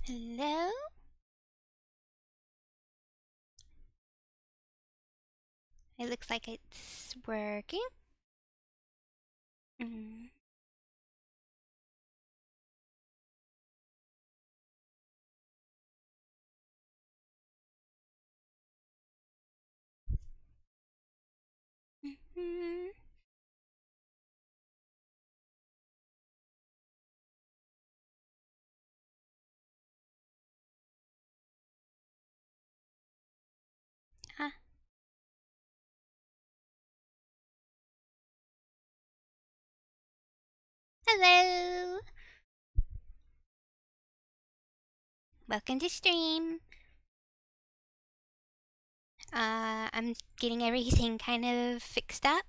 Hello? It looks like it's working. Mm. Mm-hmm. Ah, hello! Welcome to stream. I'm getting everything kind of fixed up.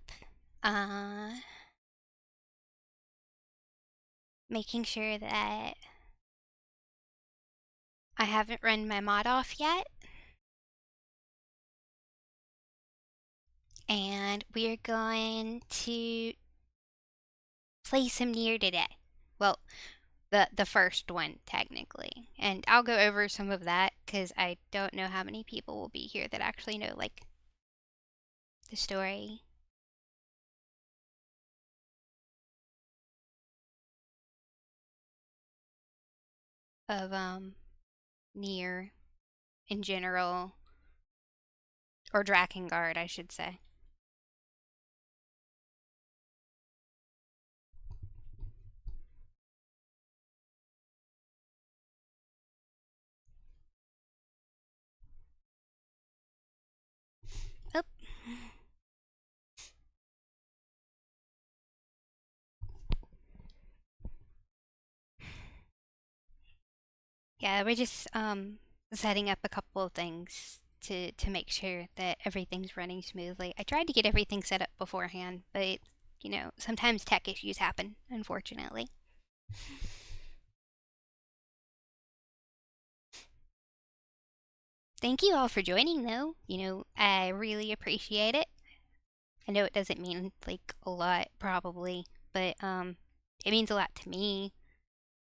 Uh, Making sure that I haven't run my mod off yet. And we're going to play some Nier today. Well, the first one technically, and I'll go over some of that because I don't know how many people will be here that actually know like the story of Nier in general, or Drakengard, I should say. Oh, yeah, we're just setting up a couple of things to make sure that everything's running smoothly. I tried to get everything set up beforehand, but you know, sometimes tech issues happen, unfortunately. Thank you all for joining, though. You know, I really appreciate it. I know it doesn't mean like a lot, probably, but it means a lot to me.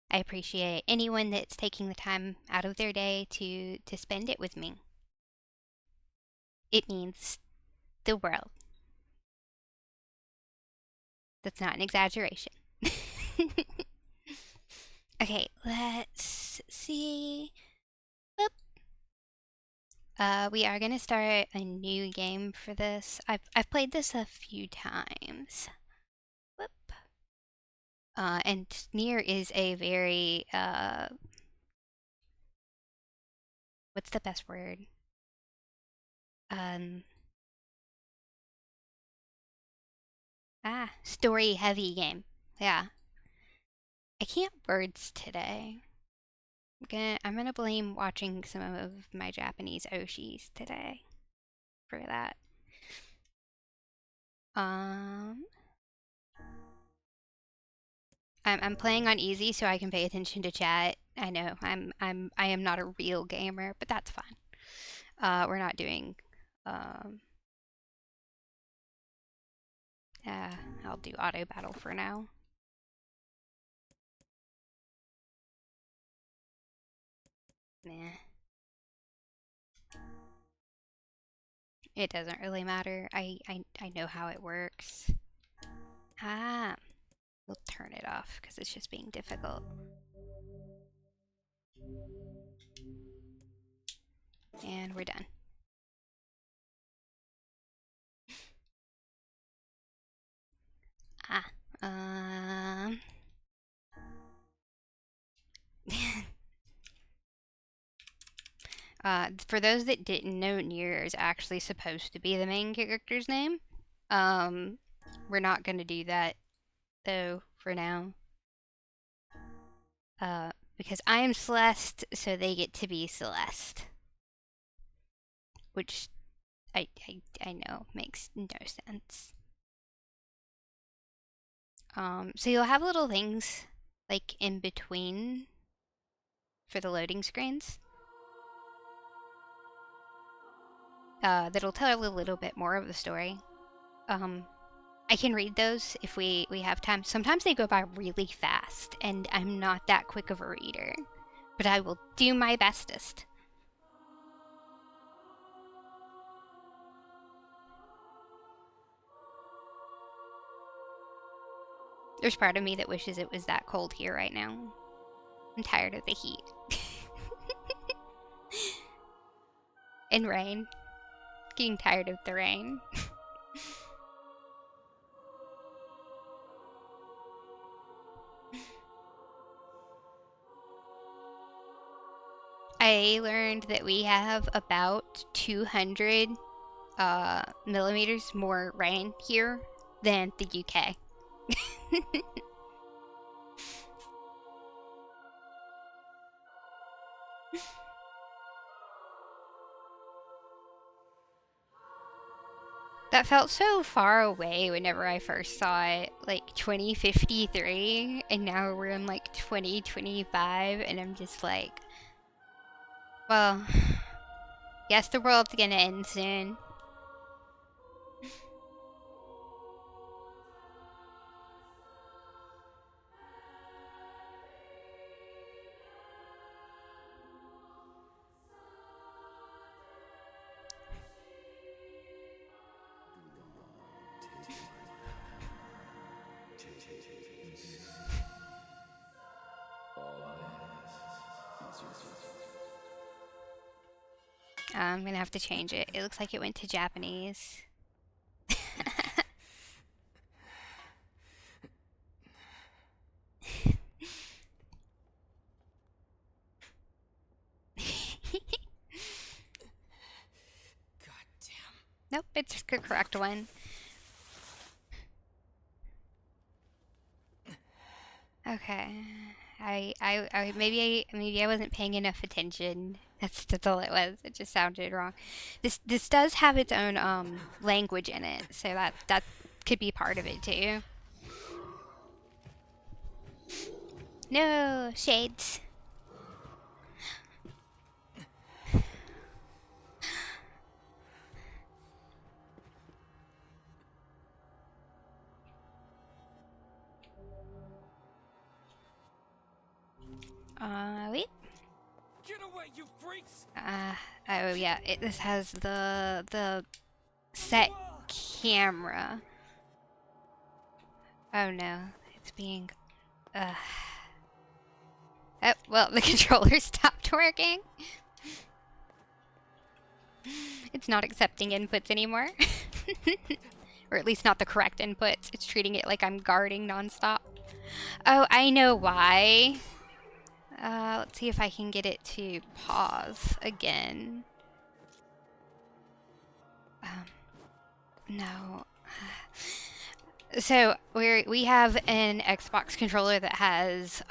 I appreciate anyone that's taking the time out of their day to spend it with me. It means the world. That's not an exaggeration. Okay, let's see. Whoop. We are gonna start a new game for this. I've played this a few times. Whoop. And Nier is a very what's the best word? Um, story heavy game. Yeah, I can't words today. I'm gonna blame watching some of my Japanese oshis today for that. Um, I'm playing on easy so I can pay attention to chat. I know I am not a real gamer, but that's fine. We're not doing. Um, uh, I'll do auto battle for now. Nah, it doesn't really matter. I know how it works. Ah, we'll turn it off because it's just being difficult. And we're done. Ah, um. For those that didn't know, Nier is actually supposed to be the main character's name. Um, we're not gonna do that though for now. Because I am Celeste, so they get to be Celeste, which I know makes no sense. So you'll have little things like in between for the loading screens. That'll tell a little bit more of the story. Um, I can read those if we have time. Sometimes they go by really fast, and I'm not that quick of a reader. but I will do my bestest. There's part of me that wishes it was that cold here right now. I'm tired of the heat. And rain. Getting tired of the rain. I learned that we have about 200 millimeters more rain here than the UK. That felt so far away whenever I first saw it, like 2053, and now we're in like 2025, and I'm just like, well, guess the world's gonna end soon. I'm gonna have to change it. It looks like it went to Japanese. Nope, it's the correct one. Okay. Maybe I wasn't paying enough attention. That's all it was. It just sounded wrong. This does have its own language in it, so that could be part of it too. No shades. Wait. Get away, you freaks! Oh yeah. This has the set camera. Oh no, it's being. Oh well, the controller stopped working. It's not accepting inputs anymore. Or at least not the correct inputs. It's treating it like I'm guarding nonstop. Oh, I know why. Let's see if I can get it to pause again. No. So we have an Xbox controller that has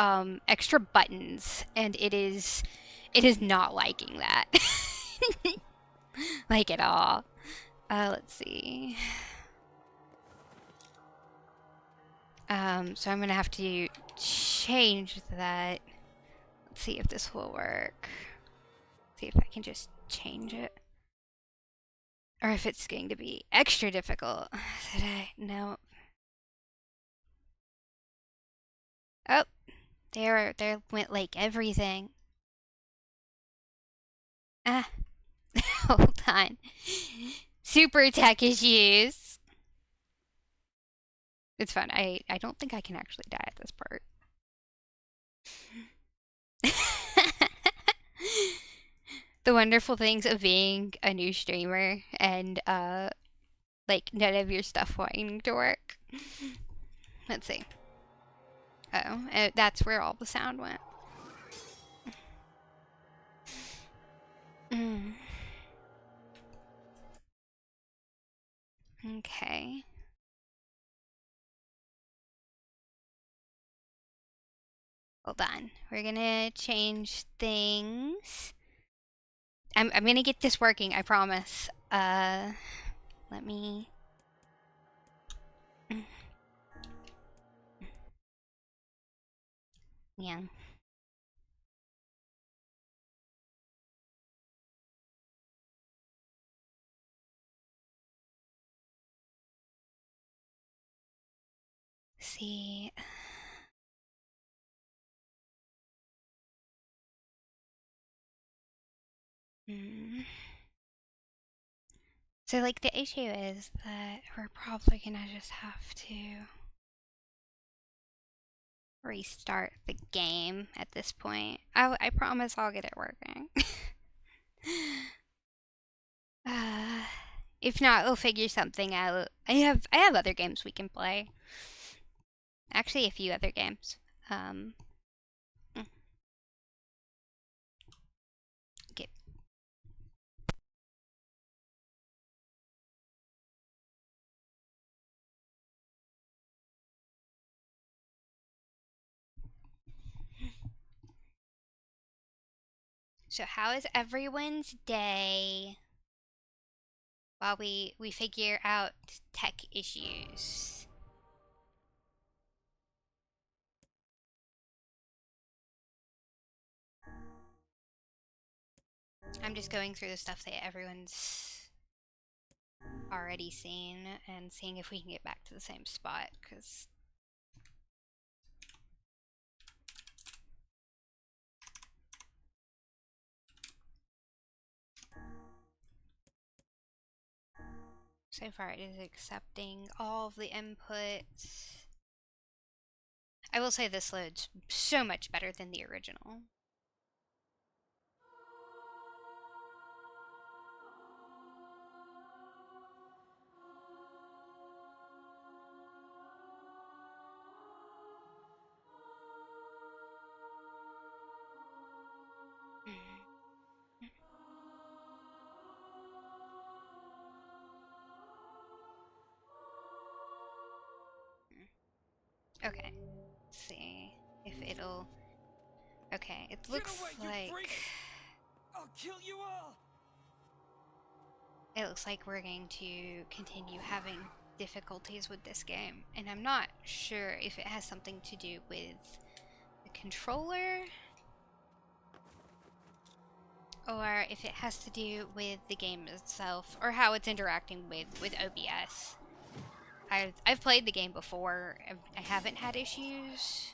extra buttons, and it is not liking that, like at all. Let's see. So I'm gonna have to change that. Let's see if this will work. See if I can just change it. Or if it's going to be extra difficult today. No. Oh, there went like everything. Ah, hold on. Super tech issues. It's fun. I don't think I can actually die at this part. The wonderful things of being a new streamer and like none of your stuff wanting to work. Let's see. Oh, that's where all the sound went. Okay. Hold on. We're gonna change things. I'm gonna get this working, I promise. Let me. Yeah. See. Mm. So, like, the issue is that we're probably gonna just have to restart the game at this point. I promise I'll get it working. uh, if not, we'll figure something out. I have other games we can play. Actually, a few other games. Um, okay. So, how is everyone's day while we figure out tech issues? I'm just going through the stuff that everyone's already seen and seeing if we can get back to the same spot, because so far it is accepting all of the inputs. I will say this loads so much better than the original. Okay, let's see if it'll. Okay, it Get looks away, you like freaks! I'll kill you all! we're going to continue having difficulties with this game, and I'm not sure if it has something to do with the controller or if it has to do with the game itself or how it's interacting with OBS. I've played the game before. I haven't had issues.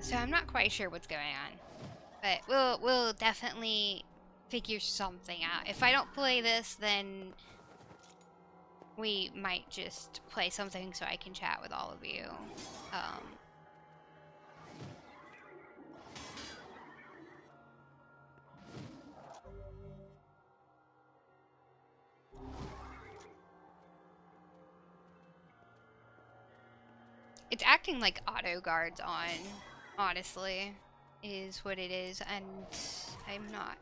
So I'm not quite sure what's going on, but we'll definitely figure something out. If I don't play this, then we might just play something so I can chat with all of you. Um, it's acting like auto guards on, honestly, is what it is, and I'm not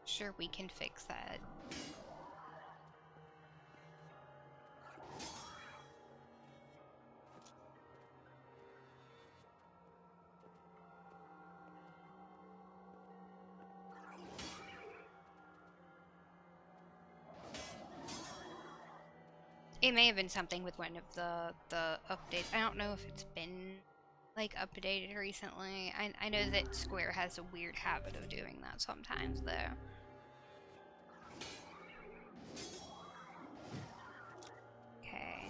sure we can fix that. It may have been something with one of the updates. I don't know if it's been like updated recently. I know that Square has a weird habit of doing that sometimes though. Okay.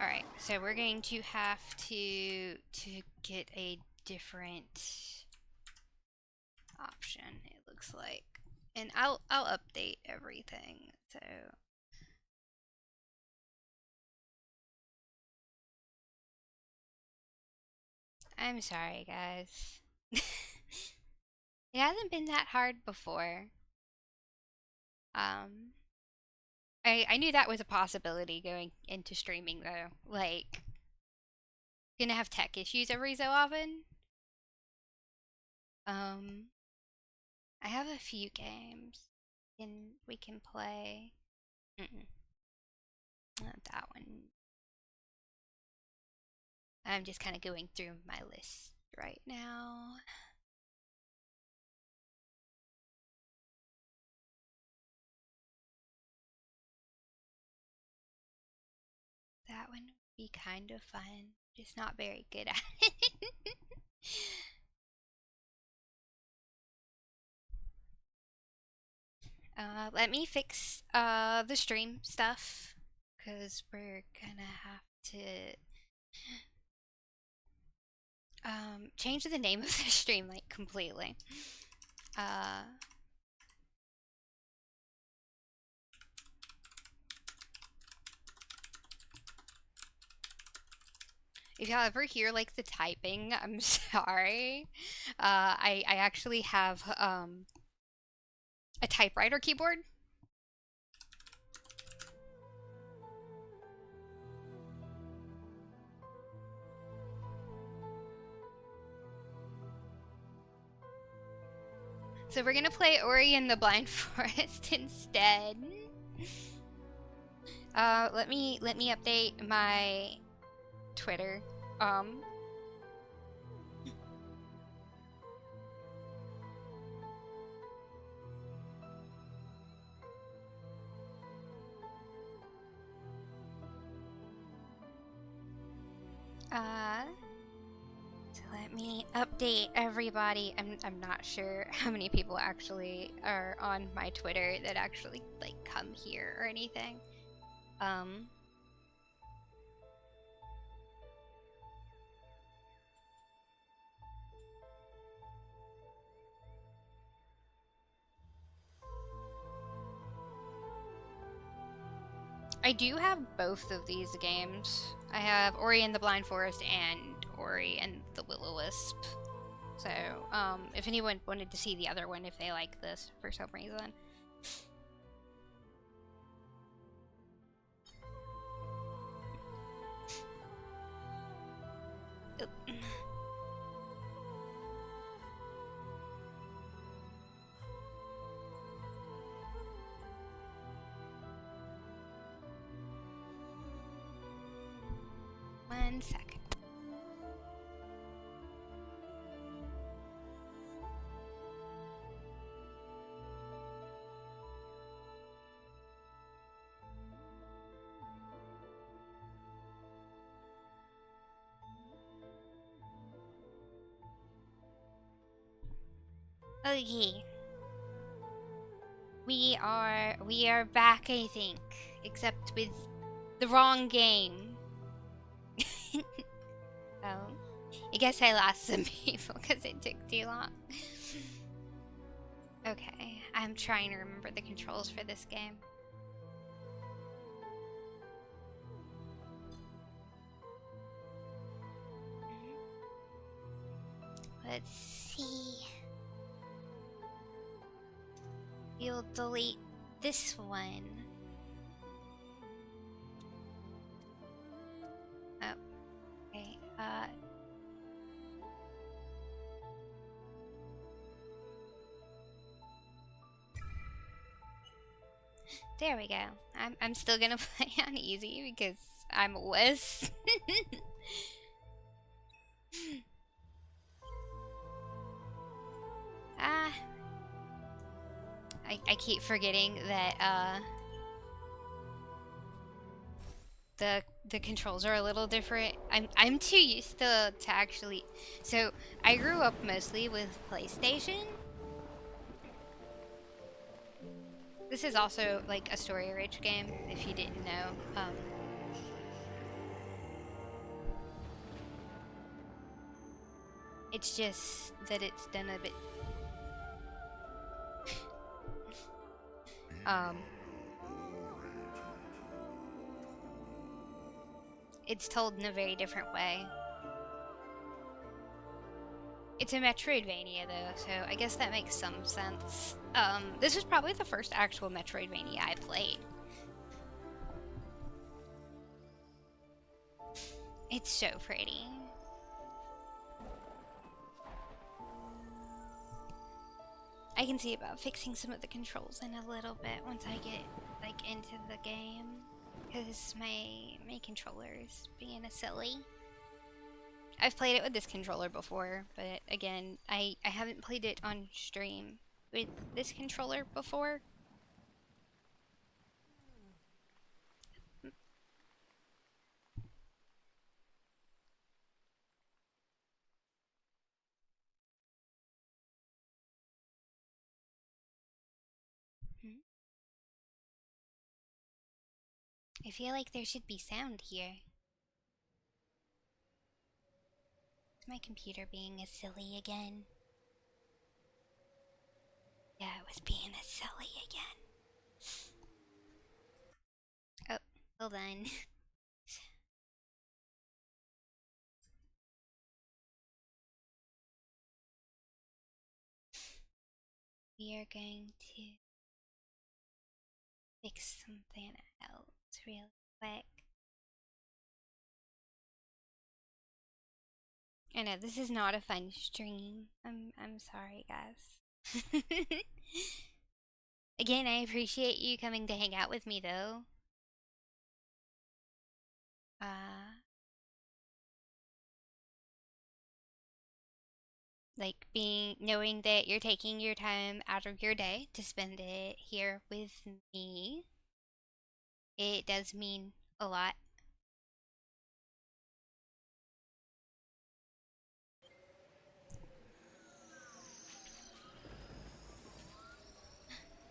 All right. So we're going to have to get a different option. It looks like, and I'll update everything. So I'm sorry, guys. It hasn't been that hard before. Um, I knew that was a possibility going into streaming though. Like, gonna have tech issues every so often. Um, I have a few games we can play. Mm-mm, not that one. I'm just kind of going through my list right now. That one would be kind of fun. Just not very good at it. Let me fix the stream stuff because we're gonna have to change the name of the stream like completely. Uh, if y'all ever hear like the typing, I'm sorry. I actually have a typewriter keyboard. So we're gonna play Ori and the Blind Forest instead. Let me update my Twitter. Um, uh, so let me update everybody. I'm not sure how many people actually are on my Twitter that actually like come here or anything. Um, I do have both of these games. I have Ori and the Blind Forest and Ori and the Will-O-Wisp. So, if anyone wanted to see the other one, if they like this for some reason. One second. Okay. We are back, I think. Except with the wrong game. Oh. I guess I lost some people because it took too long. Okay, I'm trying to remember the controls for this game. Let's see. You'll delete this one. Oh, okay. There we go. I'm still gonna play on easy because I'm a wuss. Ah, I keep forgetting that the controls are a little different. I'm too used to actually. So I grew up mostly with PlayStation. This is also like a story-rich game, if you didn't know. It's just that it's done a bit. um, it's told in a very different way. It's a Metroidvania though, so I guess that makes some sense. This was probably the first actual Metroidvania I played. It's so pretty. I can see about fixing some of the controls in a little bit once I get like into the game, because my controller is being a silly. I've played it with this controller before, but again, I haven't played it on stream with this controller before. I feel like there should be sound here. Is my computer being as silly again? Yeah, it was being as silly again. Oh, hold on. We are going to fix something else real quick. I know this is not a fun stream. I'm sorry, guys. Again, I appreciate you coming to hang out with me, though. Uh, like knowing that you're taking your time out of your day to spend it here with me. It does mean a lot.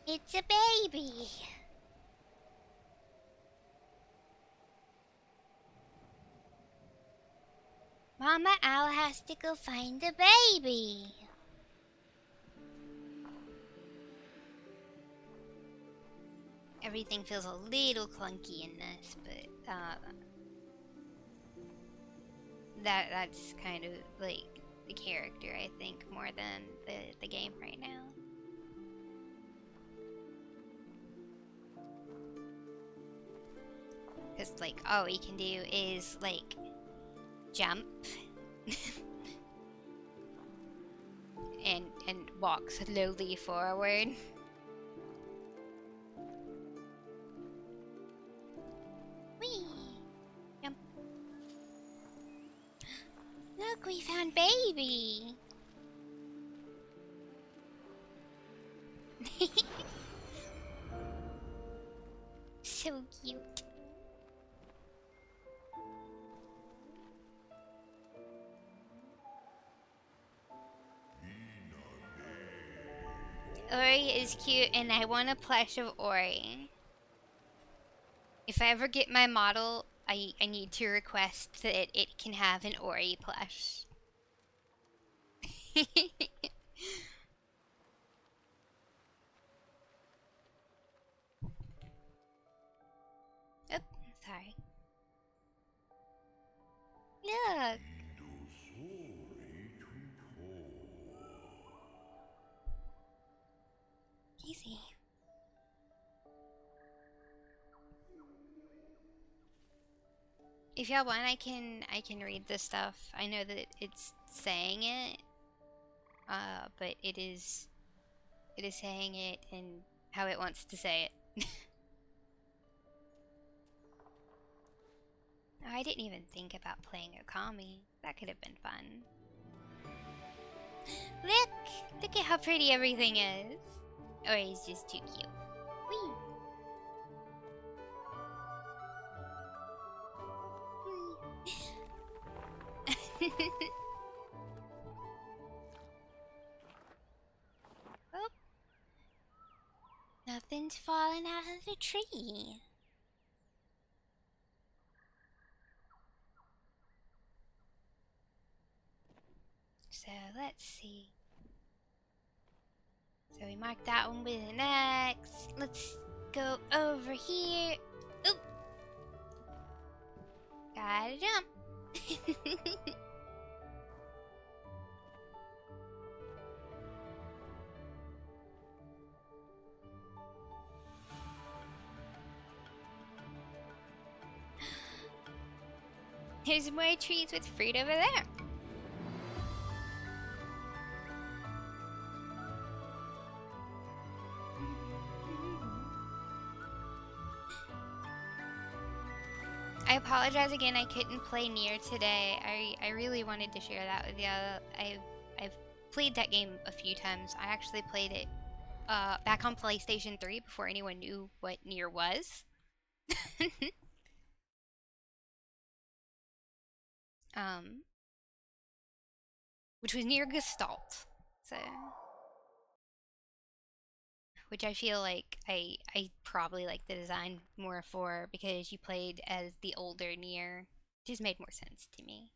It's a baby. Mama Owl has to go find the baby. Everything feels a little clunky in this, but that's kind of like the character, I think, more than the game right now. Because like all we can do is like jump and walk slowly forward. Whee! Jump. Look, we found baby. So cute. Ori is cute, and I want a plush of Ori. If I ever get my model, I need to request that it can have an Ori plush. Oh, sorry. Look. Easy. If y'all want, I can read this stuff. I know that it's saying it, but it is saying it in how it wants to say it. Oh, I didn't even think about playing Okami. That could have been fun. Look! Look at how pretty everything is. Or he's just too cute. Whee! Oh, nothing's falling out of the tree. So let's see. So we marked that one with an X. Let's go over here. Oop! Gotta jump. There's more trees with fruit over there. I apologize again. I couldn't play Nier today. I really wanted to share that with you. I've played that game a few times. I actually played it back on PlayStation 3 before anyone knew what Nier was. um, which was Nier Gestalt. So, which I feel like I probably like the design more for because you played as the older Nier. Just made more sense to me.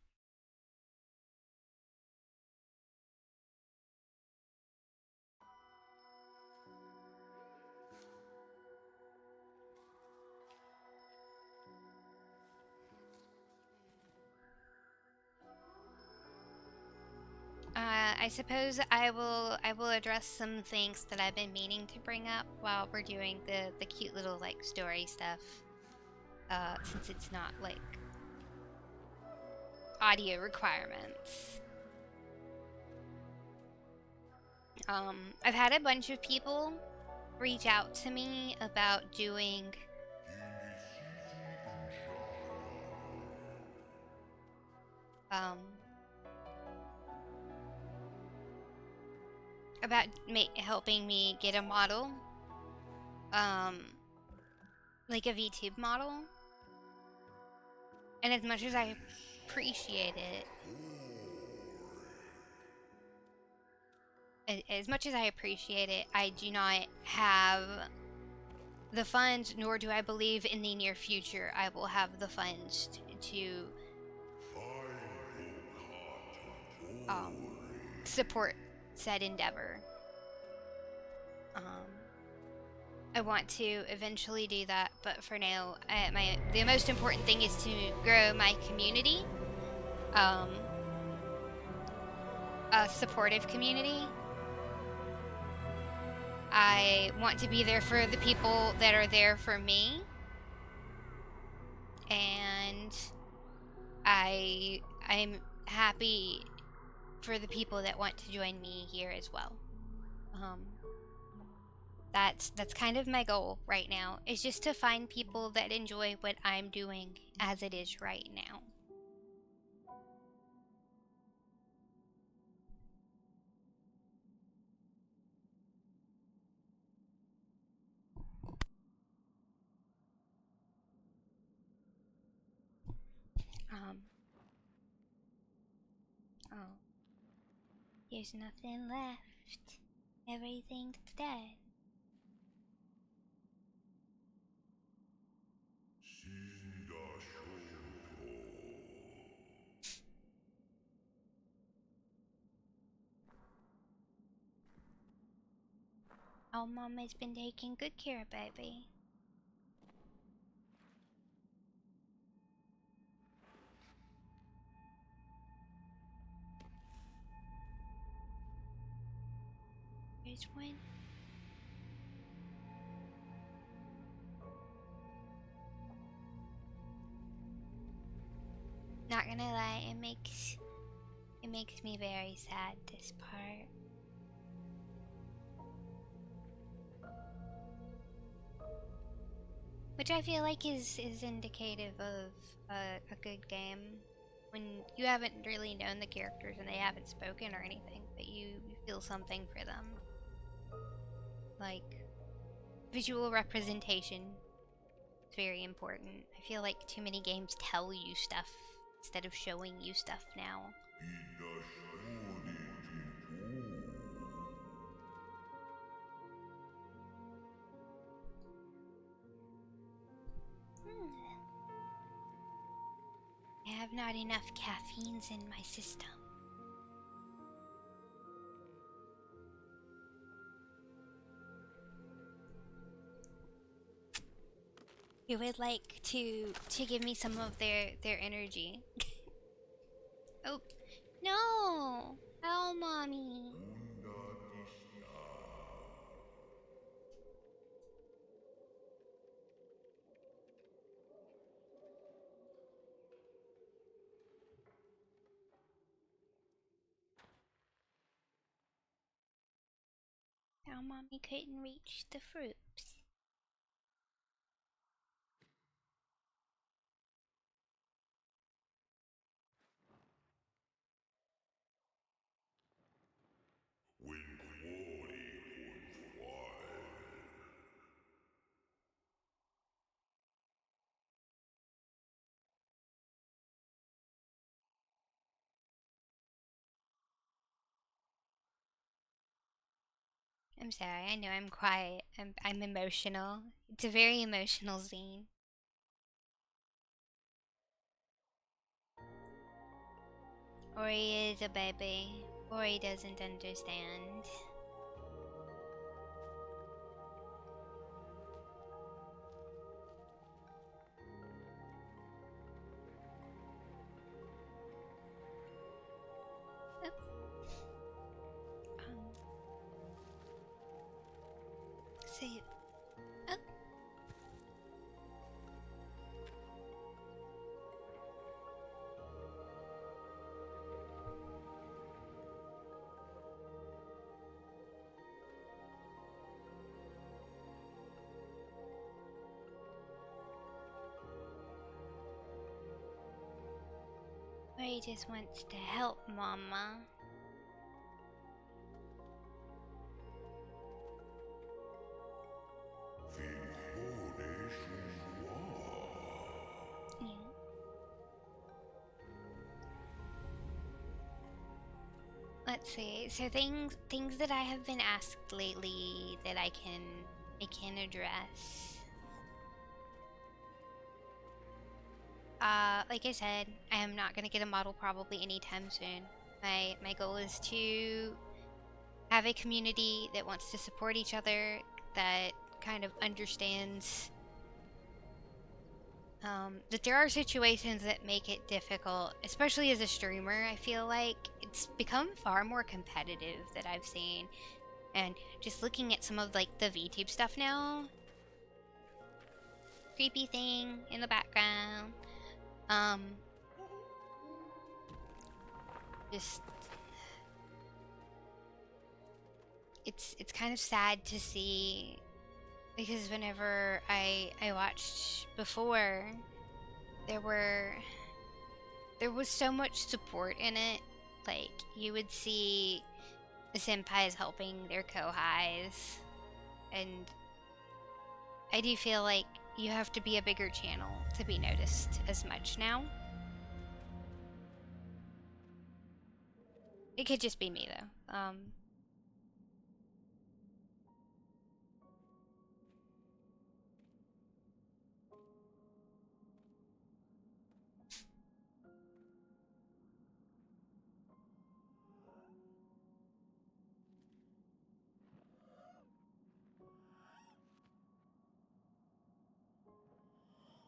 I suppose I will address some things that I've been meaning to bring up while we're doing the cute little like story stuff. Since it's not like audio requirements. I've had a bunch of people reach out to me about doing um about helping me get a model, um like a VTube model. And as much as I appreciate it, I do not have the funds, nor do I believe in the near future I will have the funds to um, support said endeavor. Um, I want to eventually do that, but for now, the most important thing is to grow my community, um, a supportive community. I want to be there for the people that are there for me, and I'm happy for the people that want to join me here as well. Um, that's kind of my goal right now, is just to find people that enjoy what I'm doing as it is right now. Um, oh, there's nothing left. Everything's dead. Oh, Mama's been taking good care of baby. There's one. Not gonna lie, it makes me very sad, this part. Which I feel like is indicative of a good game. When you haven't really known the characters and they haven't spoken or anything, but you feel something for them. Like, visual representation is very important. I feel like too many games tell you stuff instead of showing you stuff now. I have not enough caffeines in my system. You would like to give me some of their energy. Oh, no! Oh, mommy. Now mommy couldn't reach the fruits. I'm sorry, I know I'm quiet. I'm emotional. It's a very emotional scene. Ori is a baby. Ori doesn't understand. Oops. So, oh, or he just wants to help Mama. Yeah. Let's see. So things that I have been asked lately that I can address. Like I said, I am not gonna get a model probably anytime soon. My goal is to have a community that wants to support each other, that kind of understands that there are situations that make it difficult, especially as a streamer. I feel like it's become far more competitive that I've seen, and just looking at some of like the VTube stuff now, creepy thing in the background, um, just it's kind of sad to see, because whenever I watched before, there were there was so much support in it. Like, you would see the senpais helping their kohais, and I do feel like you have to be a bigger channel to be noticed as much now. It could just be me though.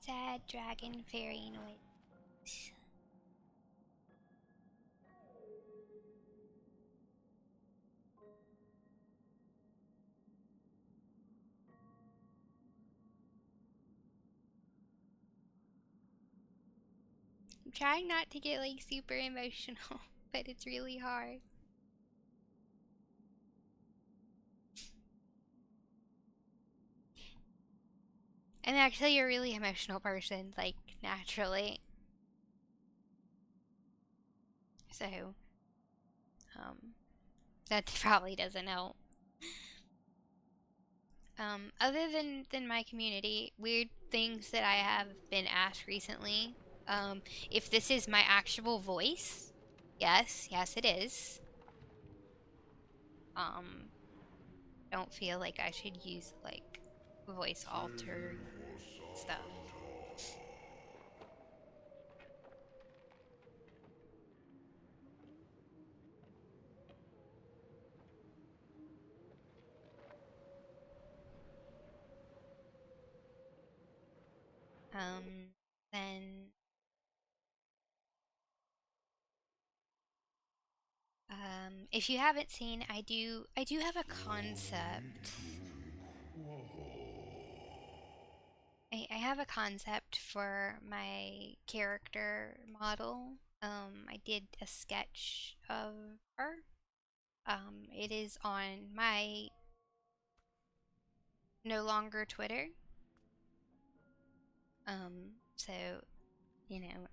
Sad dragon fairy noise. I'm trying not to get like super emotional, but it's really hard. I'm actually a really emotional person, like, naturally. So, that probably doesn't help. Other than my community, weird things that I have been asked recently. If this is my actual voice, yes, it is. Um, don't feel like I should use like voice altered stuff. Um, then if you haven't seen, I do have a concept. I have a concept for my character model. I did a sketch of her. It is on my no longer Twitter. So, you know,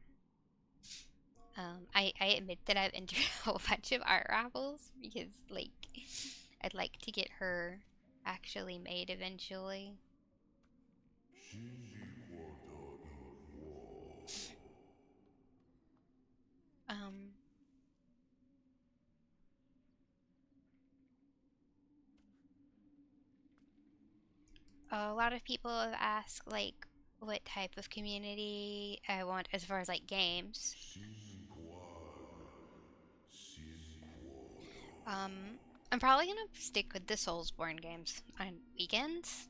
I admit that I've entered a whole bunch of art raffles because, like, I'd like to get her actually made eventually. Um, a lot of people have asked, like, what type of community I want as far as, like, games. Um, I'm probably gonna stick with the Soulsborne games on weekends.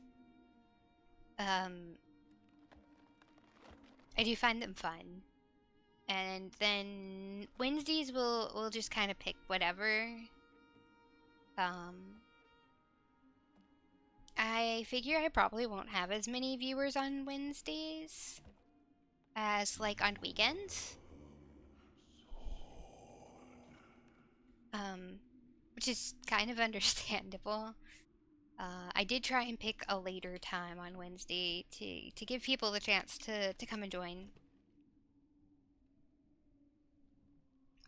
Um, I do find them fun. And then Wednesdays we'll just kind of pick whatever. Um, I figure I probably won't have as many viewers on Wednesdays as like on weekends. Um, which is kind of understandable. I did try and pick a later time on Wednesday to give people the chance to come and join.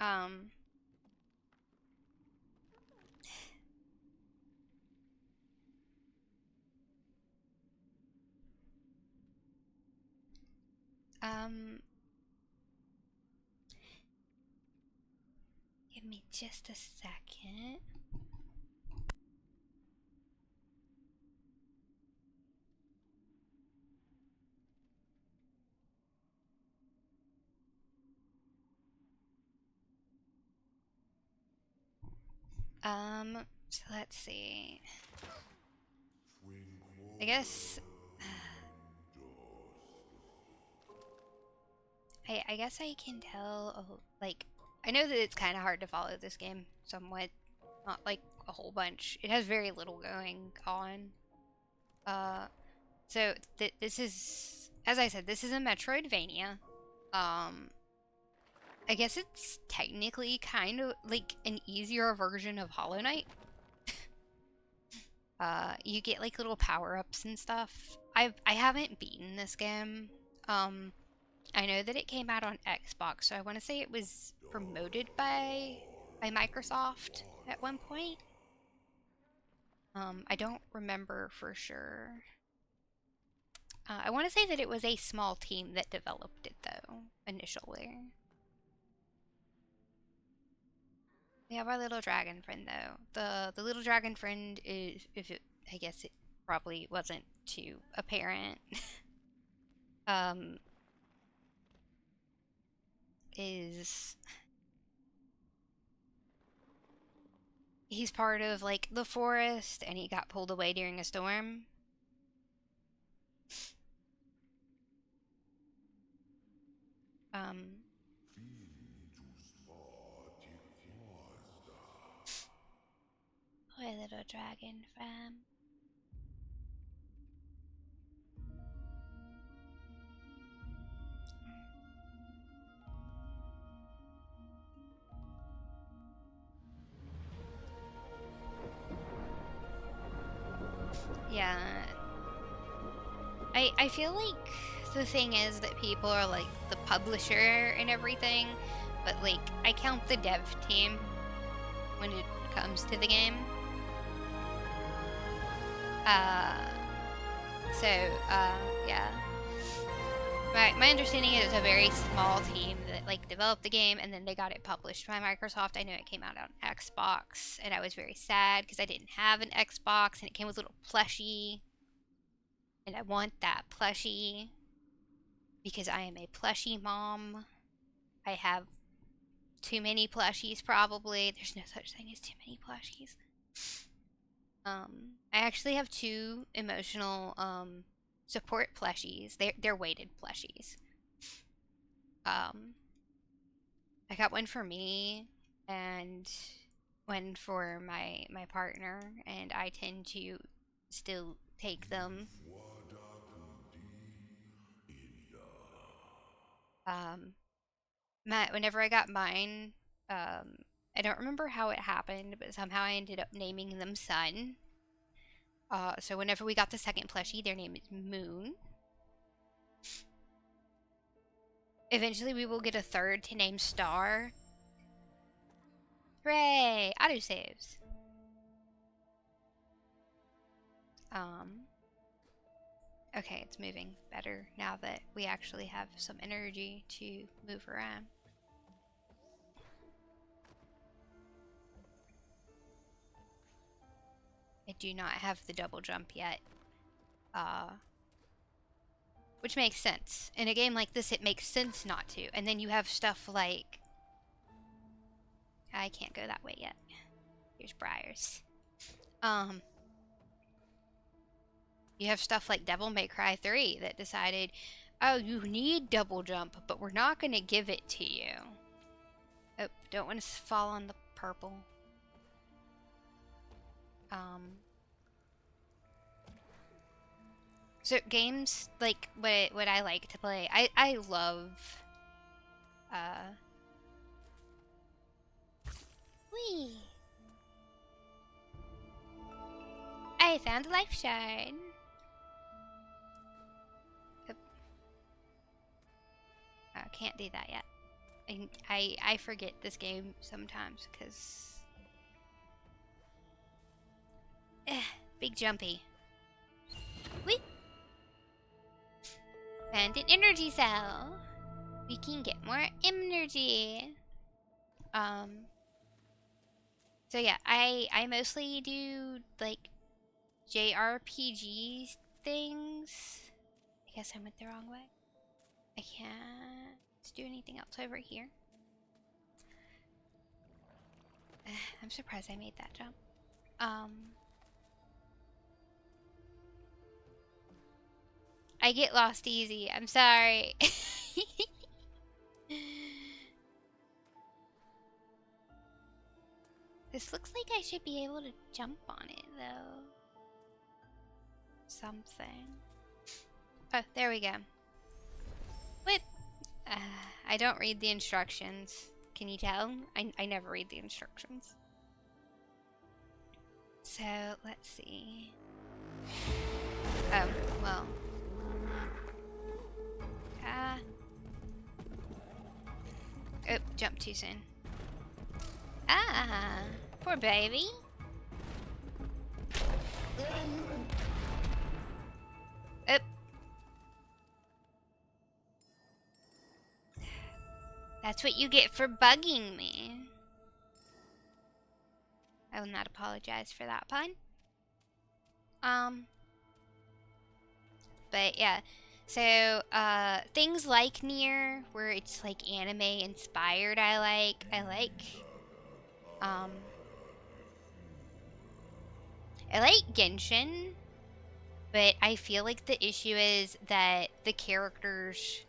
Um, um, Give me just a second. So let's see. I guess I guess I can tell, like, I know that it's kind of hard to follow this game somewhat, not like a whole bunch. It has very little going on. Uh, so this is, as I said, this is a Metroidvania. Um, I guess it's technically kind of like an easier version of Hollow Knight. You get like little power-ups and stuff. I haven't beaten this game. Um, I know that it came out on Xbox, so I want to say it was promoted by Microsoft at one point. I don't remember for sure. I want to say that it was a small team that developed it though, initially. We have our little dragon friend though. The little dragon friend is, if it, I guess it probably wasn't too apparent. um, is he's part of like the forest and he got pulled away during a storm. Um, Poor little dragon friend. Yeah, I feel like the thing is that people are like the publisher and everything, but like I count the dev team when it comes to the game. Uh, so yeah. My understanding is it's a very small team that like developed the game and then they got it published by Microsoft. I know it came out on Xbox and I was very sad because I didn't have an Xbox and it came with a little plushie and I want that plushie because I am a plushie mom. I have too many plushies probably. There's no such thing as too many plushies. I actually have two emotional support plushies. They're weighted plushies. Um, I got one for me and one for my partner, and I tend to still take them. Um, whenever I got mine, I don't remember how it happened, but somehow I ended up naming them Sun. So whenever we got the second plushie, their name is Moon. Eventually, we will get a third to name Star. Hooray! Autosaves. Um, okay, it's moving better now that we actually have some energy to move around. I do not have the double jump yet. Which makes sense. In a game like this, it makes sense not to. And then you have stuff like... I can't go that way yet. Here's Briars. You have stuff like Devil May Cry 3 that decided, oh, you need double jump, but we're not going to give it to you. Oh, don't want to fall on the purple. So games like what I like to play. I love uh wee. I found a life shard. Oop. Can't do that yet. I forget this game sometimes because big jumpy. Whee! And an energy cell. We can get more energy. So yeah, I mostly do like JRPG things. I guess I went the wrong way. I can't do anything else over here. I'm surprised I made that jump. I get lost easy. I'm sorry. This looks like I should be able to jump on it, though. Something. Oh, there we go. Whip! I don't read the instructions. Can you tell? I never read the instructions. So, let's see. Oh, well. Oh, jumped too soon. Poor baby. Oh. That's what you get for bugging me. I will not apologize for that pun. But yeah. So, things like Nier, where it's like anime inspired, I like. I like Genshin, but I feel like the issue is that the characters,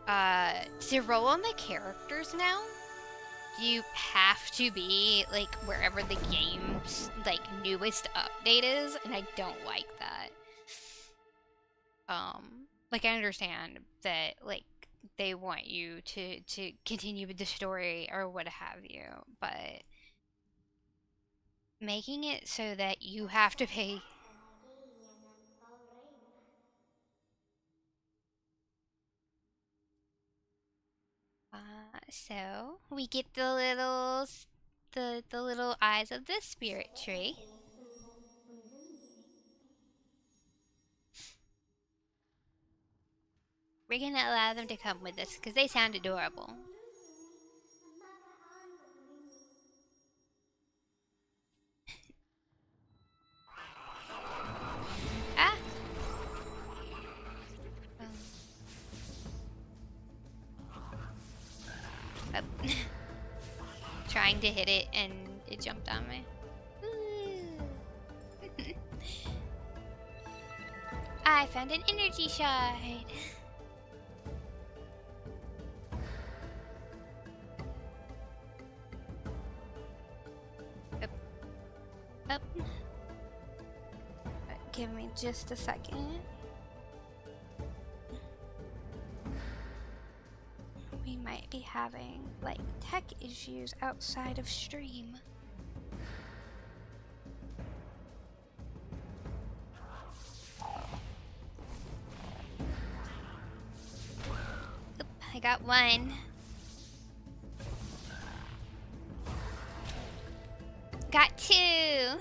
to roll on the characters now, you have to be like wherever the game's like newest update is, and I don't like that. Like I understand that like they want you to continue with the story or what have you, but making it so that you have to pay. So we get the little eyes of the spirit tree. We're gonna allow them to come with us because they sound adorable. Ah! Oh. Trying to hit it and it jumped on me. I found an energy shard. Up. Up. Give me just a second. We might be having like tech issues outside of stream. Oop, I got one. Got two. I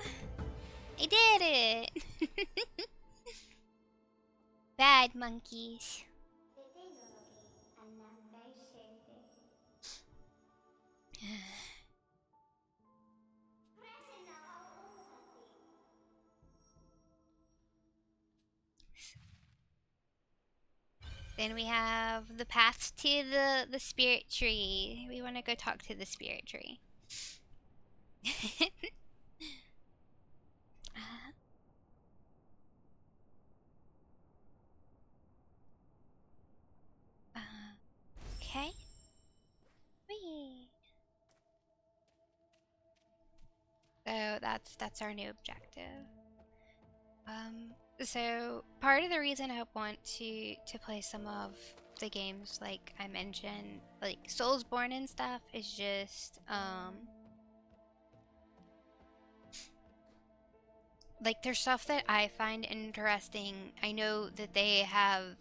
did it. Bad monkeys. Then we have the path to the spirit tree. We want to go talk to the spirit tree. Okay. Whee. So that's our new objective. So part of the reason I want to play some of the games like I mentioned, like Soulsborne and stuff, is just like there's stuff that I find interesting. I know that they have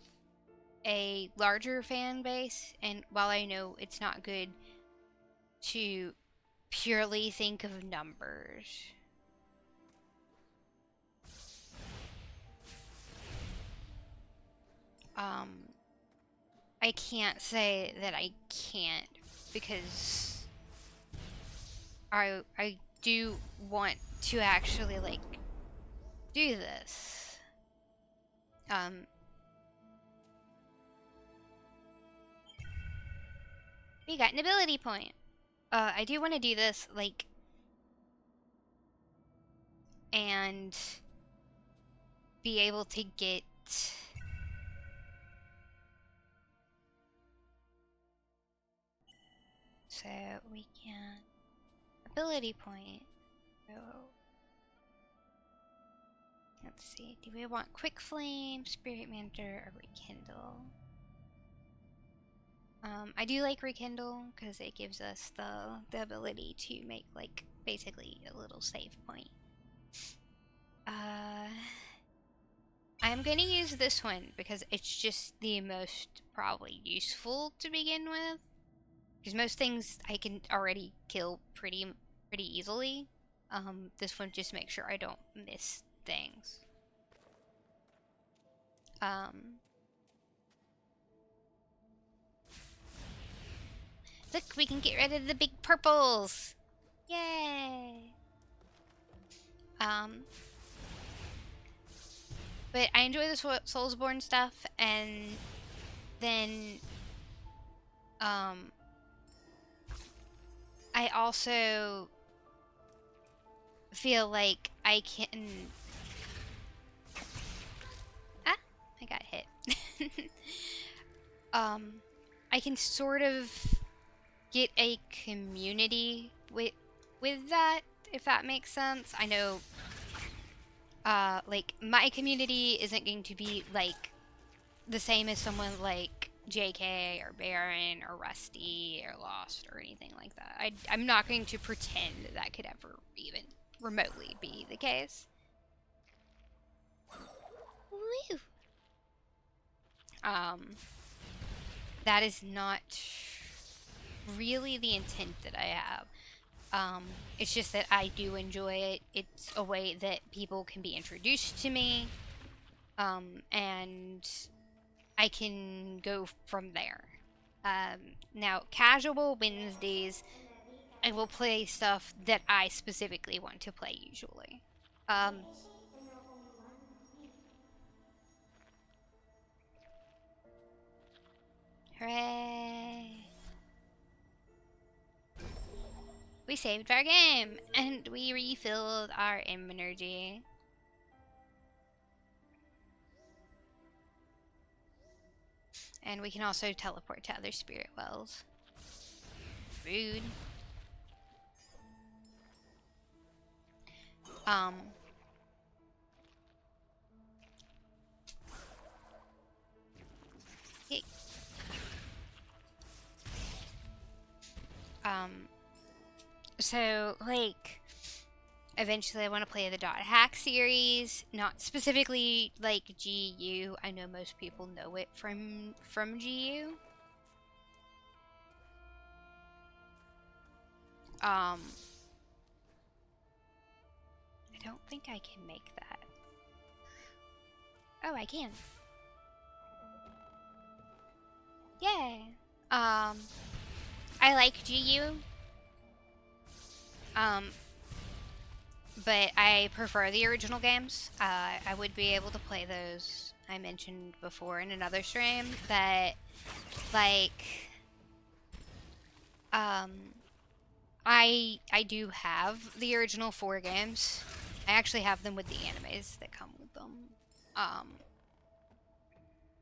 a larger fan base, and while I know it's not good to purely think of numbers, I can't say that I can't, because I do want to actually like do this. We got an ability point. I do want to do this like and be able to get so we can ability point. So let's see. Do we want quick flame, spirit manager, or rekindle? I do like rekindle because it gives us the ability to make like basically a little save point. I'm gonna use this one because it's just the most probably useful to begin with. Because most things I can already kill pretty easily. This one just makes sure I don't miss things. Look, we can get rid of the big purples! Yay! But I enjoy the Soulsborne stuff, and then, I also feel like I can... Ah! I got hit. I can sort of get a community with that, if that makes sense. I know, like, my community isn't going to be, like, the same as someone like JK or Baron or Rusty or Lost or anything like that. I'm not going to pretend that could ever even remotely be the case. Woo! That is not really the intent that I have. It's just that I do enjoy it. It's a way that people can be introduced to me. And I can go from there. Now, casual Wednesdays, I will play stuff that I specifically want to play usually. Hooray! We saved our game, and we refilled our energy. And we can also teleport to other spirit wells. Rude. Hey. So, like, eventually I want to play the Dot Hack series, not specifically, like, GU. I know most people know it from GU. I don't think I can make that. Oh, I can. Yay! I like GU. But I prefer the original games. I would be able to play those. I mentioned before in another stream that, like, I do have the original 4 games. I actually have them with the animes that come with them.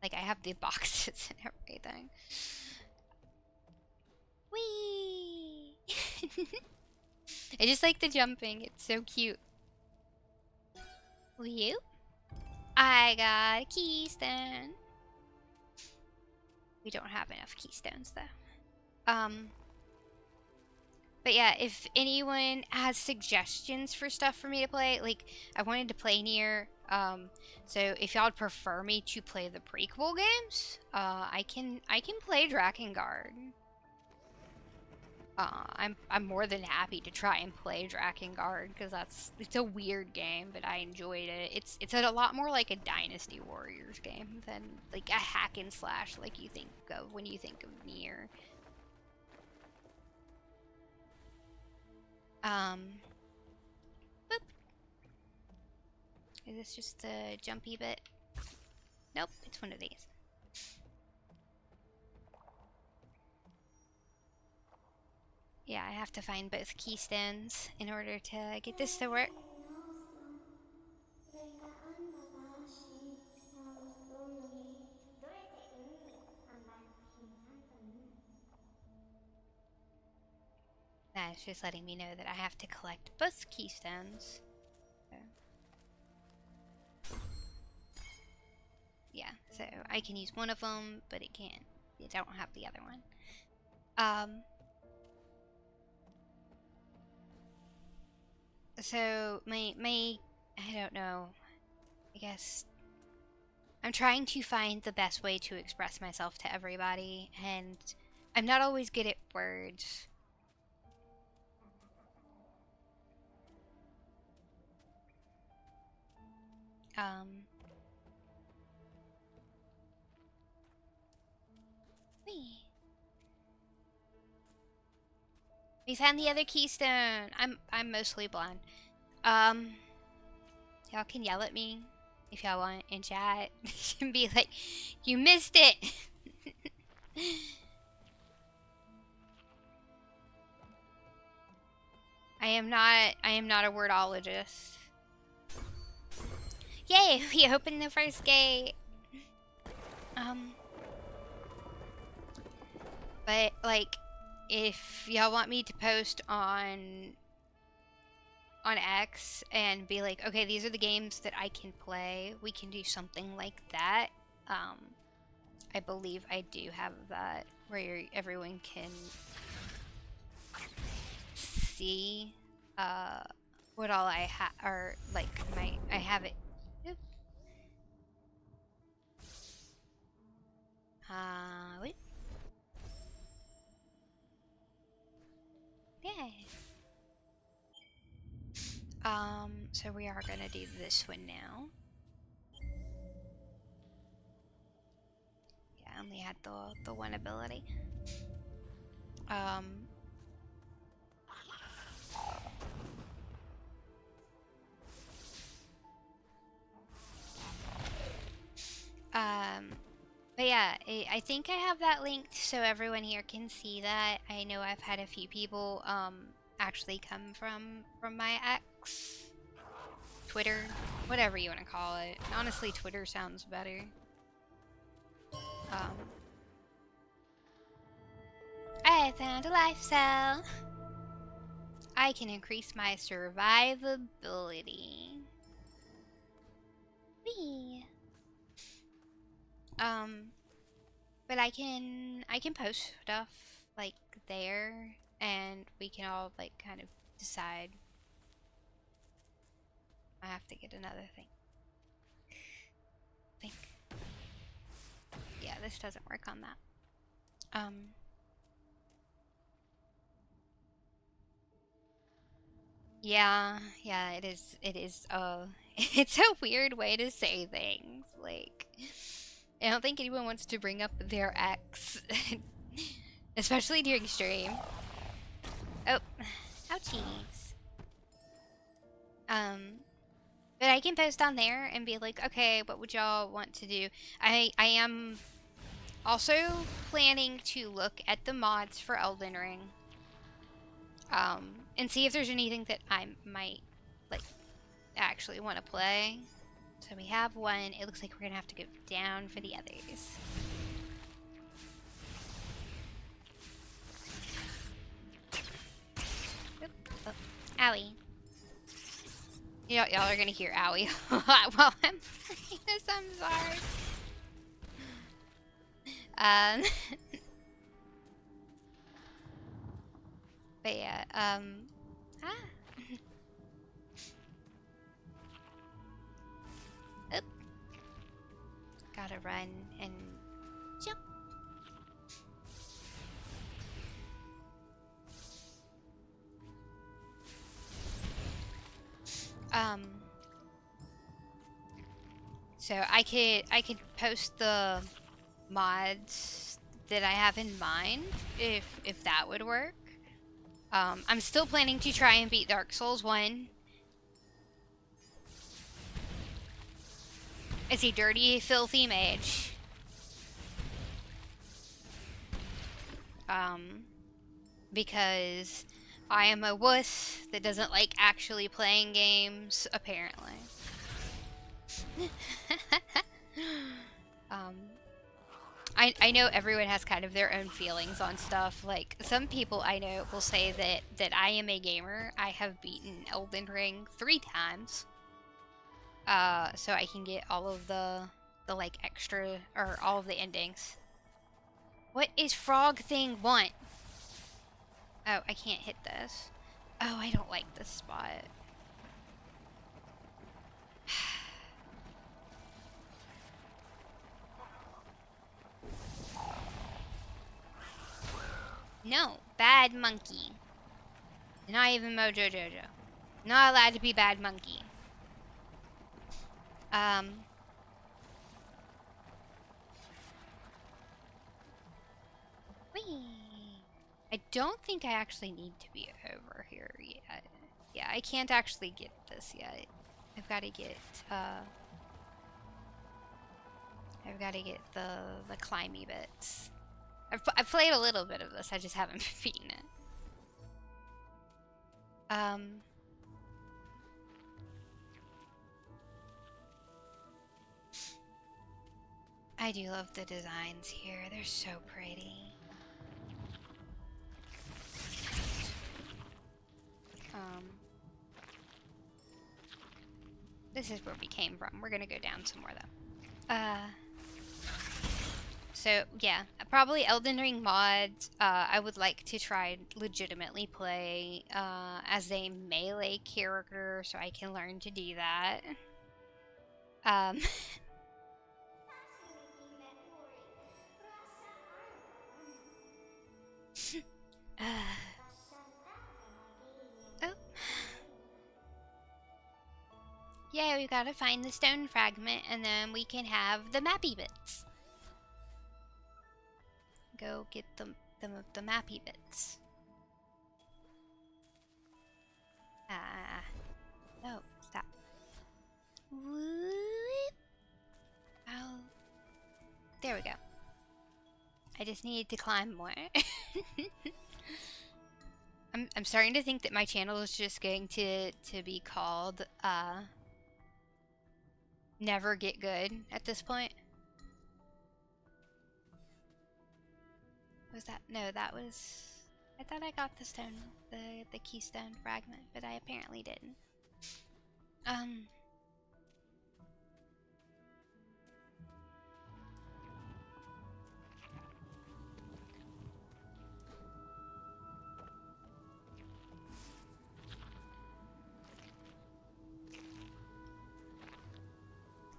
Like, I have the boxes and everything. Whee! I just like the jumping. It's so cute. Will you? I got a keystone. We don't have enough keystones though. But yeah, if anyone has suggestions for stuff for me to play, like I wanted to play Nier. So if y'all prefer me to play the prequel games, I can play Drakengard. I'm more than happy to try and play Drakengard because it's a weird game, but I enjoyed it. It's a lot more like a Dynasty Warriors game than like a hack and slash like you think of when you think of Nier. Boop. Is this just a jumpy bit? Nope, it's one of these. Yeah, I have to find both keystones in order to get this to work. It's just letting me know that I have to collect both keystones. So. Yeah, so I can use one of them, but it can't. I don't have the other one. So my I don't know. I guess I'm trying to find the best way to express myself to everybody, and I'm not always good at words. Wee. We found the other keystone. I'm mostly blind. Y'all can yell at me if y'all want in chat and be like, "You missed it." I am not a wordologist. Yay, we opened the first gate. But like if y'all want me to post on X and be like, okay, these are the games that I can play, we can do something like that. I believe I do have that where everyone can see what all I have, or like I have it. Oop. Wait. Yeah. So we are gonna do this one now. Yeah, I only had the one ability. But yeah, I think I have that linked so everyone here can see that. I know I've had a few people actually come from my ex Twitter, whatever you want to call it. Honestly, Twitter sounds better. I found a life cell. I can increase my survivability. Whee. But I can post stuff like there, and we can all like kind of decide. I have to get another thing. I think. Yeah, this doesn't work on that. Yeah, it is. It's a weird way to say things. Like, I don't think anyone wants to bring up their ex, especially during stream. Oh, ouchies. But I can post on there and be like, okay, what would y'all want to do? I am also planning to look at the mods for Elden Ring. And see if there's anything that I might like actually want to play. So we have one. It looks like we're gonna have to go down for the others. Oop, Owie. Y'all are gonna hear owie while I'm playing this. I'm sorry. But yeah, ah. Oop. Gotta run and jump. So I could post the mods that I have in mind if that would work. I'm still planning to try and beat Dark Souls 1. As a dirty, filthy mage. Because I am a wuss that doesn't like actually playing games, apparently. I know everyone has kind of their own feelings on stuff. Like, some people I know will say that I am a gamer. I have beaten Elden Ring 3 times. So I can get all of the like extra, or all of the endings. What is frog thing want? Oh, I can't hit this. Oh, I don't like this spot. No, bad monkey. Not even Mojo Jojo. Not allowed to be bad monkey. Whee! I don't think I actually need to be over here yet. Yeah, I can't actually get this yet. I've got to get, I've got to get the climby bits. I've played a little bit of this, I just haven't beaten it. I do love the designs here. They're so pretty. This is where we came from. We're gonna go down some more though. So yeah, probably Elden Ring mods. I would like to try and legitimately play as a melee character, so I can learn to do that. Oh. Yeah, we gotta find the stone fragment, and then we can have the mappy bits. Go get the mappy bits. No, stop. Whoop. Oh, there we go. I just needed to climb more. I'm starting to think that my channel is just going to be called Never Get Good at this point. Was that? No, that was... I thought I got the stone, the keystone fragment, but I apparently didn't.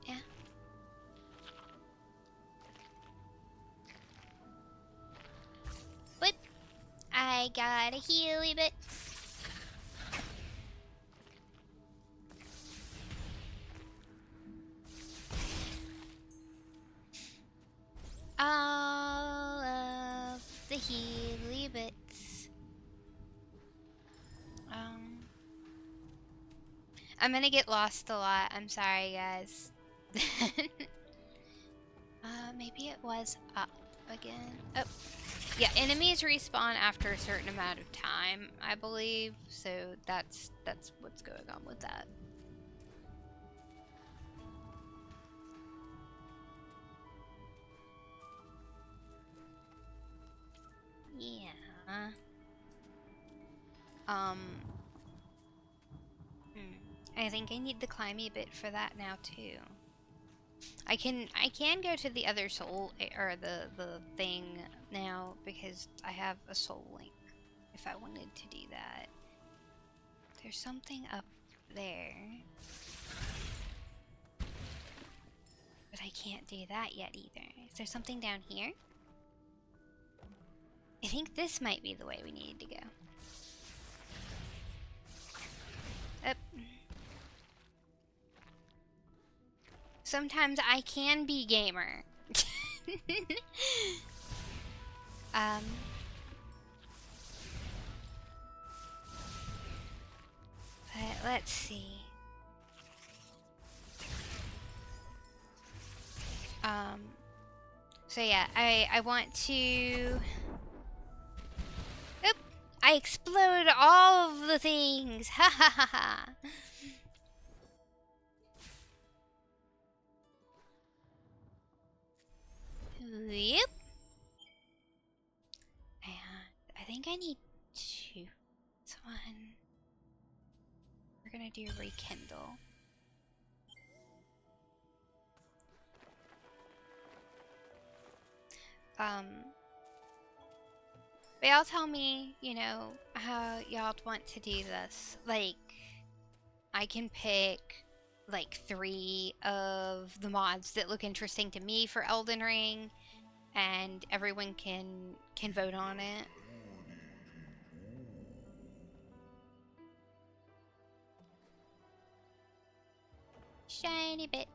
Yeah. But I got a healy bit. All of the healy bits. I'm gonna get lost a lot. I'm sorry, guys. Maybe it was up again. Oh, yeah. Enemies respawn after a certain amount of time, I believe. So that's what's going on with that. Yeah. I think I need the climby bit for that now too. I can go to the other soul or the thing now because I have a soul link if I wanted to do that. There's something up there. But I can't do that yet either. Is there something down here? I think this might be the way we needed to go. Up. Sometimes I can be gamer. But let's see. So yeah, I want to... Oop! I exploded all of the things! Ha ha ha ha! Yep. And I think I need two. This one. We're gonna do rekindle. But y'all tell me, you know, how y'all want to do this. Like, I can pick like 3 of the mods that look interesting to me for Elden Ring, and everyone can vote on it. Shiny bits.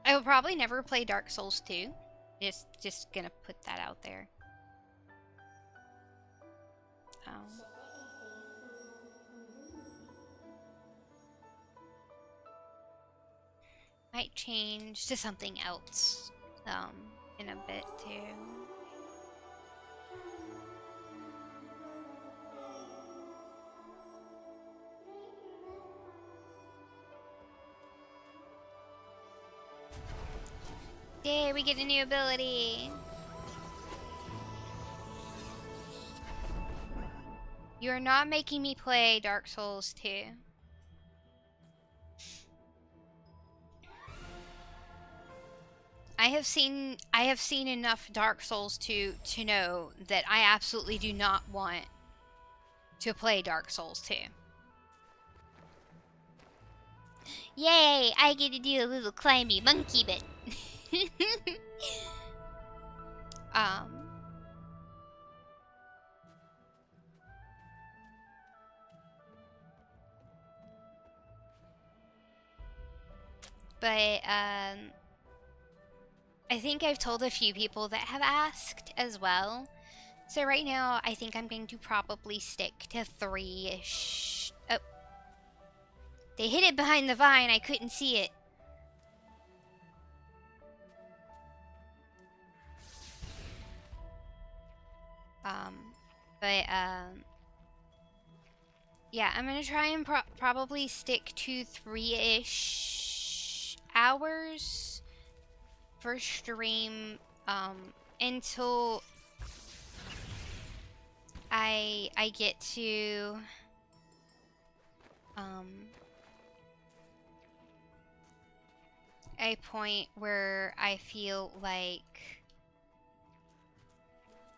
I will probably never play Dark Souls 2. Just gonna put that out there. Might change to something else in a bit too. Yay, we get a new ability! You are not making me play Dark Souls 2. I have seen enough Dark Souls 2 to know that I absolutely do not want to play Dark Souls 2. Yay! I get to do a little climby monkey bit. But I think I've told a few people that have asked as well. So right now, I think I'm going to probably stick to 3-ish. Oh. They hid it behind the vine. I couldn't see it. Yeah, I'm gonna try and probably stick to 3-ish hours for stream, until I get to, a point where I feel like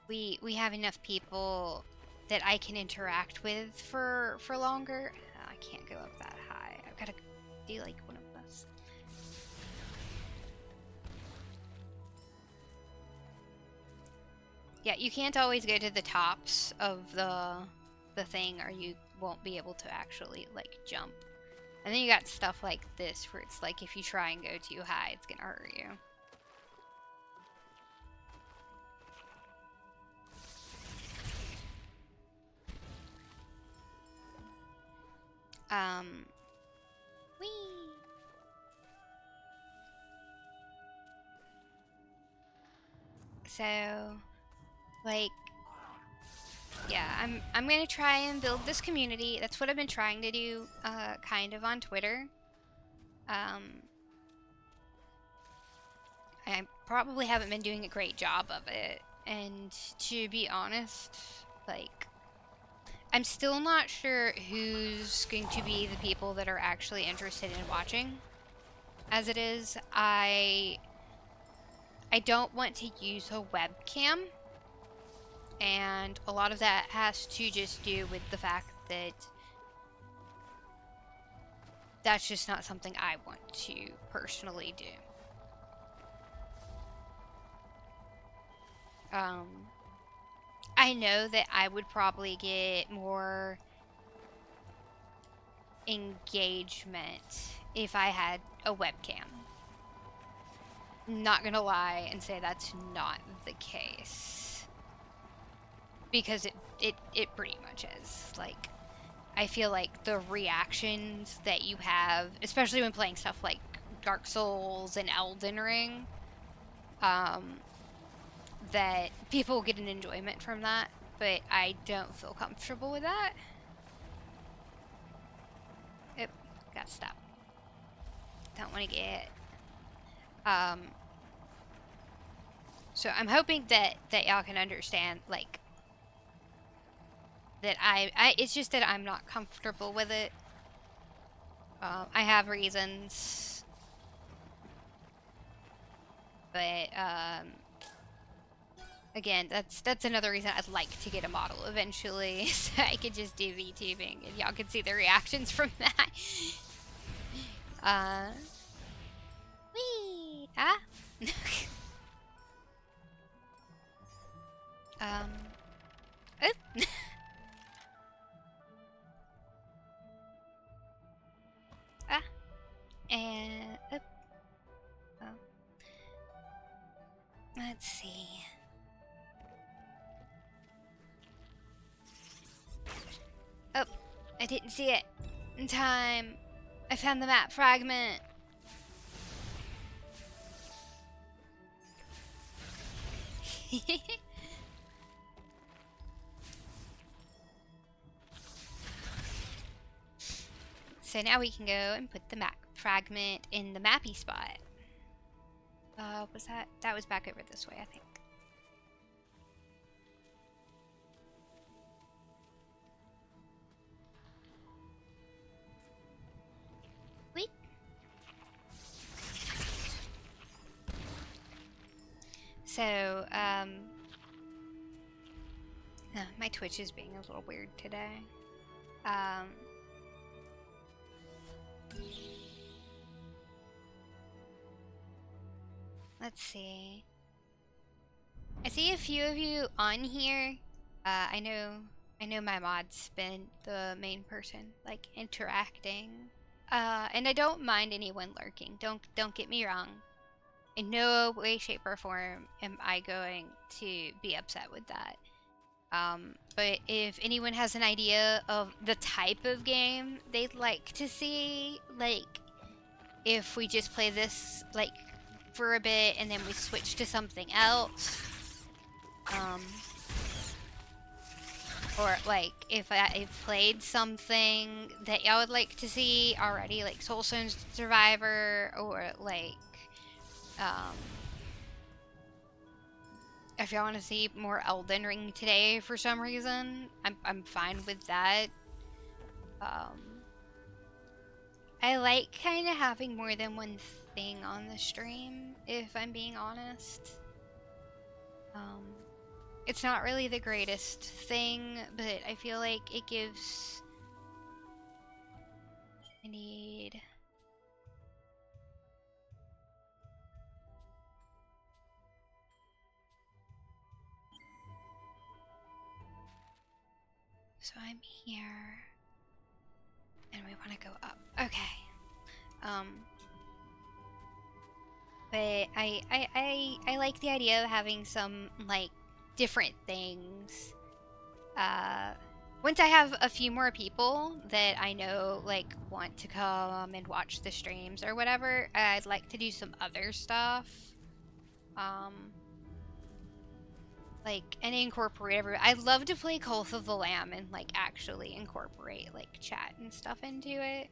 we have enough people that I can interact with for longer. I can't go up that high. I've got to do like one of those. Yeah, you can't always go to the tops of the thing, or you won't be able to actually like jump. And then you got stuff like this where it's like if you try and go too high, it's gonna hurt you. Whee! So, like, yeah, I'm gonna try and build this community. That's what I've been trying to do, kind of on Twitter. I probably haven't been doing a great job of it. And to be honest, like, I'm still not sure who's going to be the people that are actually interested in watching. As it is, I don't want to use a webcam, and a lot of that has to just do with the fact that that's just not something I want to personally do. I know that I would probably get more engagement if I had a webcam. Not gonna lie and say that's not the case, because it pretty much is. Like, I feel like the reactions that you have, especially when playing stuff like Dark Souls and Elden Ring, that people get an enjoyment from that, but I don't feel comfortable with that. Yep, gotta stop. Don't want to get. So I'm hoping that y'all can understand, like, that it's just that I'm not comfortable with it. I have reasons, but again, that's another reason I'd like to get a model eventually, so I could just do VTubing and y'all could see the reactions from that. Wee! Ah! Oh. Ah! And, oh. Let's see. Oh, I didn't see it in time. I found the map fragment. So now we can go and put the map fragment in the mappy spot. Was that? That was back over this way, I think. Wait. So, my Twitch is being a little weird today. Let's see. I see a few of you on here. I know my mod's been the main person, like, interacting. And I don't mind anyone lurking. Don't get me wrong. In no way, shape, or form am I going to be upset with that. But if anyone has an idea of the type of game they'd like to see, like, if we just play this, like, for a bit and then we switch to something else, or, like, if I've played something that y'all would like to see already, like Soulstone Survivor, or, like, if y'all want to see more Elden Ring today for some reason, I'm fine with that. I like kind of having more than one thing on the stream, if I'm being honest. It's not really the greatest thing, but I feel like it gives... I need... So I'm here, and we want to go up. Okay. But I like the idea of having some, like, different things. Once I have a few more people that I know, like, want to come and watch the streams or whatever, I'd like to do some other stuff. Like, and incorporate I'd love to play Cult of the Lamb and, like, actually incorporate, like, chat and stuff into it.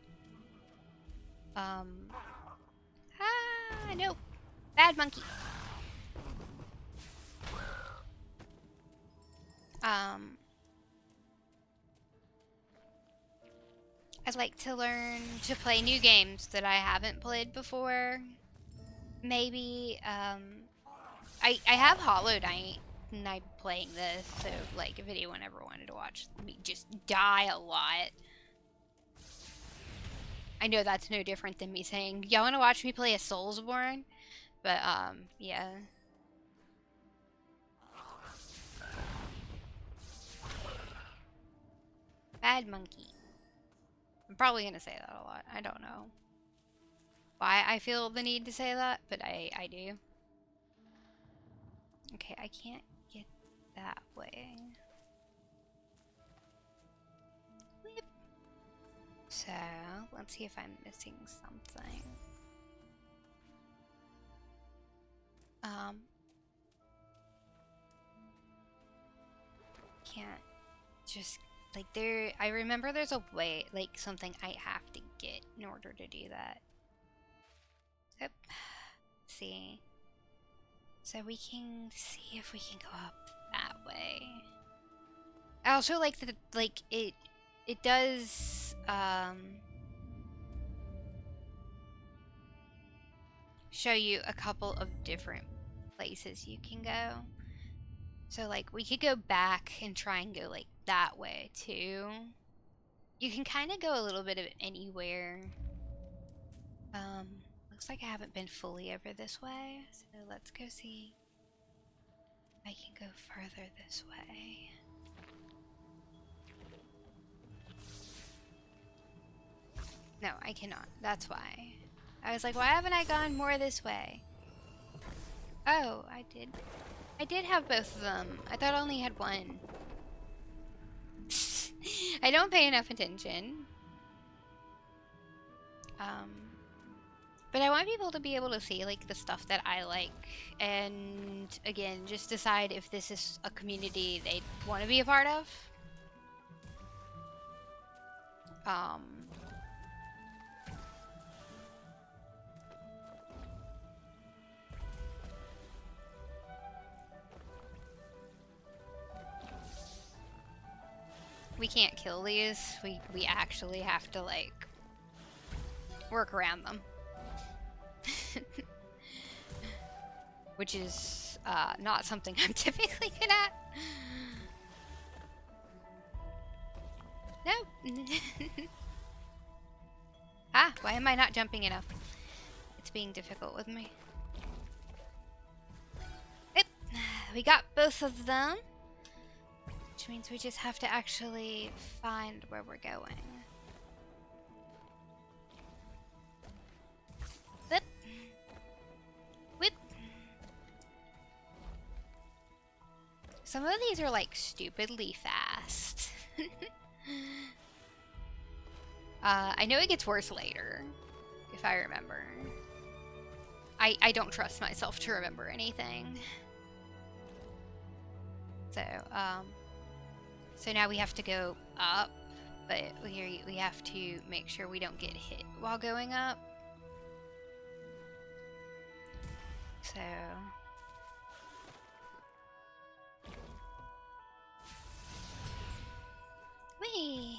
Nope. Bad monkey. I'd like to learn to play new games that I haven't played before. Maybe, I have Hollow Knight, and I'm playing this, so, like, if anyone ever wanted to watch me just die a lot. I know that's no different than me saying, y'all want to watch me play a Soulsborne? But, yeah. Bad monkey. I'm probably gonna say that a lot. I don't know why I feel the need to say that, but I do. Okay, I can't get that way. Whip. So, let's see if I'm missing something. Can't just, like, there, I remember there's a way, like, something I have to get in order to do that. Yep. Let's see. So we can see if we can go up that way. I also like that, like, it does, show you a couple of different places you can go. So, like, we could go back and try and go, like, that way, too. You can kind of go a little bit of anywhere. Looks like I haven't been fully over this way, so let's go see if I can go further this way. No, I cannot. That's why. I was like, why haven't I gone more this way? Oh, I did. I did have both of them. I thought I only had one. I don't pay enough attention. But I want people to be able to see, like, the stuff that I like. And, again, just decide if this is a community they want to be a part of. We can't kill these. We actually have to, like, work around them. Which is not something I'm typically good at. Nope. Ah, why am I not jumping enough? It's being difficult with me. Yep. We got both of them. Which means we just have to actually find where we're going. Whip. Whip. Some of these are, like, stupidly fast. I know it gets worse later, if I remember. I don't trust myself to remember anything. So now we have to go up, but we have to make sure we don't get hit while going up. So... Whee!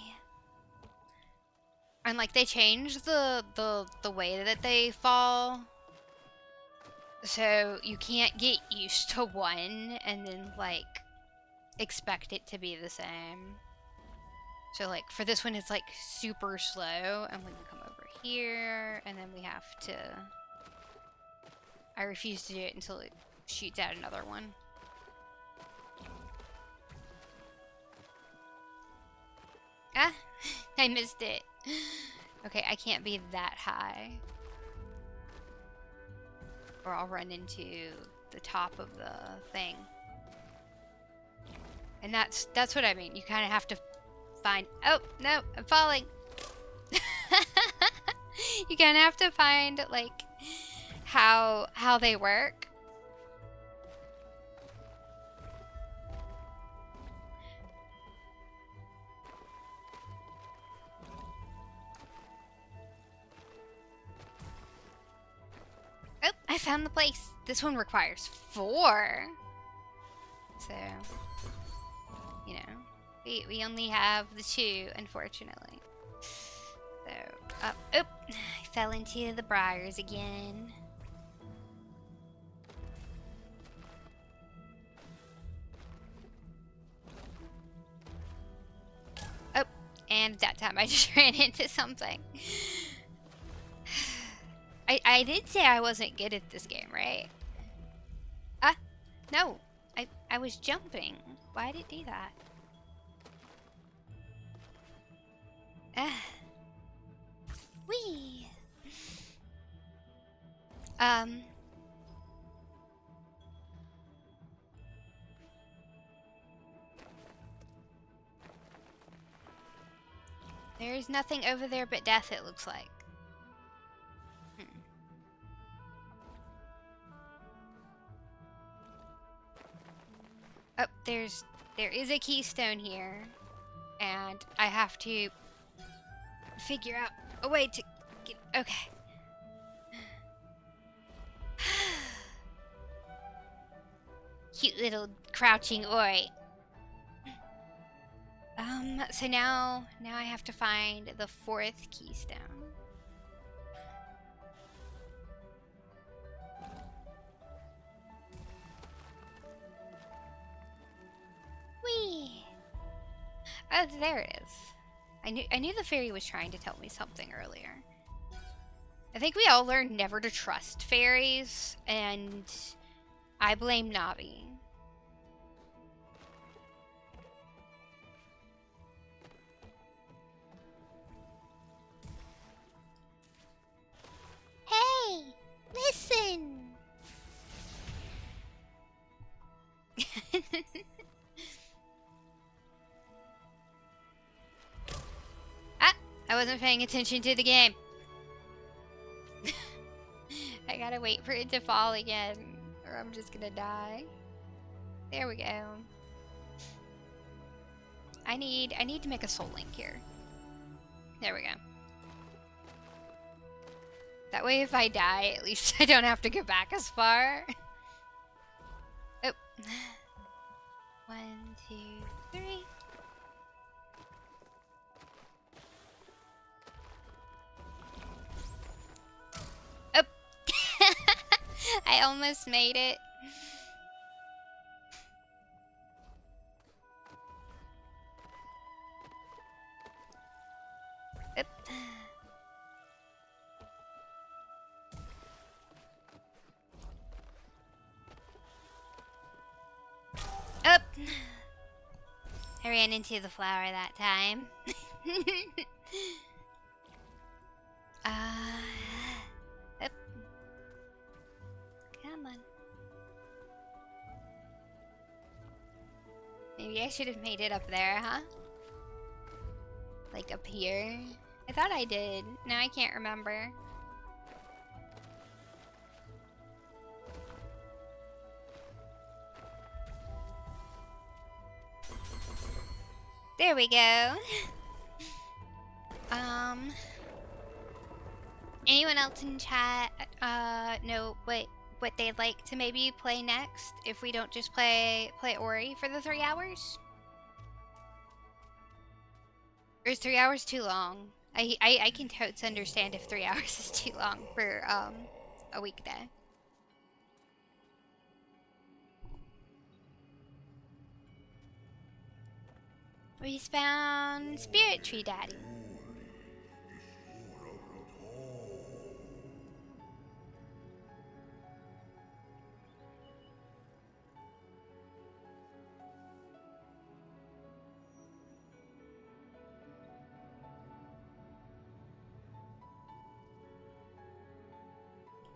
And, like, they changed the way that they fall. So you can't get used to one and then, like, expect it to be the same. So, like, for this one, it's, like, super slow. And we can come over here, and then we have to... I refuse to do it until it shoots out another one. Ah! I missed it. Okay, I can't be that high. Or I'll run into the top of the thing. And that's what I mean. You kind of have to find... Oh, no, I'm falling. You kind of have to find, like, how they work. Oh, I found the place. This one requires 4. So, you know, we only have the 2, unfortunately. So, I fell into the briars again. Oh, and that time I just ran into something. I did say I wasn't good at this game, right? No. I was jumping. Why did it do that? Whee! There's nothing over there but death, it looks like. Oh, there is a keystone here, and I have to figure out a way to get. Okay. Cute little crouching Ori. So now I have to find the 4th keystone. Whee! Oh, there it is. I knew the fairy was trying to tell me something earlier. I think we all learned never to trust fairies, and I blame Navi. Hey, listen. I wasn't paying attention to the game. I gotta wait for it to fall again, or I'm just gonna die. There we go. I need to make a soul link here. There we go. That way if I die, at least I don't have to go back as far. Oh. 1, 2, 3. Oh. I almost made it. Oop. Up. I ran into the flower that time. Up. Come on. Maybe I should have made it up there, huh? Like up here. I thought I did. Now I can't remember. There we go. Anyone else in chat know what they'd like to maybe play next if we don't just play Ori for the 3 hours? Or is 3 hours too long? I can totes understand if 3 hours is too long for a weekday. We found Spirit Tree Daddy.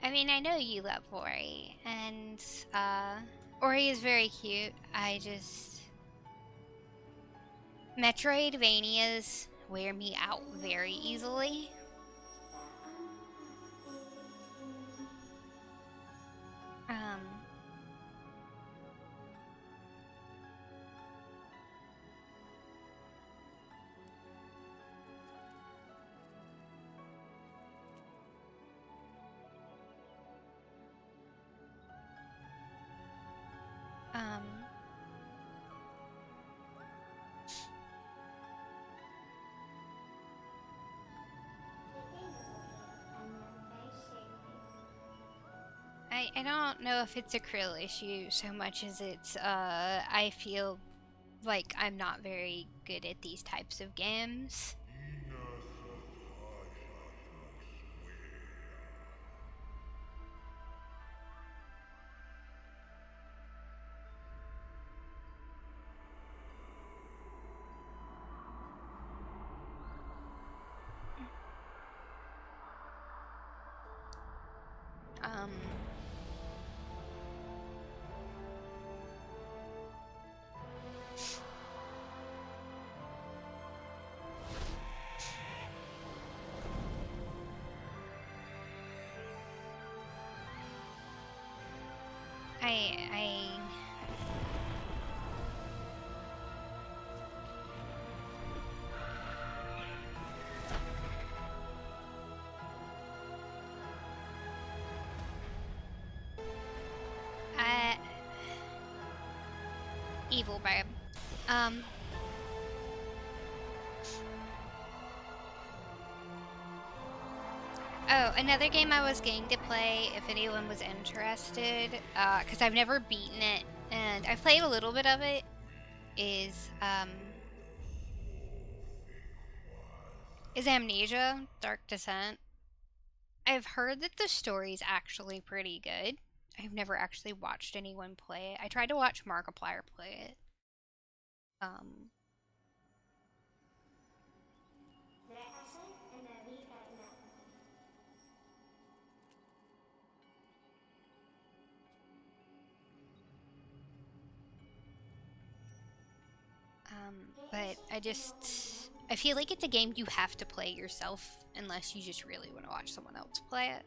I mean, I know you love Ori, and Ori is very cute. Metroidvanias wear me out very easily. Um, I don't know if it's a Krill issue so much as it's I feel like I'm not very good at these types of games. Um I I evil babe. Um Oh, another game I was going to play if anyone was interested, because I've never beaten it and I've played a little bit of it, is Amnesia Dark Descent. I've heard that the story's actually pretty good. I've never actually watched anyone play it. I tried to watch Markiplier play it. Um, but I feel like it's a game you have to play yourself unless you just really want to watch someone else play it.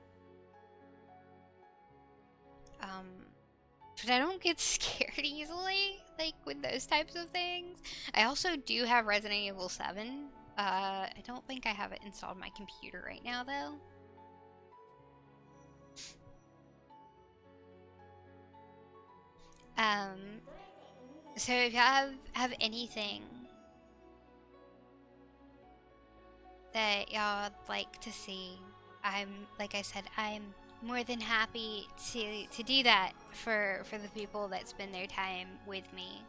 Um, but I don't get scared easily, like with those types of things. I also do have Resident Evil 7. I don't think I have it installed on my computer right now though. Um, so if you have anything that y'all would like to see, like I said, I'm more than happy to do that for the people that spend their time with me.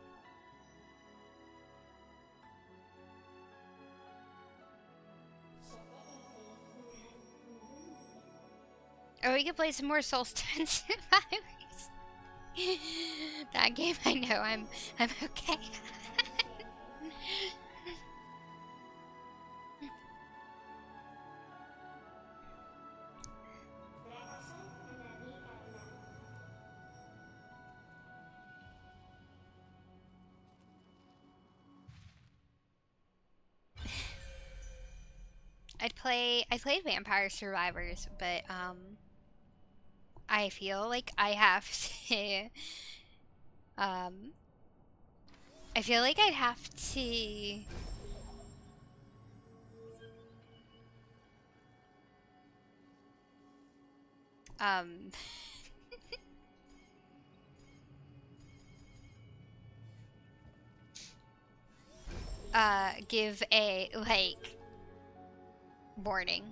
Or we could play some more Soulstone Survivors. That game I know I'm okay. I played Vampire Survivors, but I feel like I have to um I feel like I'd have to um give a like warning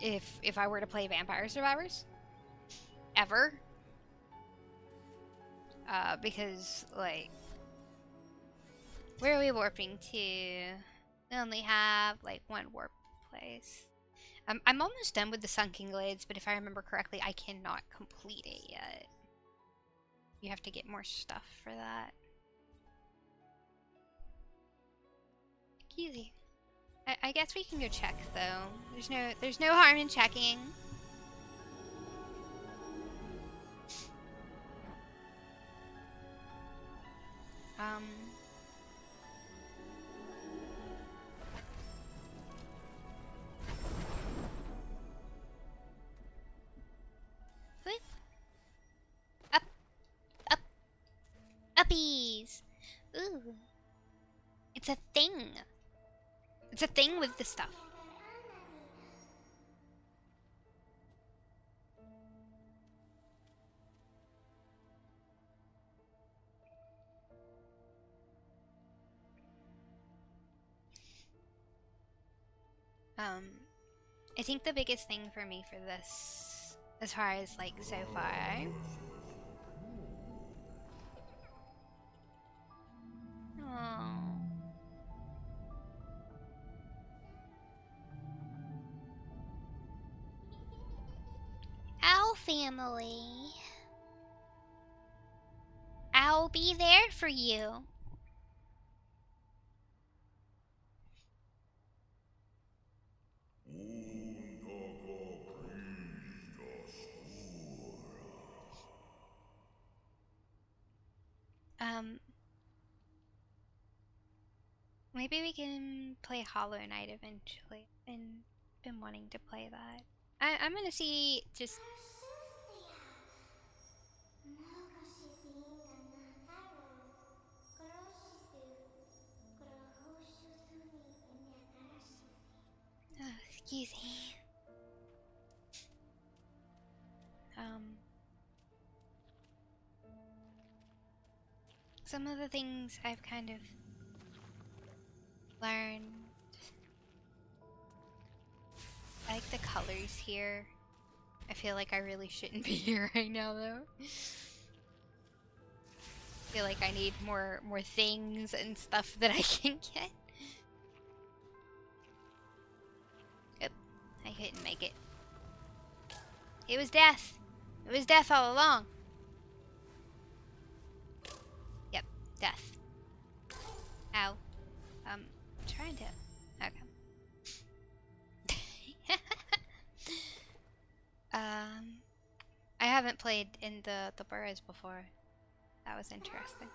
if I were to play Vampire Survivors ever, because like where are we warping to? We only have like one warp place. I'm almost done with the Sunken Glades, but if I remember correctly, I cannot complete it yet. You have to get more stuff for that. Easy. I guess we can go check though. There's no harm in checking. Um. Whoop. Up, up, uppies. Ooh, it's a thing. It's a thing with the stuff. Um, I think the biggest thing for me for this as far as like so far. Oh, Owl family. I'll be there for you. Um, maybe we can play Hollow Knight eventually. And been wanting to play that. I'm gonna see just. Oh, excuse me. Um, some of the things I've kind of learned. I like the colors here. I feel like I really shouldn't be here right now, though. I feel like I need more things and stuff that I can get. Yep, I couldn't make it. It was death. It was death all along. Yep, death. Ow. Trying to. Okay. I haven't played in the burrows before. That was interesting.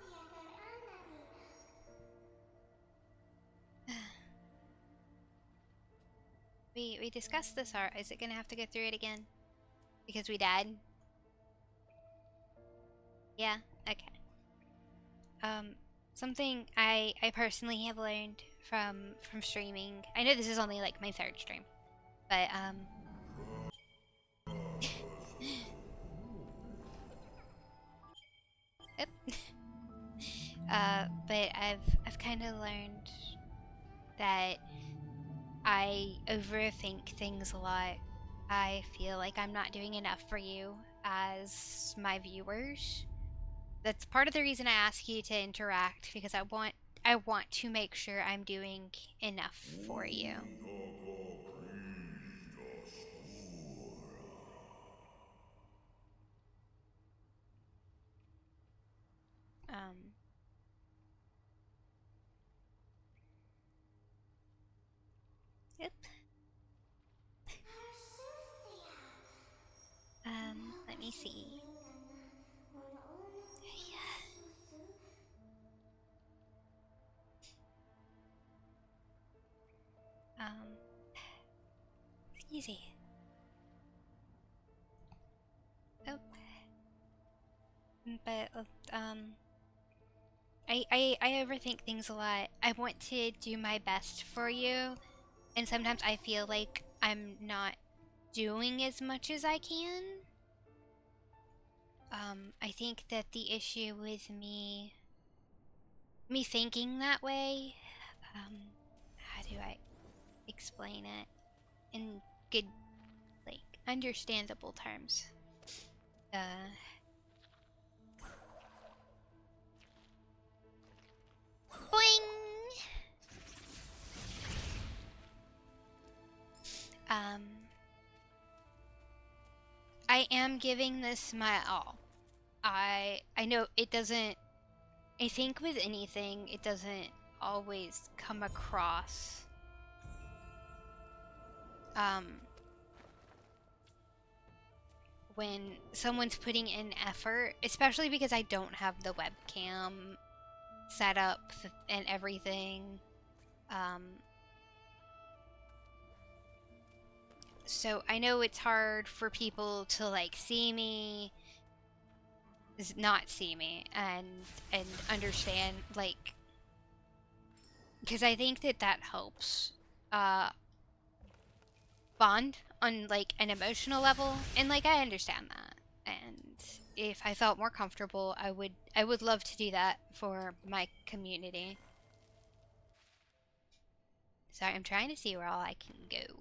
We discussed this art. Is it gonna have to go through it again? Because we died? Yeah? Okay. Something I personally have learned from streaming. I know this is only like my third stream, but Yep. But I've kind of learned that I overthink things a lot. I feel like I'm not doing enough for you as my viewers. That's part of the reason I ask you to interact, because I want to make sure I'm doing enough for you. Um, yep. Let me see. Um, easy. Oh, but I overthink things a lot. I want to do my best for you, and sometimes I feel like I'm not doing as much as I can. I think that the issue with me thinking that way, how do I explain it in good, like, understandable terms? Uh, Boing! Um, I am giving this my all. I know it doesn't. I think with anything, it doesn't always come across. Um, when someone's putting in effort, especially because I don't have the webcam set up and everything. Um, so I know it's hard for people to like see me, not see me, and understand, like, because I think that helps bond on like an emotional level, and like I understand that, and if I felt more comfortable, I would love to do that for my community. Sorry, I'm trying to see where all I can go.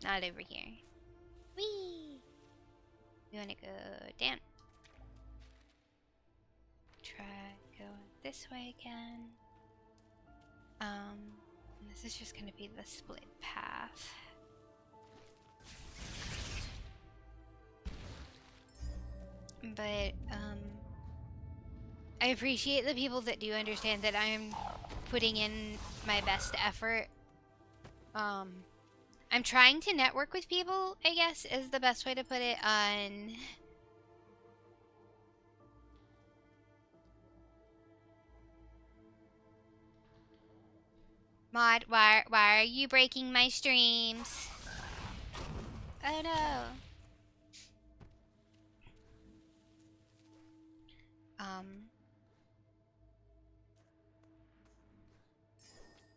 Not over here. Whee! We wanna go down. Try going this way again. This is just gonna be the split path. But, I appreciate the people that do understand that I'm putting in my best effort. I'm trying to network with people, I guess, is the best way to put it on... Mod, why are you breaking my streams? Oh no.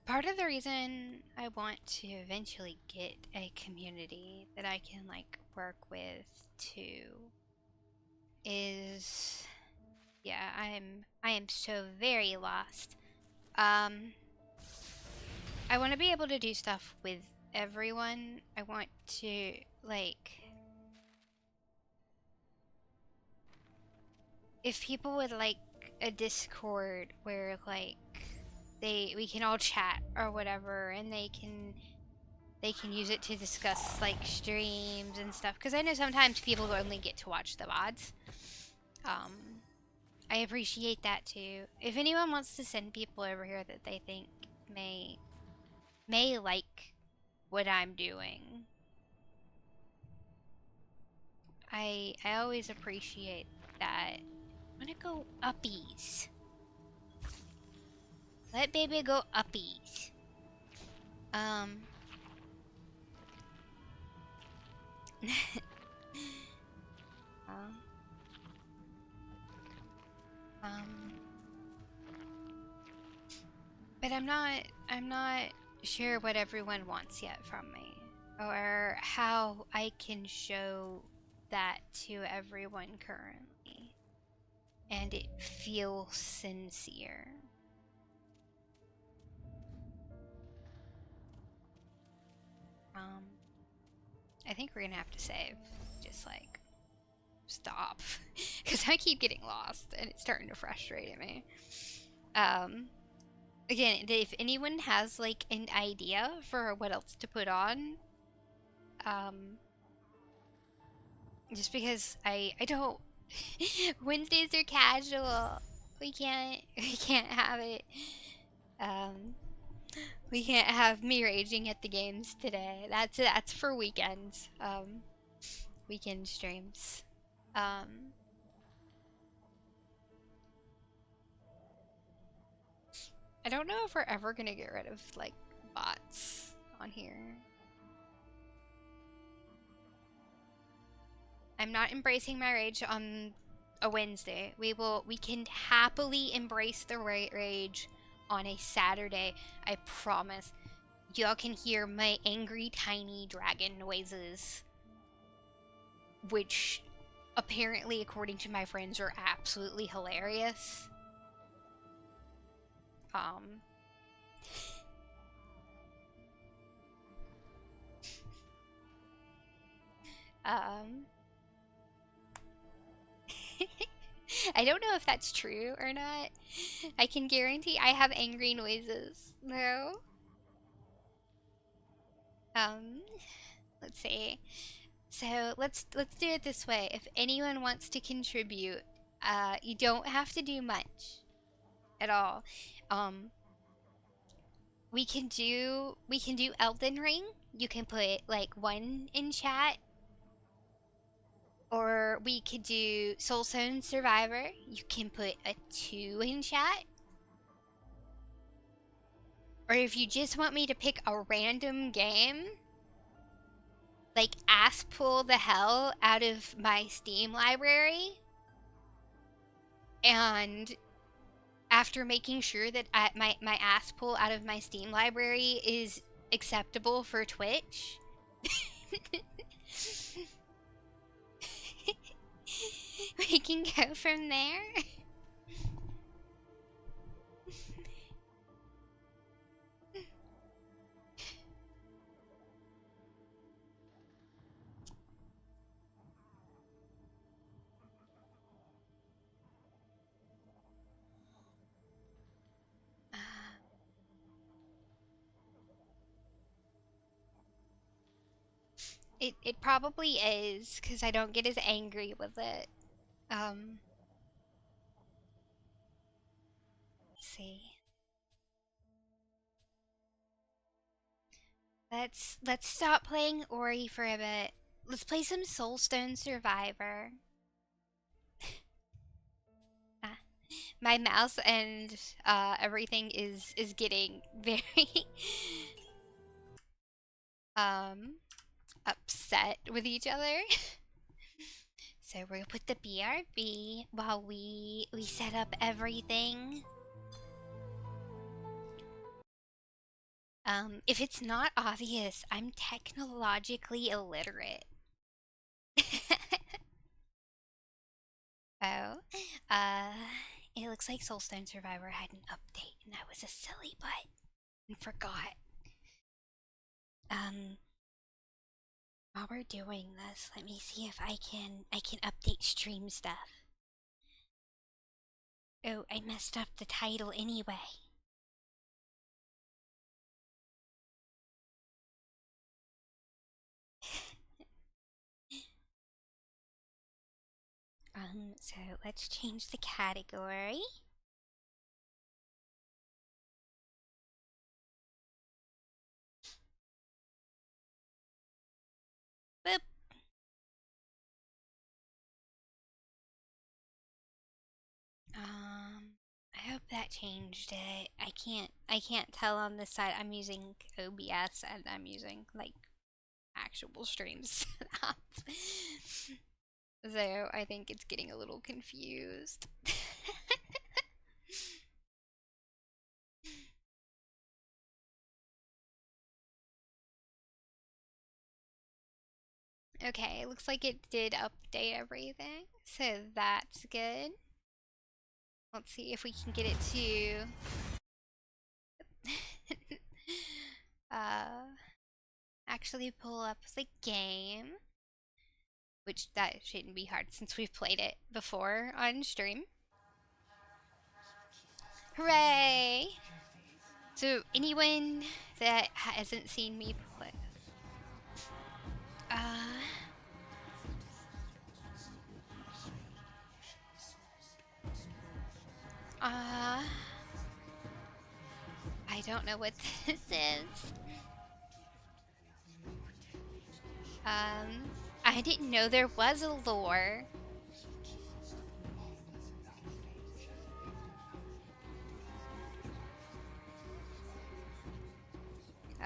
Part of the reason I want to eventually get a community that I can like work with too is, yeah, I am so very lost. I want to be able to do stuff with everyone. I want to like, if people would like a Discord where like we can all chat or whatever, and they can use it to discuss like streams and stuff, because I know sometimes people only get to watch the VODs. I appreciate that too. If anyone wants to send people over here that they think may like what I'm doing, I always appreciate that. I'm gonna go uppies. Let baby go uppies. But I'm not sure what everyone wants yet from me, or how I can show that to everyone currently, and it feels sincere. I think we're gonna have to save. Just like stop, because I keep getting lost and it's starting to frustrate me. Again, if anyone has like an idea for what else to put on, just because I don't. Wednesdays are casual. We can't have it. We can't have me raging at the games today. That's for weekends. Weekend streams. I don't know if we're ever gonna get rid of like bots on here. I'm not embracing my rage on a Wednesday. We can happily embrace the rage on a Saturday. I promise. Y'all can hear my angry tiny dragon noises, which apparently, according to my friends, are absolutely hilarious. I don't know if that's true or not. I can guarantee I have angry noises. No. Let's see. So let's do it this way. If anyone wants to contribute, you don't have to do much at all. We can do Elden Ring. You can put like 1 in chat. Or we could do Soulstone Survivor. You can put a 2 in chat. Or if you just want me to pick a random game, like ass pull the hell out of my Steam library, and after making sure that my ass pull out of my Steam library is acceptable for Twitch, we can go from there. It probably is, because I don't get as angry with it. Um, let's see. Let's stop playing Ori for a bit. Let's play some Soulstone Survivor. Ah, my mouse and everything is getting very um upset with each other. So we're gonna put the BRB while we set up everything. If it's not obvious, I'm technologically illiterate. Oh, uh, it looks like Soulstone Survivor had an update, and I was a silly butt and forgot. Um, while we're doing this, let me see if I can update stream stuff. Oh, I messed up the title anyway. So let's change the category. Boop. I hope that changed it. I can't tell on this side. I'm using OBS and I'm using like actual stream setup. So I think it's getting a little confused. Okay, looks like it did update everything, so that's good. Let's see if we can get it to uh, actually pull up the game, which that shouldn't be hard since we've played it before on stream. Hooray! So anyone that hasn't seen me play, uh, uh, I don't know what this is. I didn't know there was a lore.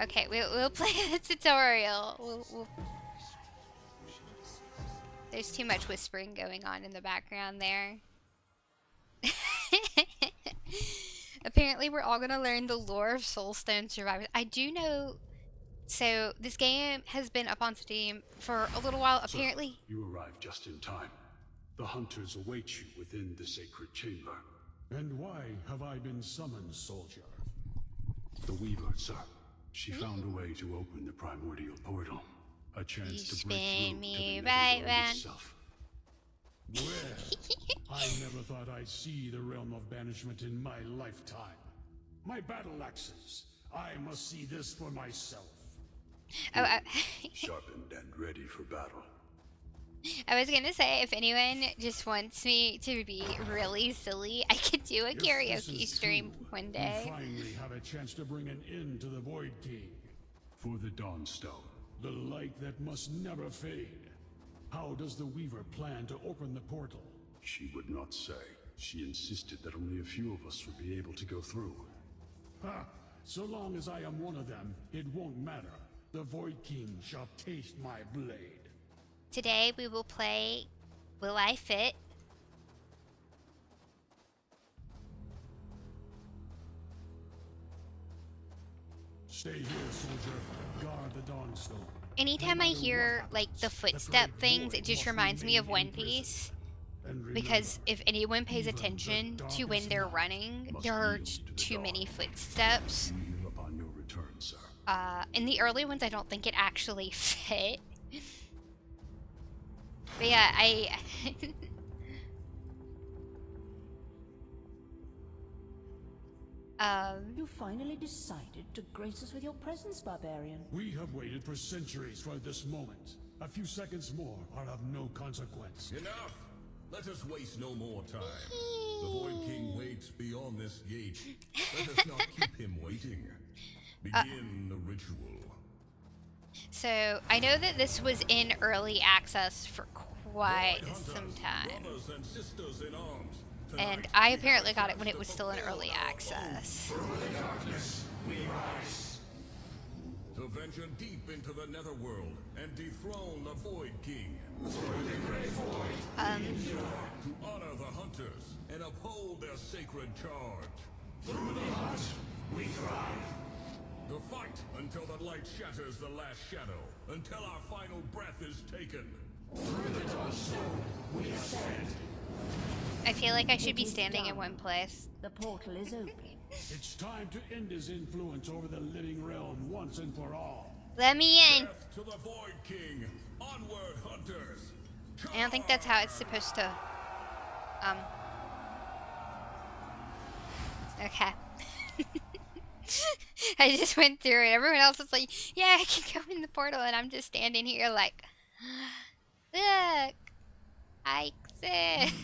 Okay, we'll play the tutorial. There's too much whispering going on in the background there. Apparently, we're all gonna learn the lore of Soulstone Survivors. I do know. So this game has been up on Steam for a little while. Sir, Apparently, you arrived just in time. The hunters await you within the sacred chamber. And why have I been summoned, soldier? The Weaver, sir. She found a way to open the primordial portal. A chance to break spin through me to the right Netherworld round. itself. Well, I never thought I'd see the realm of banishment in my lifetime. My battle axes. I must see this for myself. Oh, Sharpened and ready for battle. I was gonna say, if anyone just wants me to be really silly, I could do a karaoke stream one day. We finally have a chance to bring an end to the Void King. For the Dawnstone. The light that must never fade. How does the Weaver plan to open the portal? She would not say. She insisted that only a few of us would be able to go through. Ha! So long as I am one of them, it won't matter. The Void King shall taste my blade. Today we will play Will I Fit? Stay here, soldier. Guard the Dawnstone. Anytime I hear like the footstep things, it just reminds me of One Piece. Because if anyone pays attention to when they're running, there are too many footsteps. Upon your return, sir. In the early ones, I don't think it actually fit. But yeah, You finally decided to grace us with your presence, barbarian. We have waited for centuries for this moment. A few seconds more are of no consequence. Enough! Let us waste no more time. The Void King waits beyond this gate. Let us not keep him waiting. Begin the ritual. So, I know that this was in early access for quite some time. Brothers and sisters in arms. And Tonight, I we apparently have got a it when it chance was to still in fulfill early our access. To venture deep into the netherworld and dethrone the Void King. To honor the hunters and uphold their sacred charge. Through the hunt, we thrive. To fight until the light shatters the last shadow, until our final breath is taken. Through the Dawnstone, we ascend. I feel like I should be standing in one place. The portal is open. It's time to end his influence over the living realm once and for all. Let me in! Death to the Void King. Onward, hunters. I don't think that's how it's supposed to... Okay. I just went through it. Everyone else was like, yeah, I can go in the portal, and I'm just standing here like, look, I exist.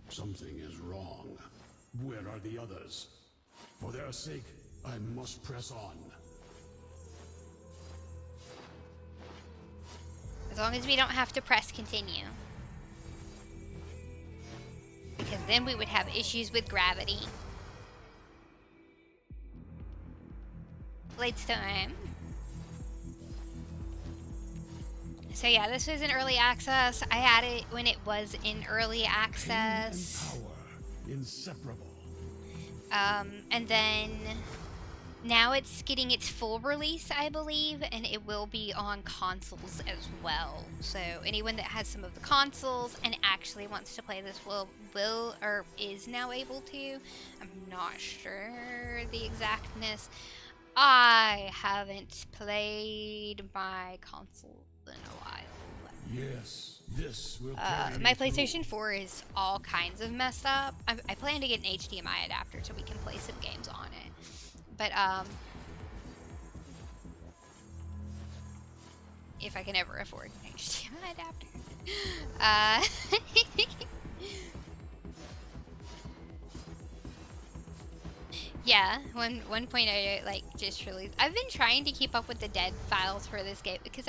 Something is wrong. Where are the others? For their sake, I must press on. As long as we don't have to press continue. Because then we would have issues with gravity. Bladestone. So yeah, this was in early access. I had it when it was in early access. Pain and power, inseparable. And then now it's getting its full release, I believe, and it will be on consoles as well. So anyone that has some of the consoles and actually wants to play this will or is now able to. I'm not sure the exactness. I haven't played my console in a while. Yes, this will carry My me through. PlayStation 4 is all kinds of messed up. I plan to get an HDMI adapter so we can play some games on it. But, if I can ever afford an HDMI adapter. Yeah, 1.0 like just released. I've been trying to keep up with the dead files for this game because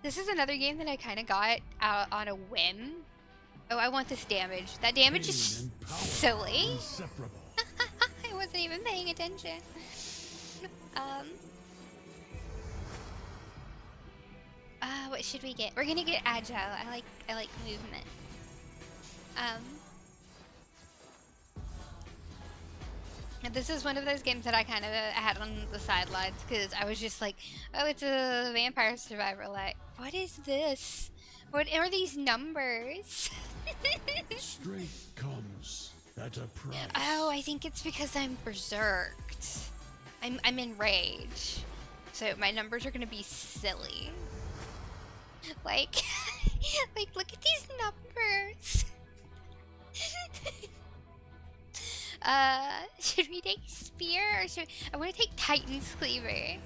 this is another game that I kind of got out on a whim. Oh, I want this damage. That damage is Pain and power, silly. inseparable. I wasn't even paying attention. What should we get? We're gonna get agile. I like movement. And this is one of those games that I kind of had on the sidelines because I was just like, oh, it's a Vampire Survivor. Like, what is this? What are these numbers? Strength comes at a price. Oh, I think it's because I'm berserked. I'm enraged. So my numbers are gonna be silly. Like, like look at these numbers. Should we take Spear or should I want to take Titan's Cleaver?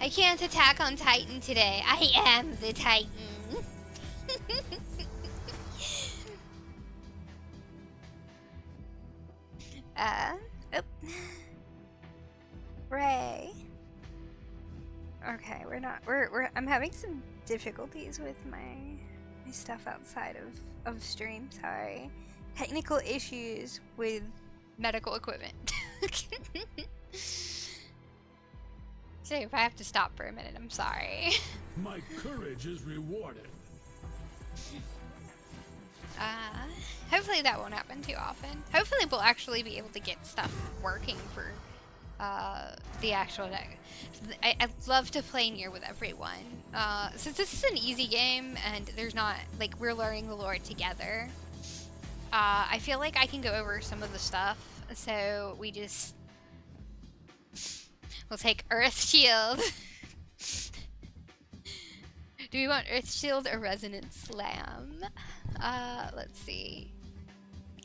I can't attack on Titan today. I am the Titan. Oh. Ray. Okay, I'm having some difficulties with my stuff outside of stream, sorry. Technical issues with medical equipment. So if I have to stop for a minute, I'm sorry. My courage is rewarded. Hopefully that won't happen too often. Hopefully we'll actually be able to get stuff working for the actual deck. I'd love to play Nier with everyone. Since this is an easy game and there's not, like, we're learning the lore together, I feel like I can go over some of the stuff. So we'll take Earth Shield. Do we want Earth Shield or Resonant Slam? Let's see.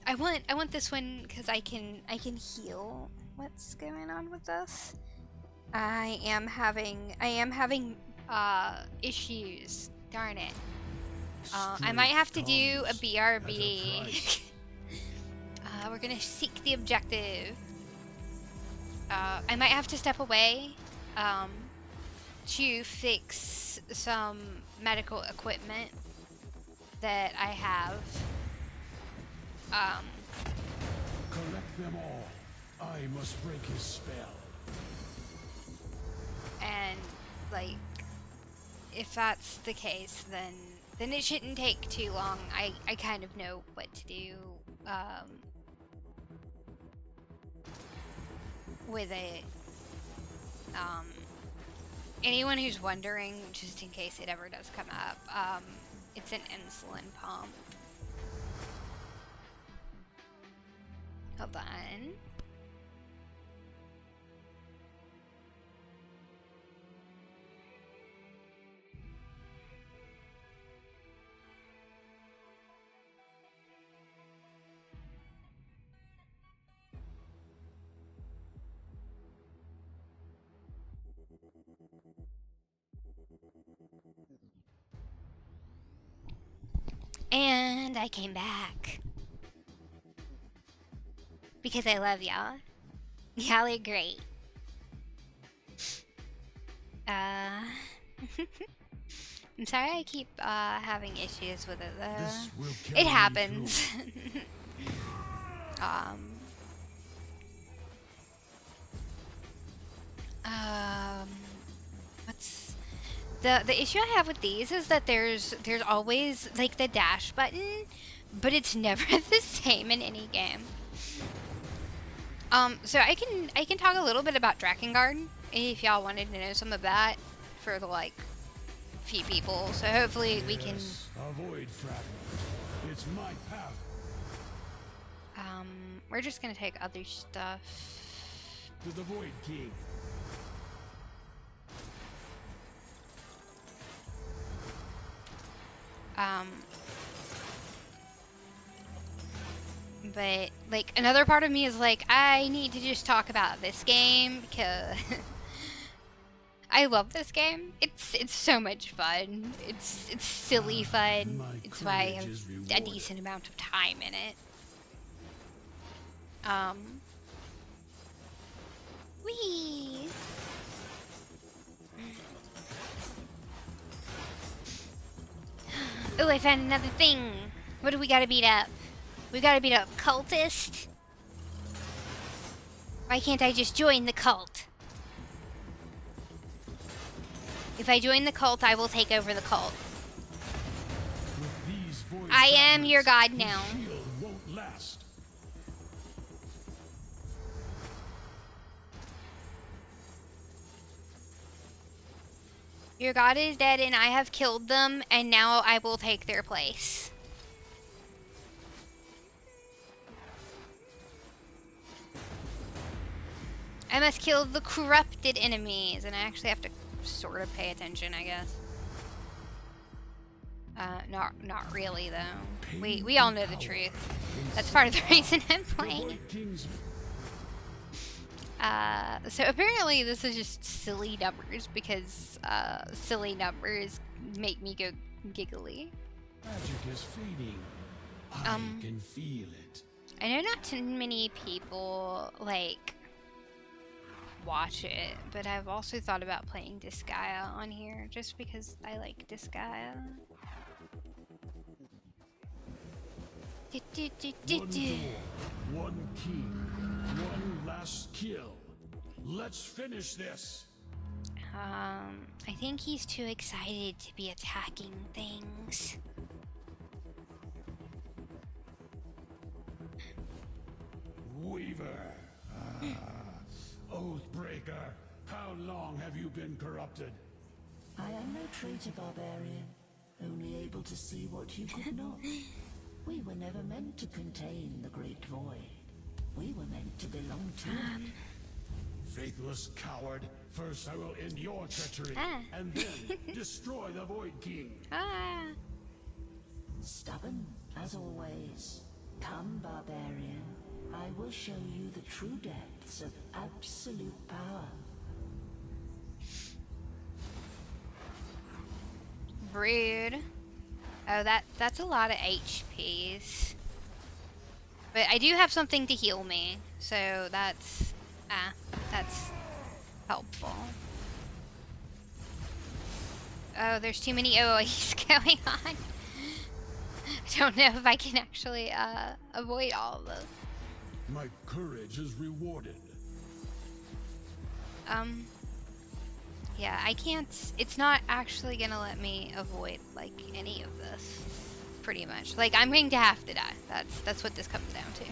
I want this one because I can heal. What's going on with this? I am having issues. Darn it. I might have to do a BRB. We're gonna seek the objective. I might have to step away to fix some medical equipment that I have. Collect them all. I must break his spell. And like, if that's the case, then it shouldn't take too long. I kind of know what to do with it. Anyone who's wondering, just in case it ever does come up, it's an insulin pump. Hold on. And I came back. Because I love y'all. Y'all are great. I'm sorry I keep having issues with it though. It happens. What's the issue I have with these is that there's always like the dash button, but it's never the same in any game. So I can talk a little bit about Drakengard if y'all wanted to know some of that for the like few people. So hopefully we can. Avoid fragment. It's my path. We're just gonna take other stuff. To the Void King. But like another part of me is like I need to just talk about this game because I love this game. It's so much fun. It's silly fun. It's why I have a decent amount of time in it. Whee! Oh, I found another thing. What do we gotta beat up? We gotta beat up cultist. Why can't I just join the cult? If I join the cult, I will take over the cult. I am your god now. Your god is dead and I have killed them, and now I will take their place. I must kill the corrupted enemies, and I actually have to sort of pay attention, I guess. Not really though. We all know the truth. That's part of the reason I'm playing. So apparently this is just silly numbers because silly numbers make me go giggly. Magic is fading. I can feel it. I know not too many people like watch it, but I've also thought about playing Disgaea on here just because I like Disgaea. One door, one king, one last kill. Let's finish this. I think he's too excited to be attacking things. Weaver. Oathbreaker. How long have you been corrupted? I am no traitor, barbarian. Only able to see what you could not. We were never meant to contain the Great Void. We were meant to belong to it. Faithless coward. First I will end your treachery, and then destroy the Void King. Stubborn, as always. Come, barbarian. I will show you the true depths of absolute power. Rude. Oh, that's a lot of HPs. But I do have something to heal me, so that's helpful. Oh, there's too many OOEs going on. I don't know if I can actually avoid all of those. My courage is rewarded. Yeah, I can't. It's not actually gonna let me avoid like any of this. Pretty much. Like I'm going to have to die. That's what this comes down to.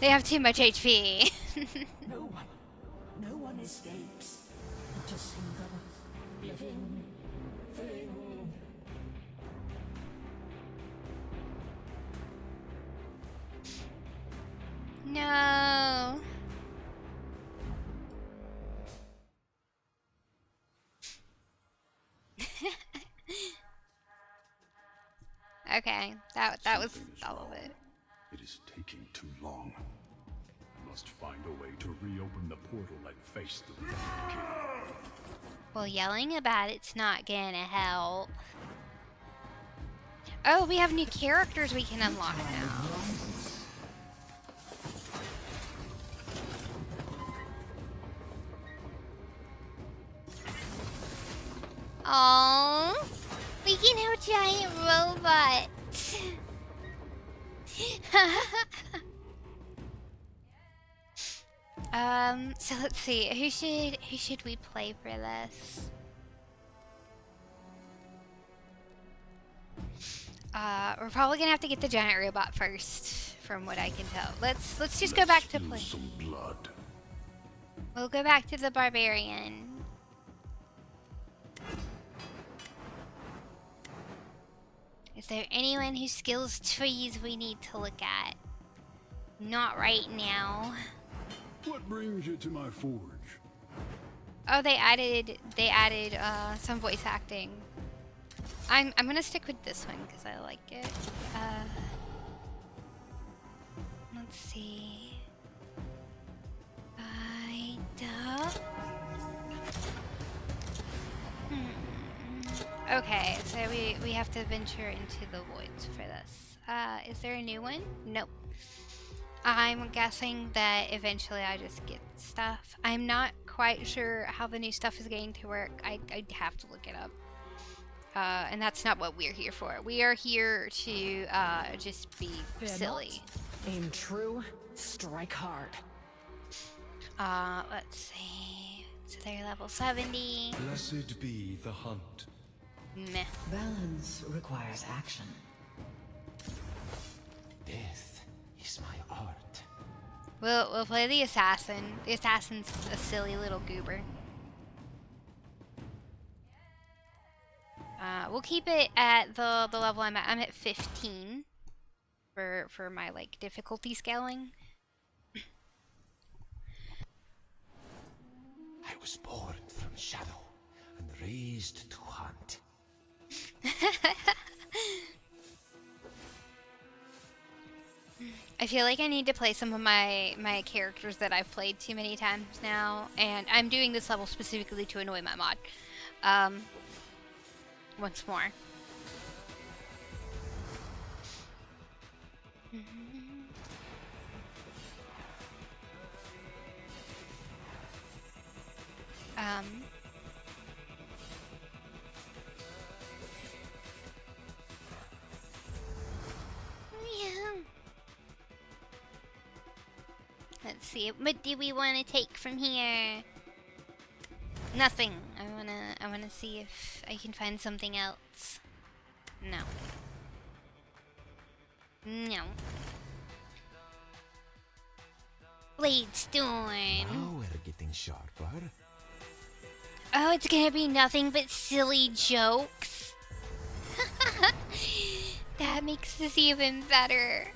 They have too much HP. No one escapes. Not a single living thing. No. Okay, that was all of it. It is taking too long. I must find a way to reopen the portal and face the Void King. Well, yelling about it's not gonna help. Oh, we have new characters we can unlock now. Oh, we can have giant robots. So let's see. Who should we play for this? We're probably gonna have to get the giant robot first, from what I can tell. Let's just go back to play. Some blood. We'll go back to the barbarian. Is there anyone whose skills trees we need to look at? Not right now. What brings you to my forge? Oh, they added some voice acting. I'm gonna stick with this one because I like it. Let's see. Okay, so we have to venture into the woods for this. Is there a new one? Nope. I'm guessing that eventually I just get stuff. I'm not quite sure how the new stuff is going to work. I'd have to look it up. And that's not what we're here for. We are here to just be silly. Aim true, strike hard. Let's see. So they're level 70. Blessed be the hunt. Meh. Balance requires action. Death is my art. We'll play the assassin. The assassin's a silly little goober. We'll keep it at the level I'm at. I'm at 15 for my like difficulty scaling. I was born from shadow and raised to hunt. I feel like I need to play some of my characters that I've played too many times now, and I'm doing this level specifically to annoy my mod. Once more. Yeah. Let's see. What do we want to take from here? Nothing. I wanna see if I can find something else. No. No. Blade Storm. Now we're getting sharper. Oh, it's gonna be nothing but silly jokes. That makes this even better.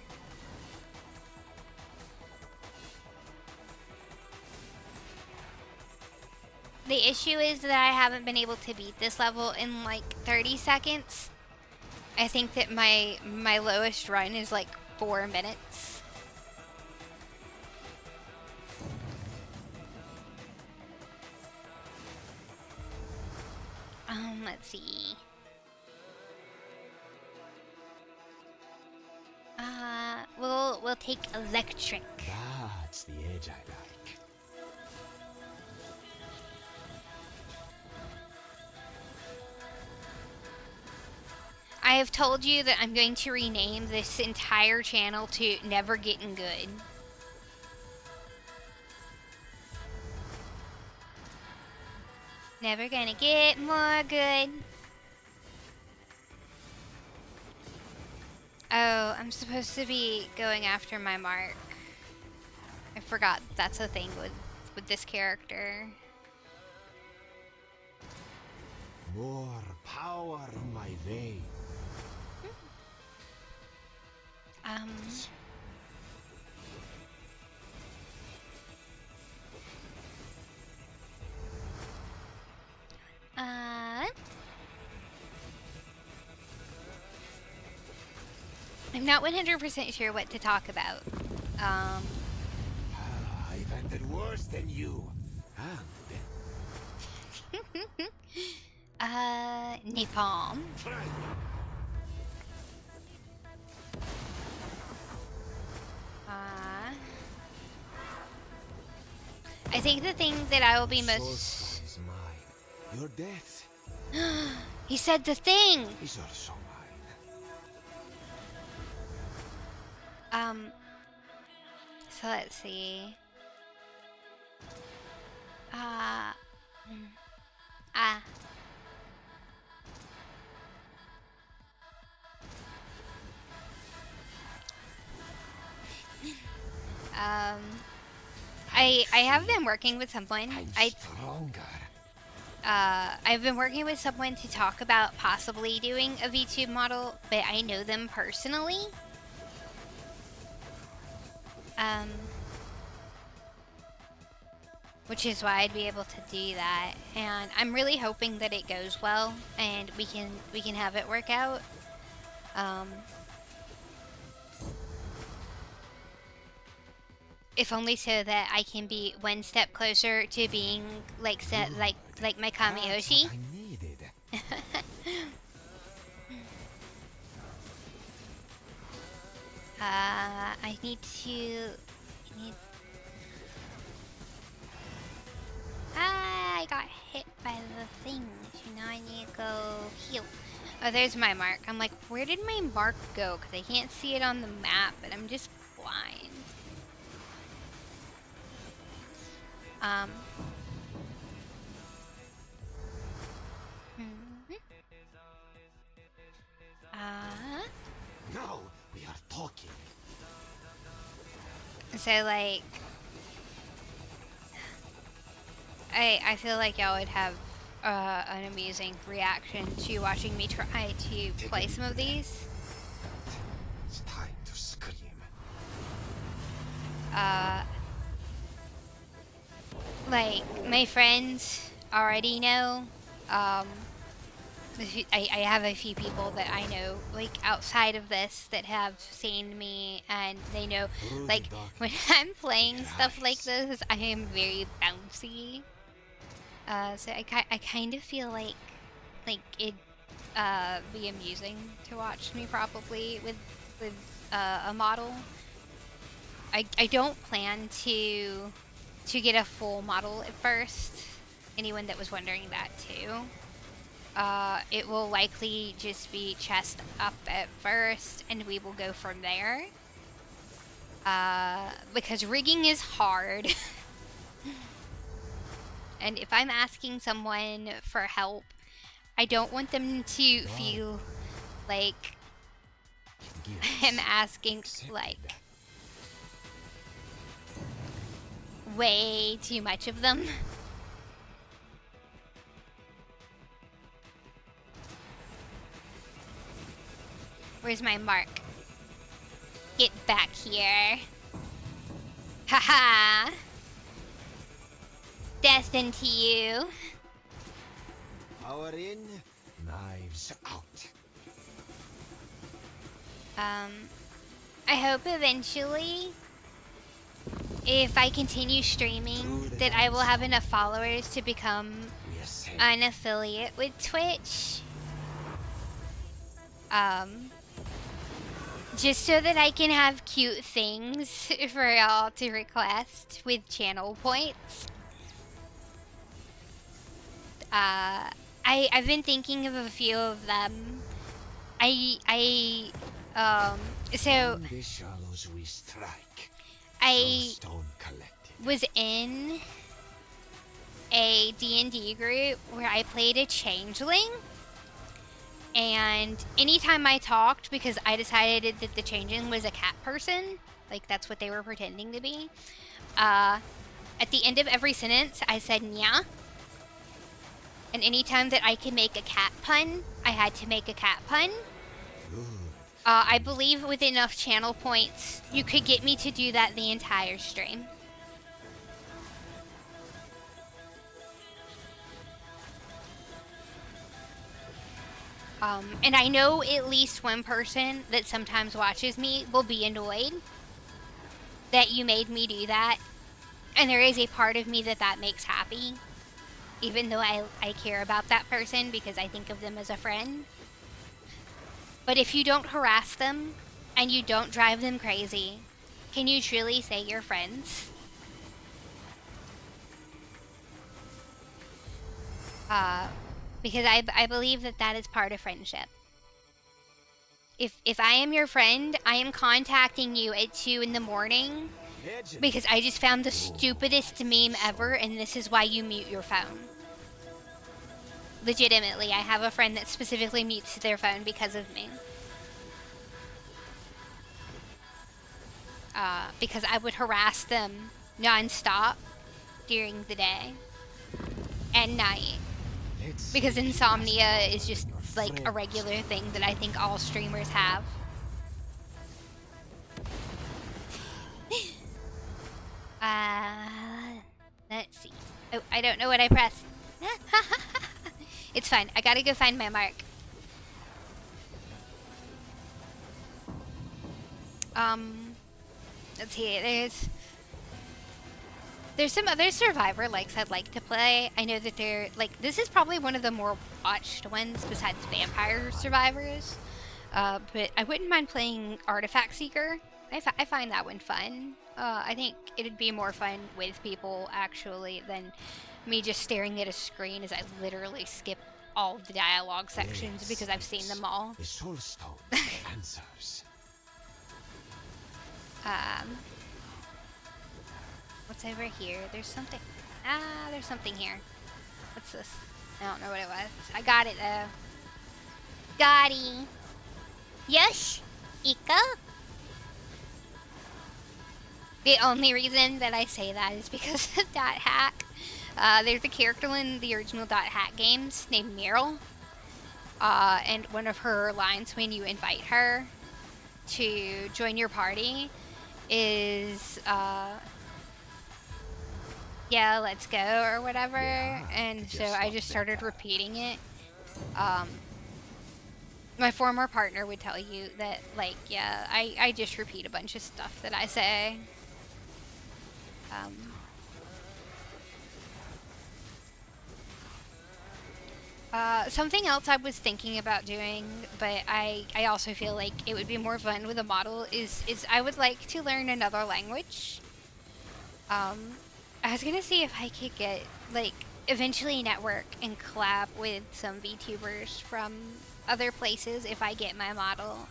The issue is that I haven't been able to beat this level in like 30 seconds. I think that my lowest run is like 4 minutes. Let's see. We'll take electric. That's the edge I like. I have told you that I'm going to rename this entire channel to Never Getting Good. Never gonna get more good. Oh, I'm supposed to be going after my mark. I forgot that's a thing with this character. More power in my veins. Um. I'm not 100% sure what to talk about. I've ended worse than you. Napalm. I think the thing that I will be most... is mine. Your death He said the thing! is also mine. So let's see. I have been working with someone. I'm stronger. I've been working with someone to talk about possibly doing a VTube model, but I know them personally. Which is why I'd be able to do that, and I'm really hoping that it goes well and we can have it work out. If only so that I can be one step closer to being like like my Kamiyoshi. I needed. I need to. I got hit by the thing, so now I need to go heal. Oh, there's my mark. I'm like, where did my mark go? Because I can't see it on the map, but I'm just blind. Now we are talking. So like, I feel like y'all would have an amusing reaction to watching me try to play some of these. It's time to scream. Like, my friends already know. I have a few people that I know, like, outside of this that have seen me, and they know, like, when I'm playing stuff like this, I am very bouncy. So I kind of feel like it'd be amusing to watch me probably with a model. I don't plan to get a full model at first. Anyone that was wondering that too. It will likely just be chest up at first, and we will go from there. Because rigging is hard. And if I'm asking someone for help, I don't want them to feel like I'm asking, like, way too much of them. Where's my mark? Get back here. Haha! Death into you. Power in, knives out. I hope eventually, if I continue streaming, that I will have enough followers to become an affiliate with Twitch. Just so that I can have cute things for y'all to request with channel points. I've been thinking of a few of them. So On the shallows we strike. I Soulstone collected. was in a D&D group where I played a changeling, and anytime I talked, because I decided that the changeling was a cat person, like that's what they were pretending to be, at the end of every sentence I said "nya," and anytime that I could make a cat pun, I had to make a cat pun. I believe with enough channel points, you could get me to do that the entire stream. And I know at least one person that sometimes watches me will be annoyed that you made me do that. And there is a part of me that makes happy. Even though I care about that person because I think of them as a friend. But if you don't harass them and you don't drive them crazy, can you truly say you're friends? Because I believe that is part of friendship. If I am your friend, I am contacting you at 2 in the morning because I just found the stupidest meme ever, and this is why you mute your phone. Legitimately, I have a friend that specifically mutes their phone because of me. Because I would harass them non-stop during the day and night. Because insomnia is just like a regular thing that I think all streamers have. Let's see. Oh, I don't know what I pressed. It's fine. I gotta go find my mark. Let's see. There's some other Survivor likes I'd like to play. I know that they're like, this is probably one of the more watched ones besides Vampire Survivors. But I wouldn't mind playing Artifact Seeker. I find that one fun. I think it'd be more fun with people actually than me just staring at a screen as I literally skip all the dialogue sections because I've seen them all. The Soulstone answers. What's over here? There's something. There's something here. What's this? I don't know what it was. I got it though. Gotti. Yes, Ika. The only reason that I say that is because of Dot Hack. There's a character in the original Dot Hack games named Meryl. And one of her lines when you invite her to join your party is, yeah, let's go, or whatever. And so I just started repeating it. My former partner would tell you that, like, yeah, I just repeat a bunch of stuff that I say. Something else I was thinking about doing, but I also feel like it would be more fun with a model is I would like to learn another language. I was gonna see if I could get, like, eventually network and collab with some VTubers from other places if I get my model.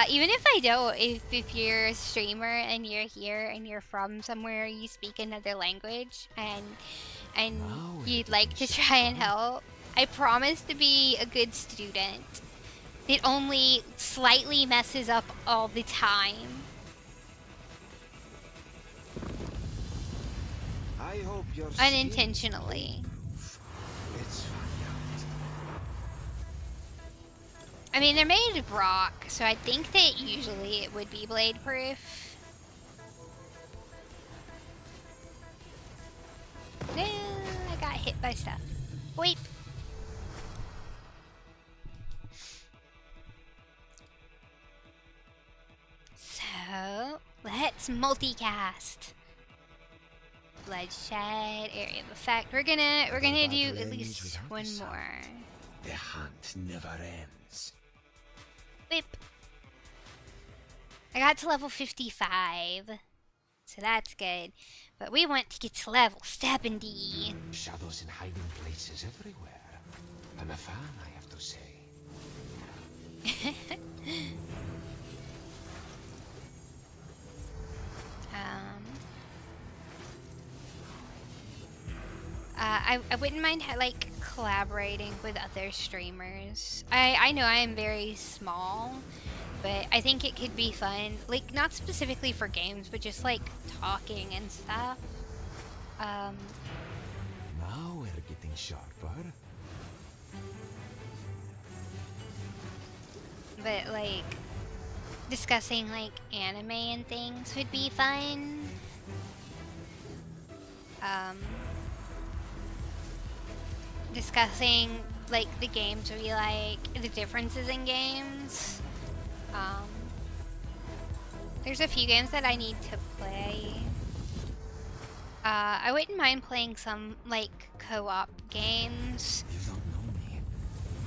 Even if I don't, if you're a streamer and you're here and you're from somewhere you speak another language and you'd like to try and help, I promise to be a good student. It only slightly messes up all the time. I hope you're Unintentionally. Let's find out. I mean, they're made of rock, so I think that usually it would be blade proof. No, I got hit by stuff. Wait. So, let's multicast. bloodshed, area of effect. We're gonna do at least one more. The hunt never ends. Whip. I got to level 55, so that's good. But we want to get to level 70. Shadows in hiding places everywhere. I'm a fan, I have to say. I wouldn't mind like collaborating with other streamers. I know I am very small, but I think it could be fun. Like not specifically for games, but just like talking and stuff. Now we're getting sharper. But like discussing like anime and things would be fun. Discussing like the games we like, the differences in games. There's a few games that I need to play. I wouldn't mind playing some like co-op games. You don't know me.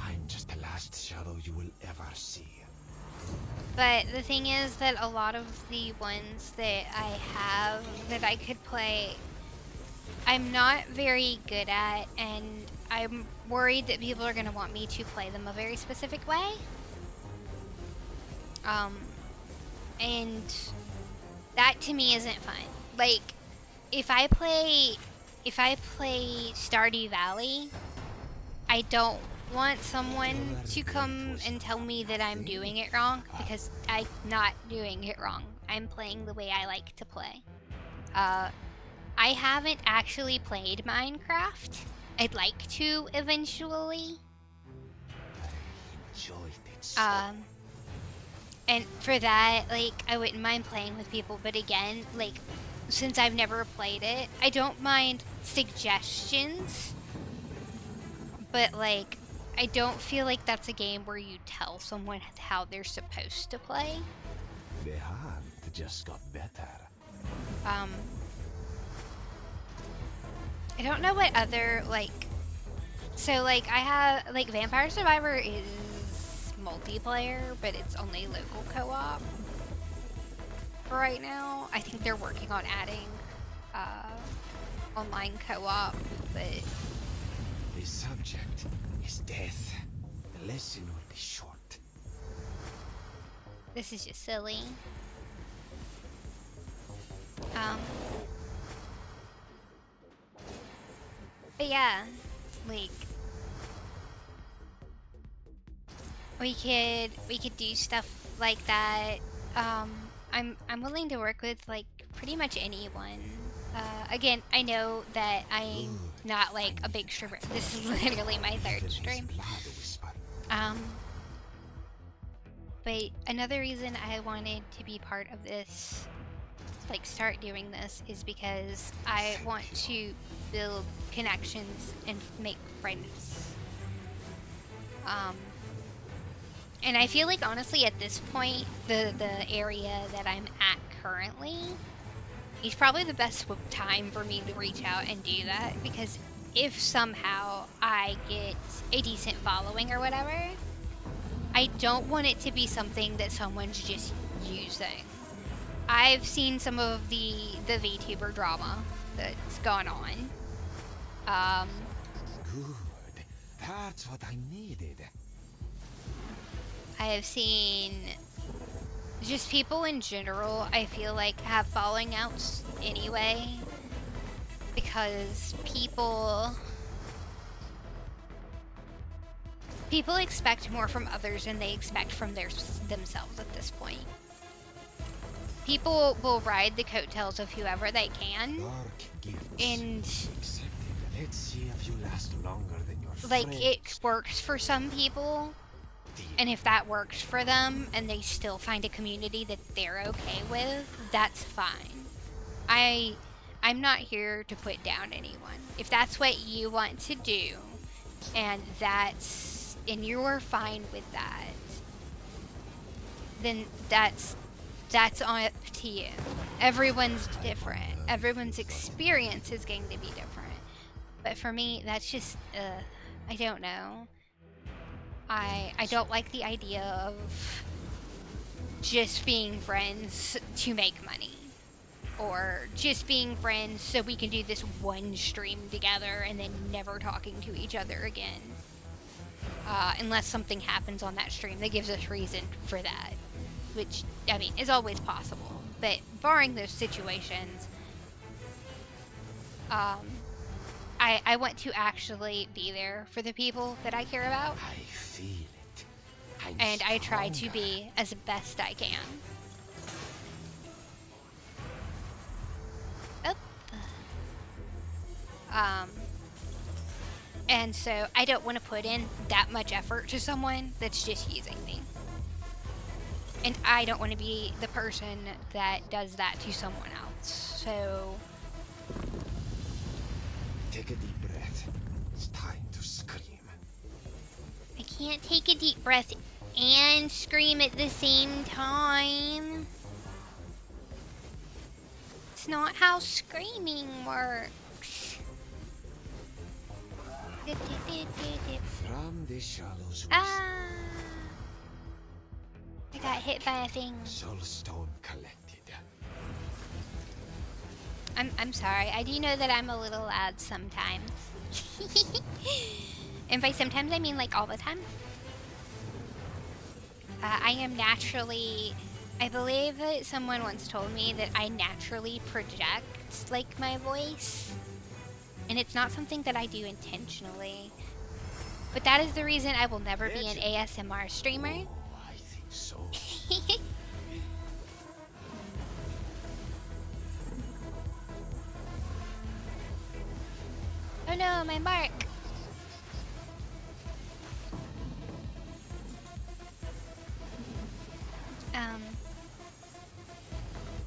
I'm just the last shadow you will ever see. But the thing is that a lot of the ones that I have that I could play, I'm not very good at, and I'm worried that people are going to want me to play them a very specific way. And that to me isn't fun. Like, if I play Stardew Valley, I don't want someone to come and tell me that I'm doing it wrong, because I'm not doing it wrong. I'm playing the way I like to play. I haven't actually played Minecraft. I'd like to eventually. Enjoyed it so. And for that, like, I wouldn't mind playing with people, but again, like, since I've never played it, I don't mind suggestions, but like, I don't feel like that's a game where you tell someone how they're supposed to play. The hunt just got better. I don't know what other, like, so like I have, like, Vampire Survivor is multiplayer, but it's only local co-op for right now. I think they're working on adding online co-op, but The subject is death. The lesson will be short. this is just silly. But yeah, like, we could do stuff like that. I'm willing to work with like pretty much anyone. Again, I know that I'm not like a big streamer. This is literally my third stream. But another reason I wanted to be part of this, like start doing this, is because I want to build connections and make friends. And I feel like honestly at this point, the area that I'm at currently is probably the best time for me to reach out and do that, because if somehow I get a decent following or whatever, I don't want it to be something that someone's just using. I've seen some of the VTuber drama that's gone on. Good. That's what I needed. I have seen just people in general, I feel like, have falling outs anyway, because people expect more from others than they expect from themselves at this point. People will ride the coattails of whoever they can, Dark gifts. and Accepted. Let's see if you last longer than your like, friends. it works for some people, and if that works for them and they still find a community that they're okay with, that's fine. I'm not here to put down anyone. If that's what you want to do, and you're fine with that, then that's that's up to you. Everyone's different. Everyone's experience is going to be different. But for me, that's just, I don't know. I don't like the idea of just being friends to make money. Or just being friends so we can do this one stream together and then never talking to each other again. Unless something happens on that stream that gives us reason for that. Which, I mean, is always possible. But barring those situations, I want to actually be there for the people that I care about. I feel it. And I try to be as best I can. Up. And so I don't want to put in that much effort to someone that's just using me. And I don't want to be the person that does that to someone else. So Take a deep breath. It's time to scream. I can't take a deep breath and scream at the same time. It's not how screaming works. From the shallows Ah! I got hit by a thing. Soulstone collected. I'm sorry. I do know that I'm a little loud sometimes. And by sometimes I mean like all the time. I am naturally... I believe that someone once told me that I naturally project like my voice. And it's not something that I do intentionally. But that is the reason I will never be an ASMR streamer. Oh, I think so. Oh no, my mark!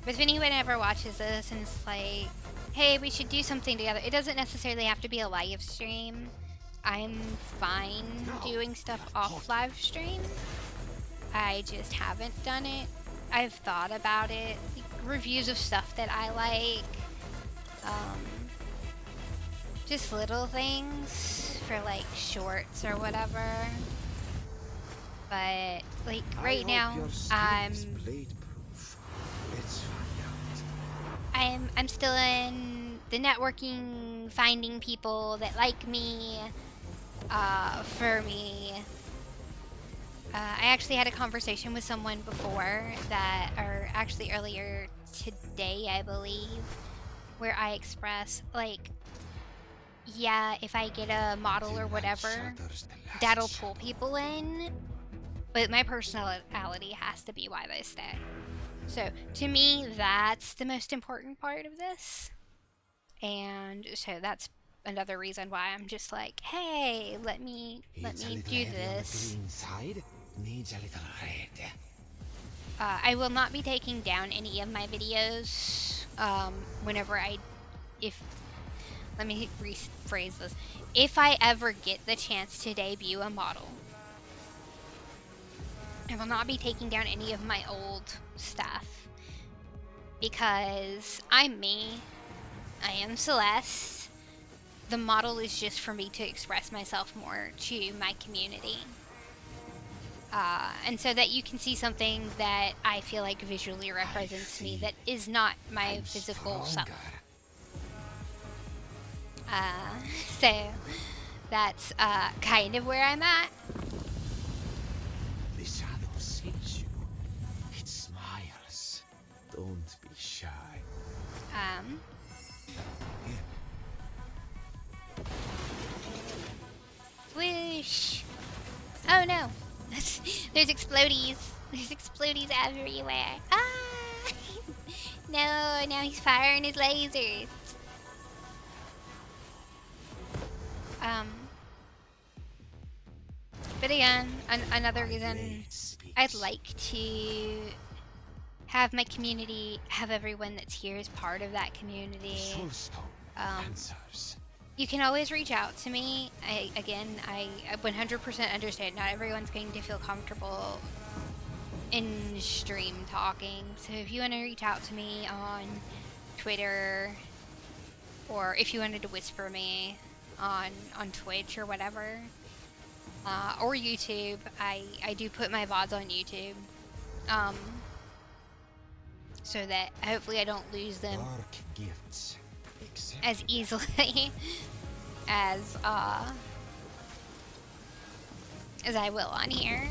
But if anyone ever watches this and it's like, hey, we should do something together, it doesn't necessarily have to be a live stream. I'm fine doing stuff off live stream. I just haven't done it. I've thought about it. Like, reviews of stuff that I like. Just little things for like shorts or whatever. But like right now, Let's find out. I'm still in the networking, finding people that like me, for me. I actually had a conversation with someone before that, or actually earlier today, I believe, where I express like, yeah, if I get a model or whatever, that'll pull people in, but my personality has to be why they stay. So to me, that's the most important part of this. And so that's another reason why I'm just like, hey, let me do this. Needs a little red. I will not be taking down any of my videos whenever let me rephrase this. If I ever get the chance to debut a model, I will not be taking down any of my old stuff. Because I'm me. I am Celeste. The model is just for me to express myself more to my community. And so that you can see something that I feel like visually represents me that is not my physical self. So that's kind of where I'm at. The shadow sees you. It smiles. Don't be shy. Whoosh. Oh no. There's explodies. There's explodies everywhere. Ah! No, now he's firing his lasers. But again, another reason I'd like to have my community, have everyone that's here as part of that community. You can always reach out to me. I 100% understand not everyone's going to feel comfortable in stream talking. So if you want to reach out to me on Twitter, or if you wanted to whisper me on Twitch or whatever, or YouTube, I do put my VODs on YouTube, so that hopefully I don't lose them Dark gifts. as easily as I will on here.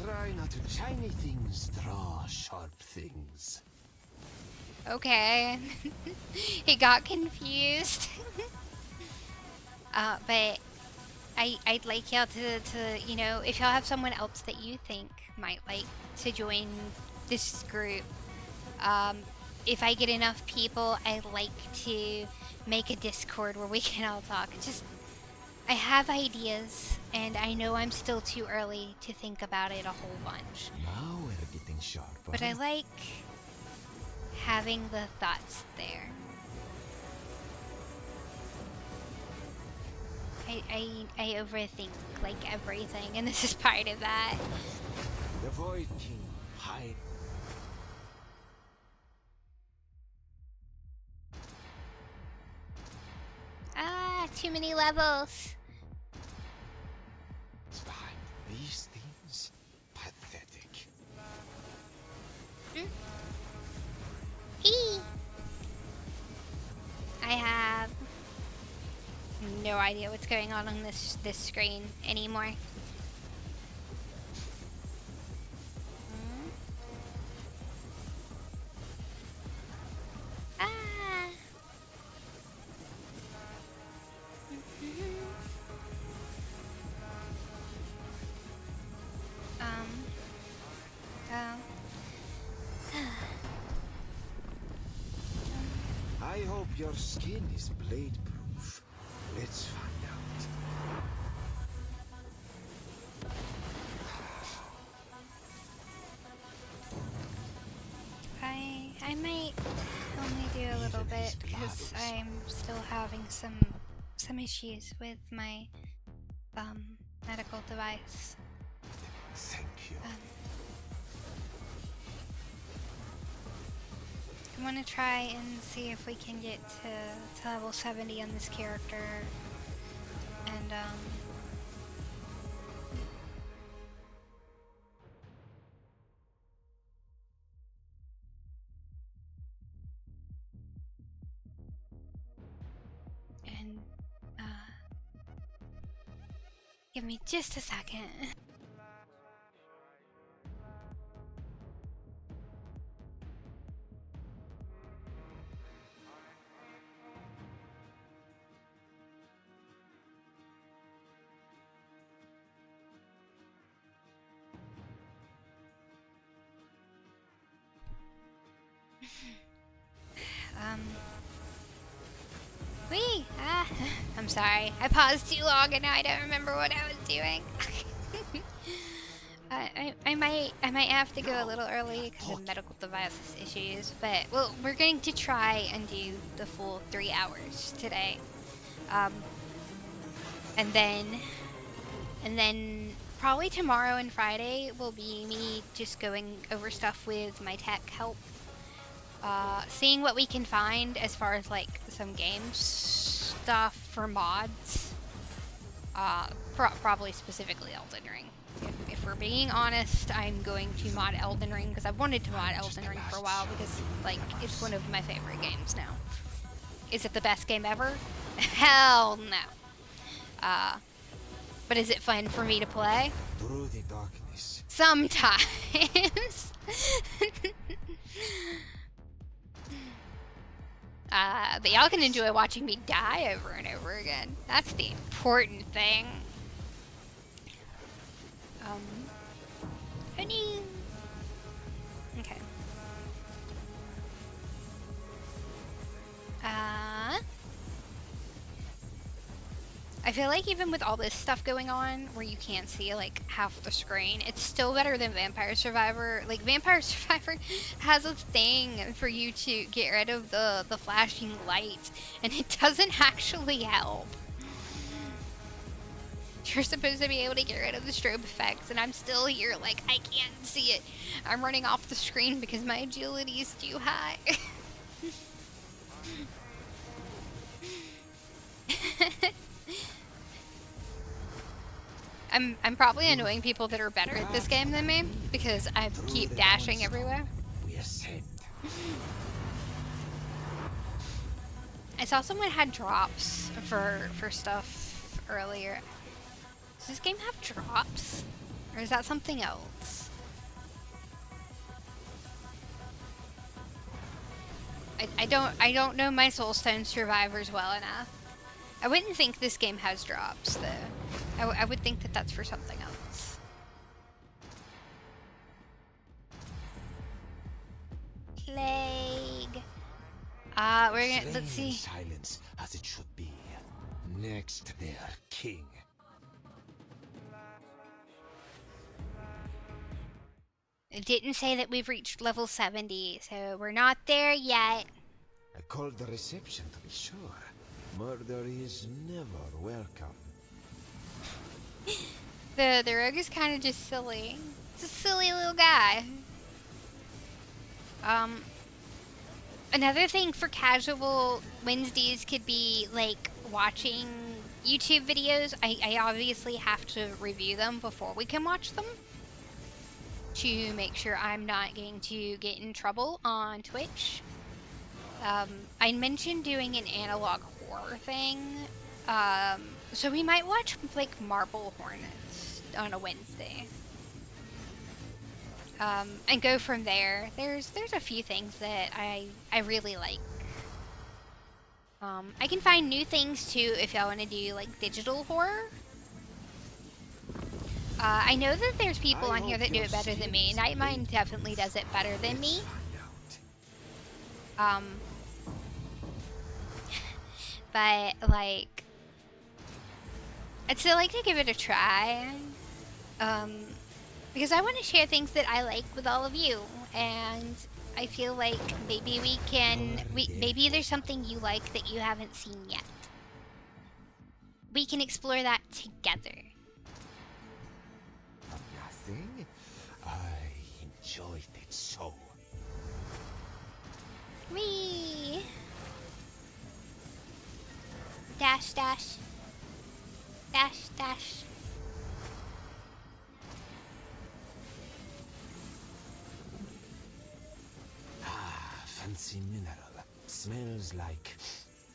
Try not to shiny things draw sharp things. Okay. He got confused. But I'd like y'all to, you know, if y'all have someone else that you think might like to join this group, if I get enough people, I'd like to make a Discord where we can all talk. Just, I have ideas, and I know I'm still too early to think about it a whole bunch. Now we're getting sharper. But I like having the thoughts there. I overthink like everything, and this is part of that. The Void King hide. Ah, too many levels. Behind these things, pathetic. E. I have no idea what's going on this screen anymore. Ah. I hope your skin is blade proof. Let's find out. I might only do a little bit because I'm still having some issues with my medical device. Thank you. I want to try and see if we can get to level 70 on this character, and give me just a second. Wee! Ah, I'm sorry. I paused too long and now I don't remember what I was doing. I might have to go a little early because of medical device issues, but well, we're going to try and do the full 3 hours today, and then probably tomorrow and Friday will be me just going over stuff with my tech help, seeing what we can find as far as like some games stuff for mods, probably specifically Elden Ring. If we're being honest, I'm going to mod Elden Ring because I've wanted to mod Elden Ring for a while because, like, it's one of my favorite games now. Is it the best game ever? Hell no. But is it fun for me to play? Through the darkness. Sometimes. But y'all can enjoy watching me die over and over again. That's the important thing. Honey. Okay. I feel like even with all this stuff going on, where you can't see like half the screen, it's still better than Vampire Survivor. Like Vampire Survivor has a thing for you to get rid of the flashing lights, and it doesn't actually help. You're supposed to be able to get rid of the strobe effects, and I'm still here like I can't see it. I'm running off the screen because my agility is too high. I'm probably annoying people that are better at this game than me because I keep dashing everywhere. We ascend. I saw someone had drops for stuff earlier. Does this game have drops? Or is that something else? I don't know my Soulstone Survivors well enough. I wouldn't think this game has drops though. I would think that that's for something else. Plague. We're gonna, let's see. Silence as it should be. Next, their king. It didn't say that we've reached level 70, so we're not there yet. I called the reception to be sure. Murder is never welcome. The rogue is kind of just silly. It's a silly little guy. Another thing for casual Wednesdays could be like watching YouTube videos. I obviously have to review them before we can watch them to make sure I'm not going to get in trouble on Twitch. I mentioned doing an analog horror thing. So we might watch like Marble Hornets on a Wednesday. And go from there. There's a few things that I really like. I can find new things too if y'all want to do like digital horror. I know that there's people on here that do it better than me. Nightmind definitely does it better than me. But like, I'd still like to give it a try. Because I want to share things that I like with all of you, and I feel like maybe maybe there's something you like that you haven't seen yet. We can explore that together. Nothing? I enjoyed it so. Whee! Dash, dash. Dash, dash. Fancy mineral. Smells like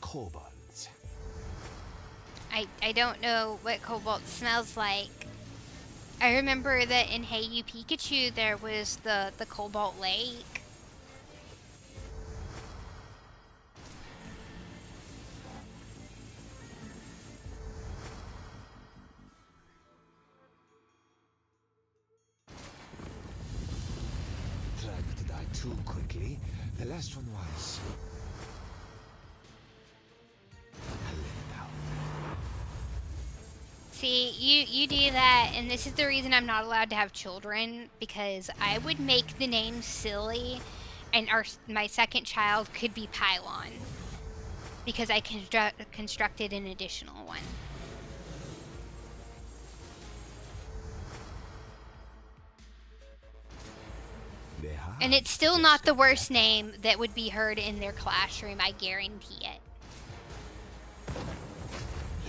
kobolds. I don't know what cobalt smells like. I remember that in Hey You Pikachu there was the Cobalt Lake. Tried to die too quickly. The last one was a letdown. See, you do that, and this is the reason I'm not allowed to have children, because I would make the name silly, and my second child could be Pylon, because I constructed an additional one. And it's still not the worst name that would be heard in their classroom, I guarantee it.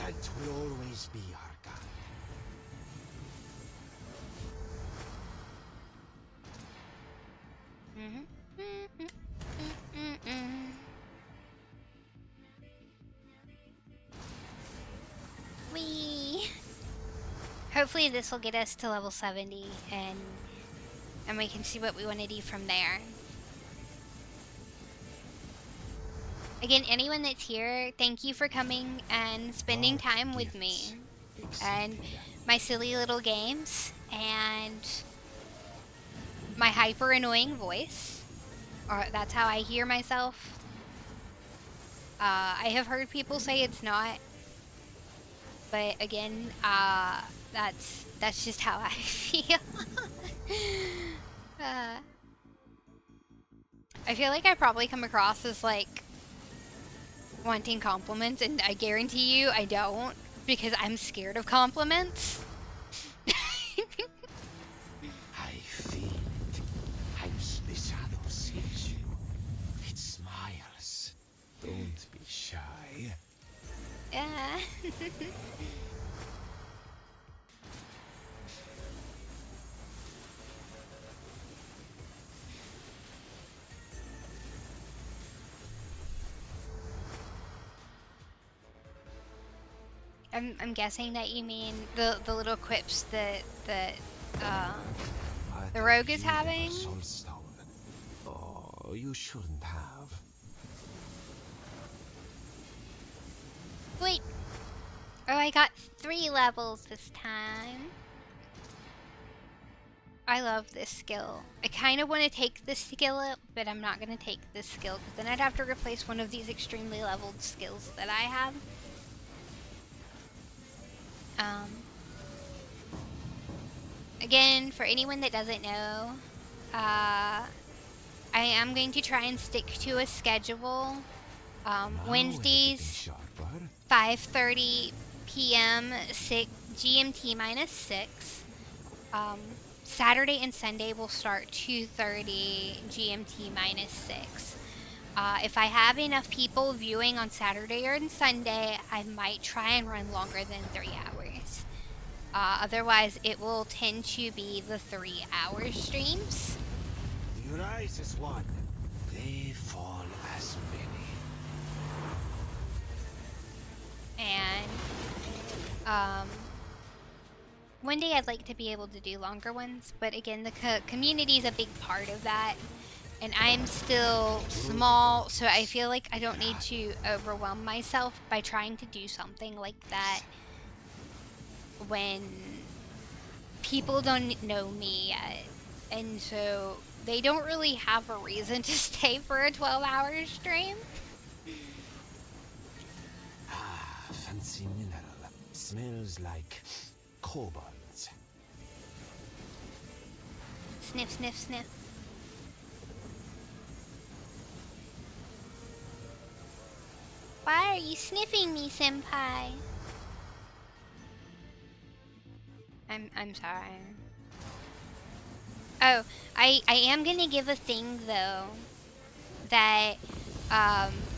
Light will always be our guide. Whee! Hopefully this will get us to level 70, and we can see what we want to do from there. Again, anyone that's here, thank you for coming and spending time with me and my silly little games and my hyper annoying voice, or that's how I hear myself. I have heard people say it's not, but again, that's just how I feel. I feel like I probably come across as like wanting compliments, and I guarantee you I don't. because I'm scared of compliments. I feel it. The shadow sees you. It smiles. Don't be shy. Yeah. I'm guessing that you mean the little quips that What the a rogue is beautiful having. soulstone. Oh, you shouldn't have. Wait. Oh, I got 3 levels this time. I love this skill. I kind of want to take this skill up, but I'm not going to take this skill because then I'd have to replace one of these extremely leveled skills that I have. Again, for anyone that doesn't know, I am going to try and stick to a schedule. Wednesdays, 5:30 p.m. GMT minus 6. Saturday and Sunday will start 2:30 GMT minus 6. If I have enough people viewing on Saturday or Sunday, I might try and run longer than 3 hours. Otherwise, it will tend to be the 3-hour streams. You rise as one. They fall as many. And one day I'd like to be able to do longer ones, but again, the community is a big part of that. And I'm still small, so I feel like I don't need to overwhelm myself by trying to do something like that when people don't know me yet. And so they don't really have a reason to stay for a 12-hour stream. Ah, fancy mineral. Smells like kobolds. Sniff, sniff, sniff. Why are you sniffing me, senpai? I'm sorry. Oh, I am gonna give a thing though that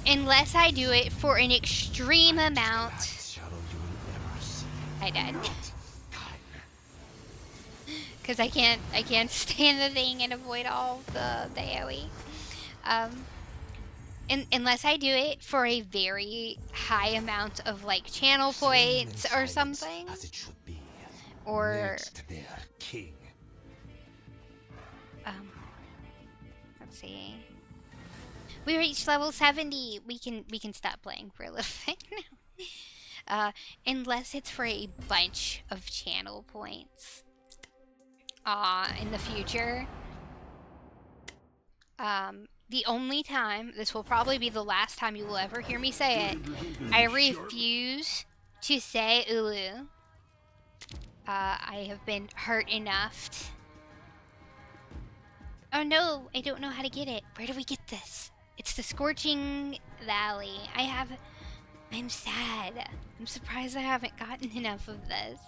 unless I do it for an extreme amount. Shadow you will never see. I did. Not Cause I can't stand the thing and avoid all the AoE. Unless I do it for a very high amount of like channel points or something. as it should be. Or Next their king. let's see. We reached level 70. We can stop playing for a little bit now. Unless it's for a bunch of channel points. In the future. The only time, this will probably be the last time you will ever hear me say it, I refuse to say Ulu. I have been hurt enough. Oh no, I don't know how to get it. Where do we get this? It's the Scorching Valley. I'm sad. I'm surprised I haven't gotten enough of this.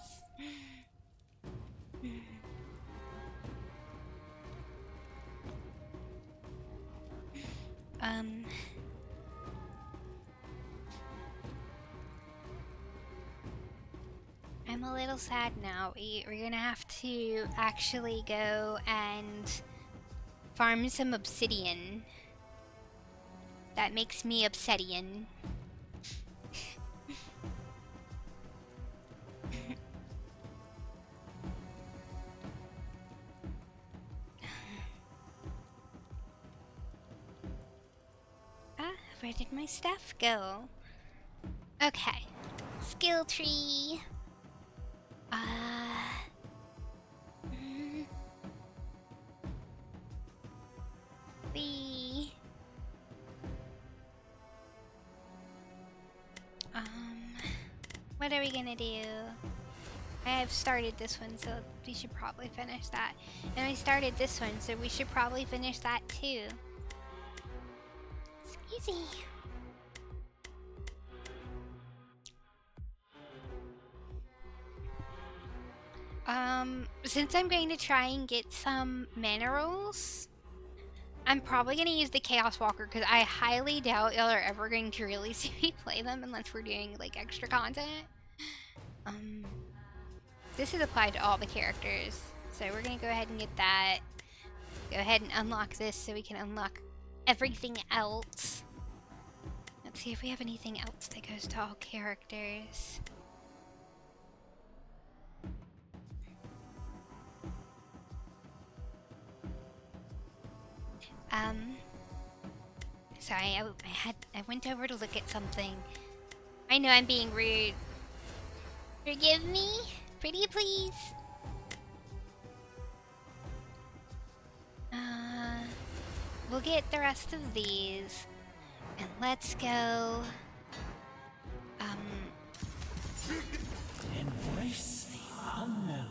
I'm a little sad now. We're gonna have to actually go and farm some obsidian. That makes me obsidian. Where did my stuff go? Okay. Skill tree. What are we gonna do? I've started this one, so we should probably finish that. And I started this one, so we should probably finish that too. It's easy. Since I'm going to try and get some minerals, I'm probably going to use the Chaos Walker because I highly doubt y'all are ever going to really see me play them unless we're doing like extra content. This is applied to all the characters, so we're going to go ahead and get that. Go ahead and unlock this so we can unlock everything else. Let's see if we have anything else that goes to all characters. Sorry, I went over to look at something. I know I'm being rude. Forgive me, pretty please. We'll get the rest of these, and let's go. Embrace the unknown.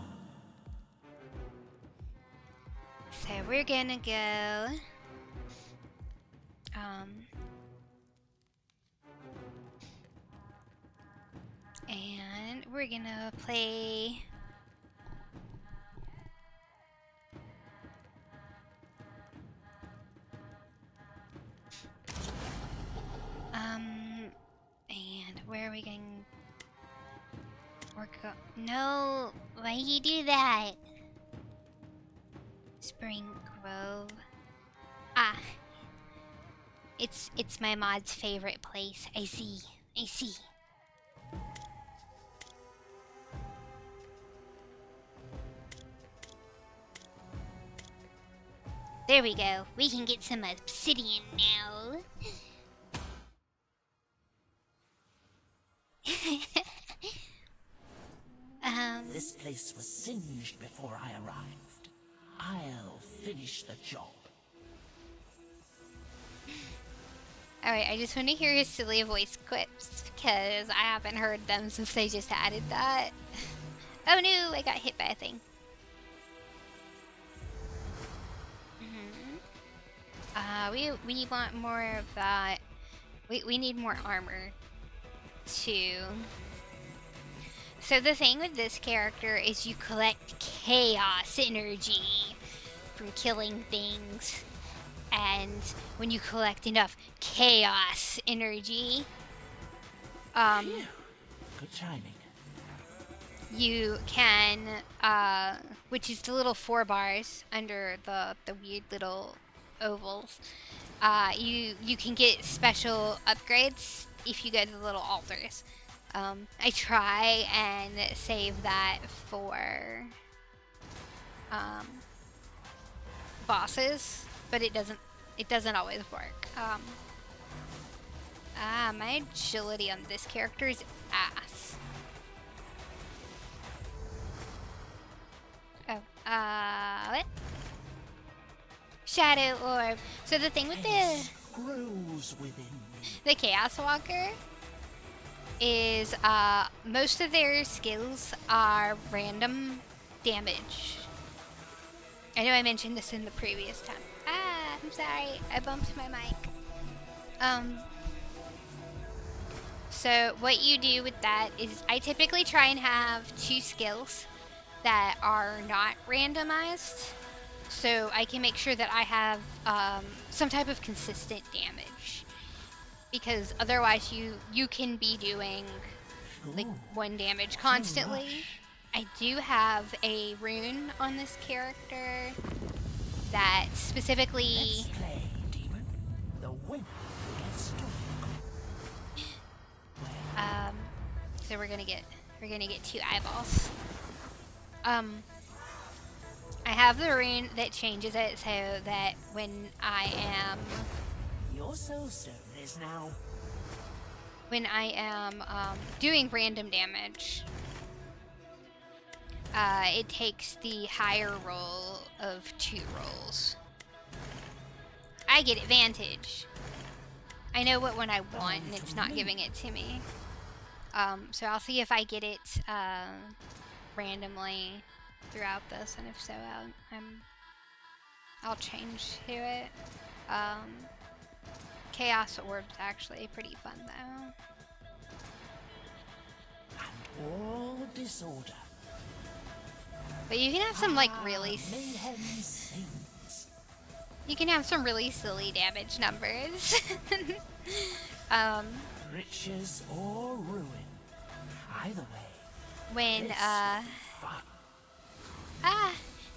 So we're gonna go. And we're gonna play. And where are we going? No, why you do that? Spring Grove. Ah, it's my mod's favorite place. I see. There we go. We can get some obsidian now. This place was singed before I arrived. I'll finish the job. Alright, I just want to hear his silly voice quips because I haven't heard them since they just added that. Oh no, I got hit by a thing. We want more of that. We need more armor too. So the thing with this character is you collect chaos energy from killing things. And when you collect enough chaos energy, Good timing. you can, which is the little 4 bars under the weird little ovals, you can get special upgrades if you go to the little altars. I try and save that for bosses, but it doesn't always work. My agility on this character is ass. What? Shadow Orb. So the thing with Grows within me. the Chaos Walker is most of their skills are random damage. I know I mentioned this in the previous time. I'm sorry, I bumped my mic. So what you do with that is I typically try and have 2 skills that are not randomized, so I can make sure that I have some type of consistent damage. Because otherwise you can be doing like 1 damage constantly. I do have a rune on this character that specifically Let's play, demon. The winner gets to so we're gonna get 2 eyeballs. I have the rune that changes it so that when I am Your soulstone is now. doing random damage, it takes the higher roll of 2 rolls. I get advantage. I know what one I want, and it's not giving it to me. So I'll see if I get it randomly throughout this, and if so, I'll change to it. Chaos Orb's actually pretty fun though. And all disorder. But you can have some like really Mayhem sings. you can have some really silly damage numbers. um Riches or ruin. Either way, when this will be fun. ah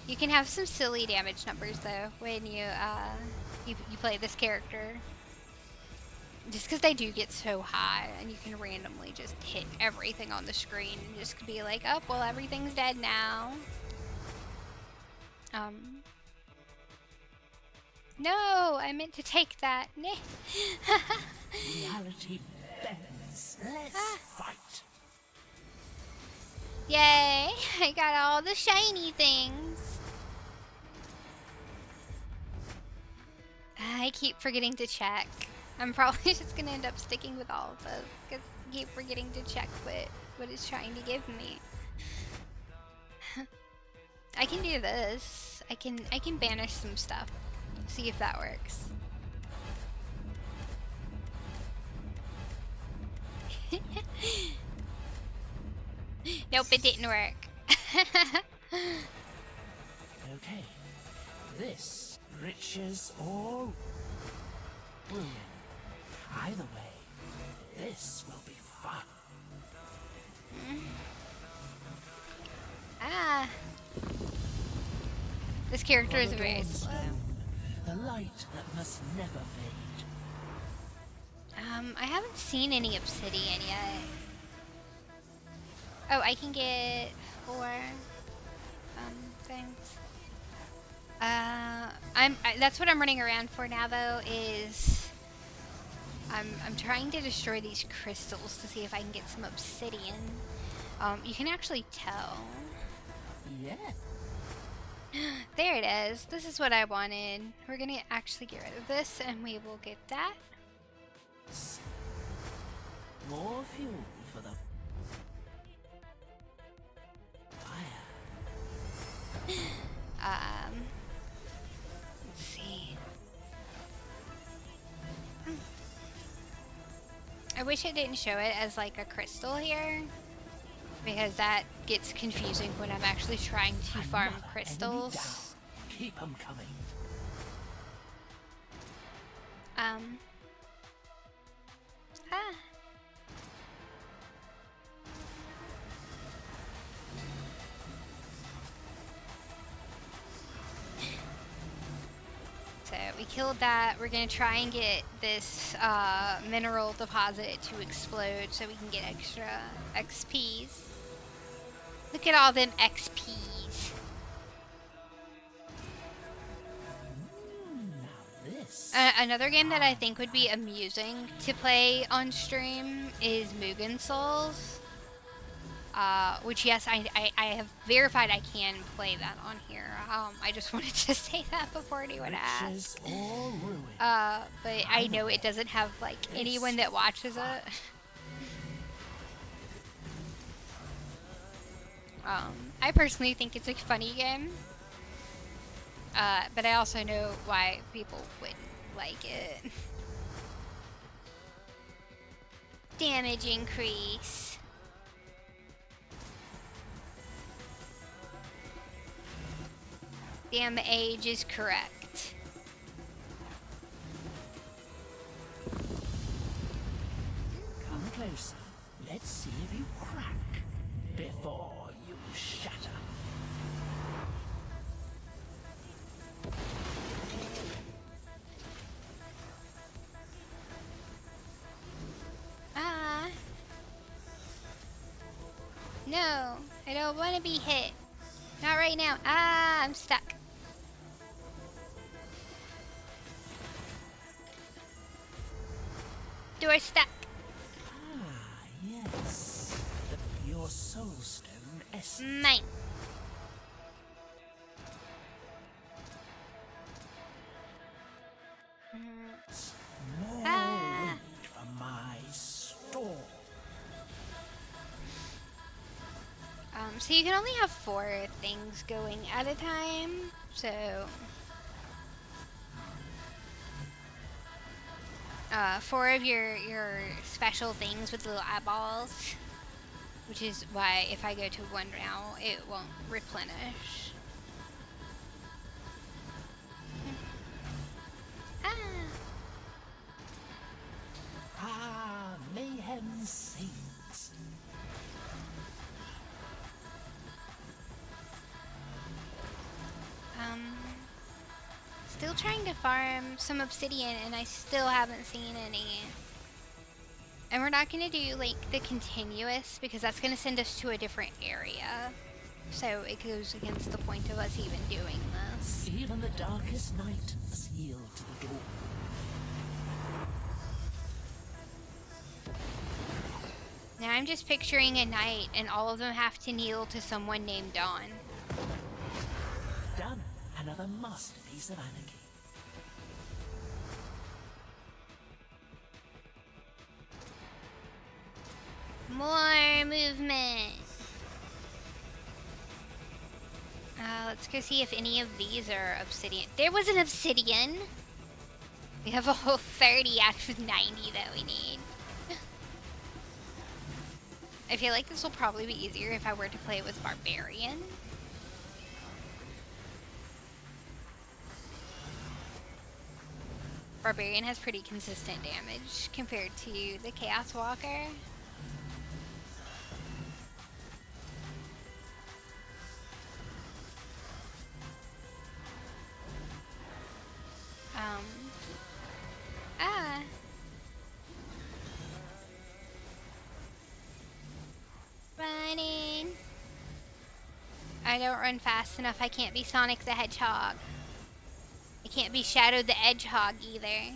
you can have some silly damage numbers though when you play this character. Just because they do get so high, and you can randomly just hit everything on the screen and just be like, oh, well, everything's dead now. No, I meant to take that. Reality bends. Let's fight. Yay, I got all the shiny things. I keep forgetting to check. I'm probably just gonna end up sticking with all of those because I keep forgetting to check what it's trying to give me. I can do this. I can banish some stuff. See if that works. Nope, it didn't work. Okay. This riches or ruin. Either way, this will be fun. Ah. This character is For the very slow. Dawnstone, the light that must never fade. I haven't seen any obsidian yet. Oh, I can get 4 things. That's what I'm running around for now though, is I'm trying to destroy these crystals to see if I can get some obsidian. You can actually tell. Yeah. There it is. This is what I wanted. We're gonna actually get rid of this and we will get that. More fuel for the fire. Let's see. I wish it didn't show it as like a crystal here, because that gets confusing when I'm actually trying to farm Another enemy crystals. down. Keep 'em coming. Ah. So we killed that. We're gonna try and get this mineral deposit to explode so we can get extra XPs. Look at all them XPs. Now this. Another game that I think would be amusing to play on stream is Mugen Souls. Which, yes, I have verified I can play that on here. I just wanted to say that before anyone Riches asked. or ruin. But I know it doesn't have, like, anyone that watches it. I personally think it's a funny game. But I also know why people wouldn't like it. Damage increase. Damage is correct. Come closer. Let's see if you crack before you shatter. Ah. No, I don't want to be hit. Not right now. Ah, I'm stuck. Door stuck. Ah, yes. The pure soulstone essence. Mine. More Ah. wind from my store. So you can only have 4 things going at a time. So 4 of your special things with little eyeballs. Which is why if I go to 1 now, it won't replenish. Ah! Ah, mayhem sings. Still trying to farm some obsidian and I still haven't seen any. And we're not gonna do like the continuous because that's gonna send us to a different area. So it goes against the point of us even doing this. Even the darkest night sealed to the door. Now I'm just picturing a knight and all of them have to kneel to someone named Dawn. Done. Another masterpiece of anarchy. More movement. Let's go see if any of these are obsidian. There was an obsidian! We have a whole 30 out of 90 that we need. I feel like this will probably be easier if I were to play with Barbarian. Barbarian has pretty consistent damage compared to the Chaos Walker. Running. I don't run fast enough. I can't be Sonic the Hedgehog. I can't be Shadow the Hedgehog either.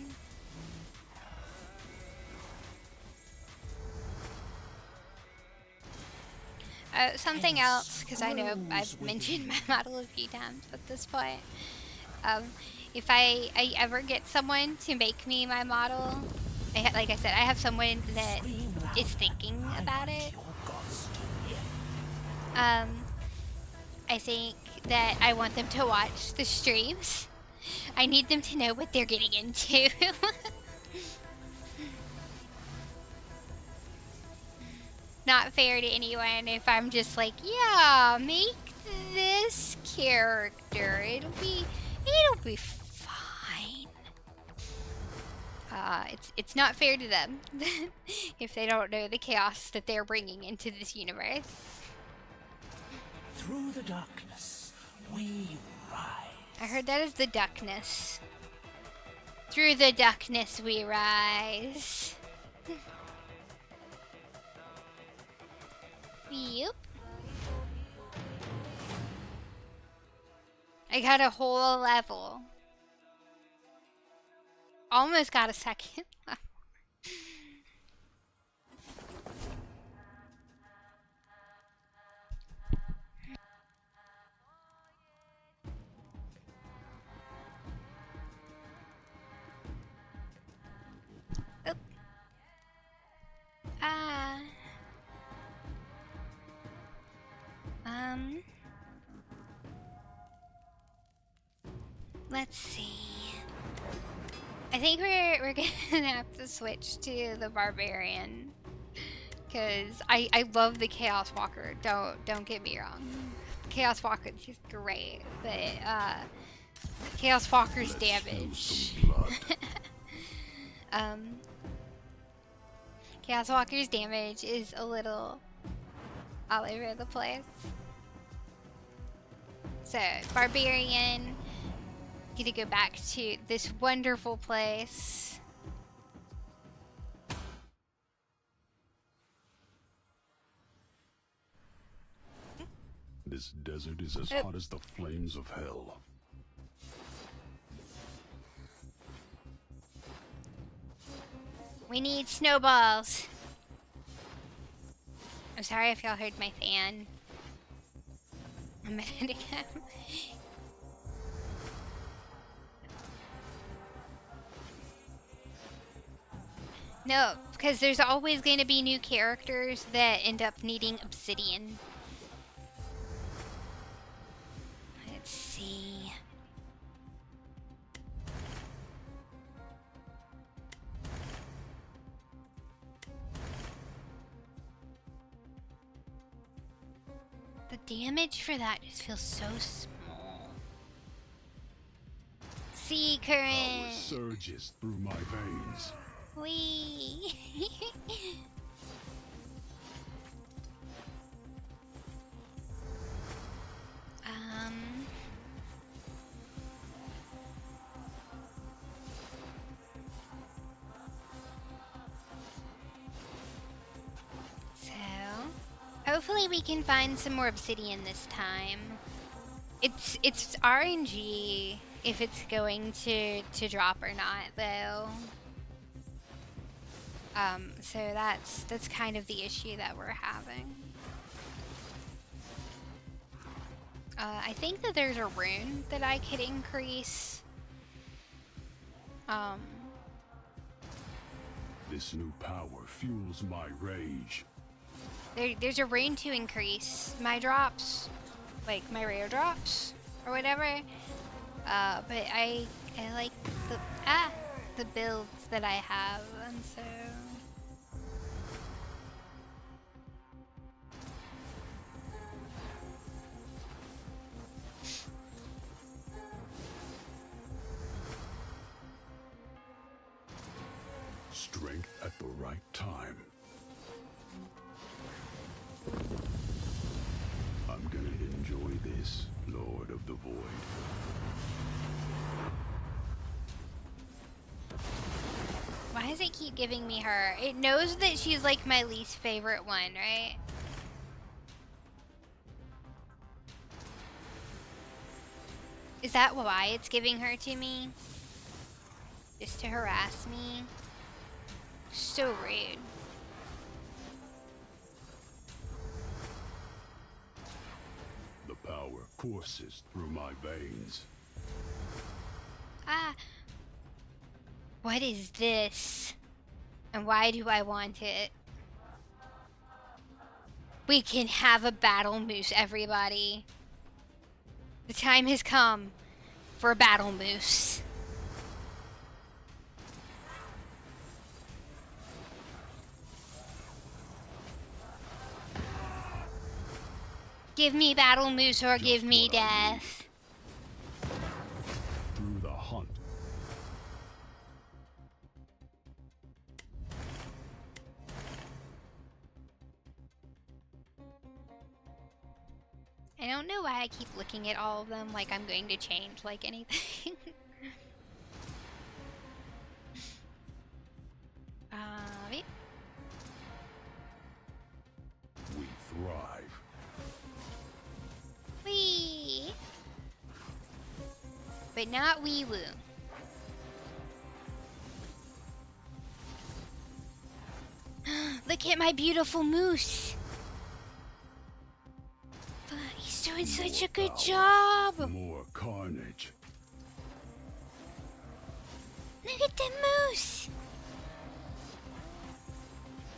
Something else, because I know I've mentioned my model a few times at this point. If I ever get someone to make me my model, like I said, I have someone that is thinking about it. I think that I want them to watch the streams. I need them to know what they're getting into. Not fair to anyone if I'm just like, yeah, make this character. It'll be fine. It's not fair to them if they don't know the chaos that they're bringing into this universe. Through the darkness, we rise. I heard that is the duckness. Through the duckness we rise. Yep. I got a whole level. Almost got a second level. Oh. Ah. Let's see. I think we're gonna have to switch to the Barbarian. Cause I love the Chaos Walker. Don't get me wrong. Chaos Walker is great, but Chaos Walker's damage. Chaos Walker's damage is a little all over the place. So, Barbarian, gonna go back to this wonderful place. This desert is as hot as the flames of hell. We need snowballs. I'm sorry if y'all heard my fan a minute ago. No, because there's always going to be new characters that end up needing obsidian. Let's see. damage for that just feels so small. Sea current. Power surges through my veins. Wee. So, hopefully we can find some more obsidian this time. It's RNG if it's going to drop or not, though. So that's kind of the issue that we're having. I think that there's a rune that I could increase. This new power fuels my rage. There's a rune to increase my drops, like my rare drops or whatever. But I like the builds that I have, and so. Strength at the right time. I'm gonna enjoy this, Lord of the Void. Why does it keep giving me her? It knows that she's like my least favorite one, right? Is that why it's giving her to me? Just to harass me? So rude. The power courses through my veins. Ah. What is this? And why do I want it? We can have a battle moose, everybody. The time has come for a battle moose. Give me battle moose or give me death. Through the hunt. I don't know why I keep looking at all of them like I'm going to change like anything. Wait. We thrive. Wee. But not wee woo. Look at my beautiful moose. He's doing such a good job. More carnage. Look at the moose.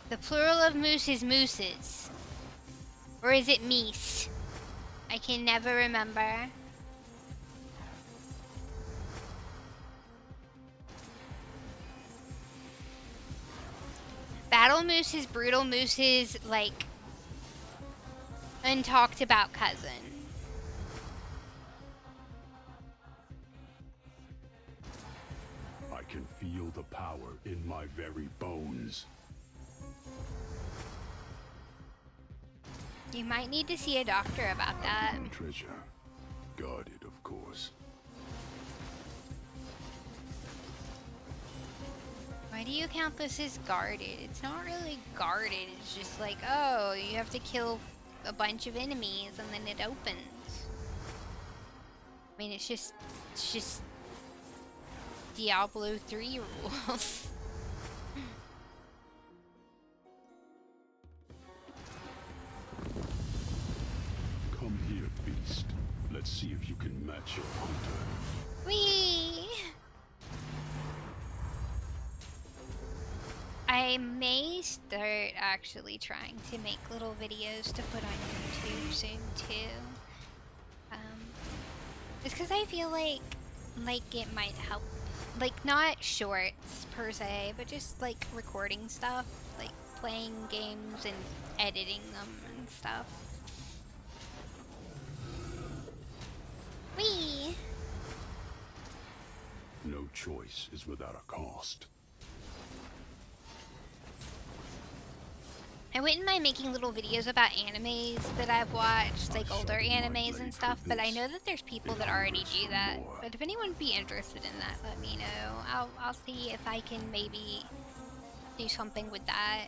The plural of moose is mooses. Or is it meese? I can never remember. Battle moose is brutal moose's, like, untalked about cousin. I can feel the power in my very bones. You might need to see a doctor about that. Hidden treasure. Guarded, of course. Why do you count this as guarded? It's not really guarded. It's just like, oh, you have to kill a bunch of enemies and then it opens. I mean, it's just Diablo 3 rules. Come here, beast. Let's see if you can match your hunter. Whee! I may start actually trying to make little videos to put on YouTube soon too. Just because I feel like it might help. Like, not shorts per se, but just like recording stuff, like playing games and editing them and stuff. choice is without a cost. I wouldn't mind making little videos about animes that I've watched, like older animes and stuff, but I know that there's people that already do that. But if anyone would be interested in that, let me know. I'll see if I can maybe do something with that.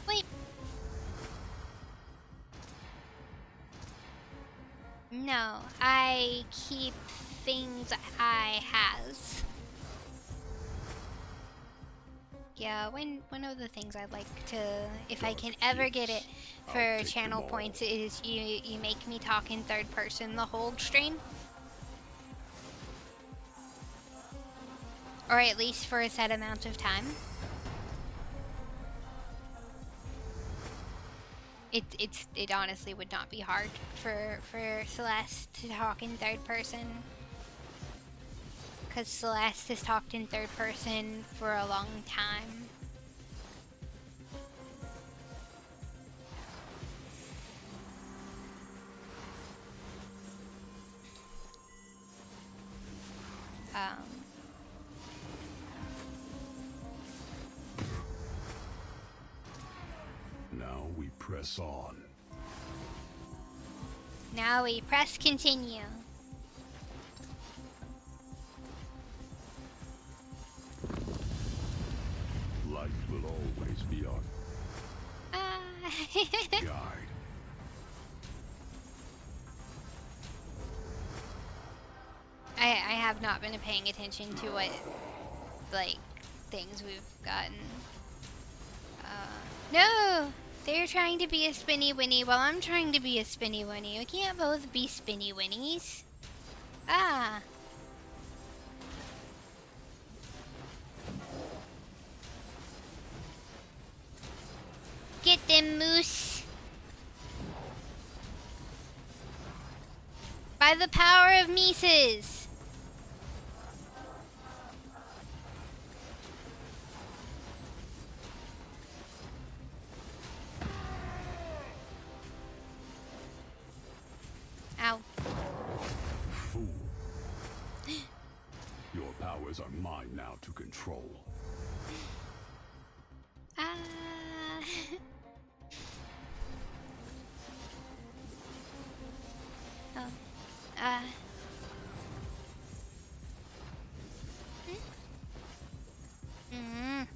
Wait. No, I keep things I has. Yeah, one of the things I'd like to, if I can ever get it for channel points, is you make me talk in third person the whole stream. Or at least for a set amount of time. It honestly would not be hard for Celeste to talk in third person. Because Celeste has talked in third person for a long time. Now we press on. Now we press continue. Light will always be our guide. I have not been paying attention to what, like, things we've gotten. No! They're trying to be a spinny winnie while I'm trying to be a spinny winnie. We can't both be spinny winnies. Ah. Get them, moose. By the power of Mises. Ow. Fool. Your powers are mine now to control. Ah. Oh. Mm.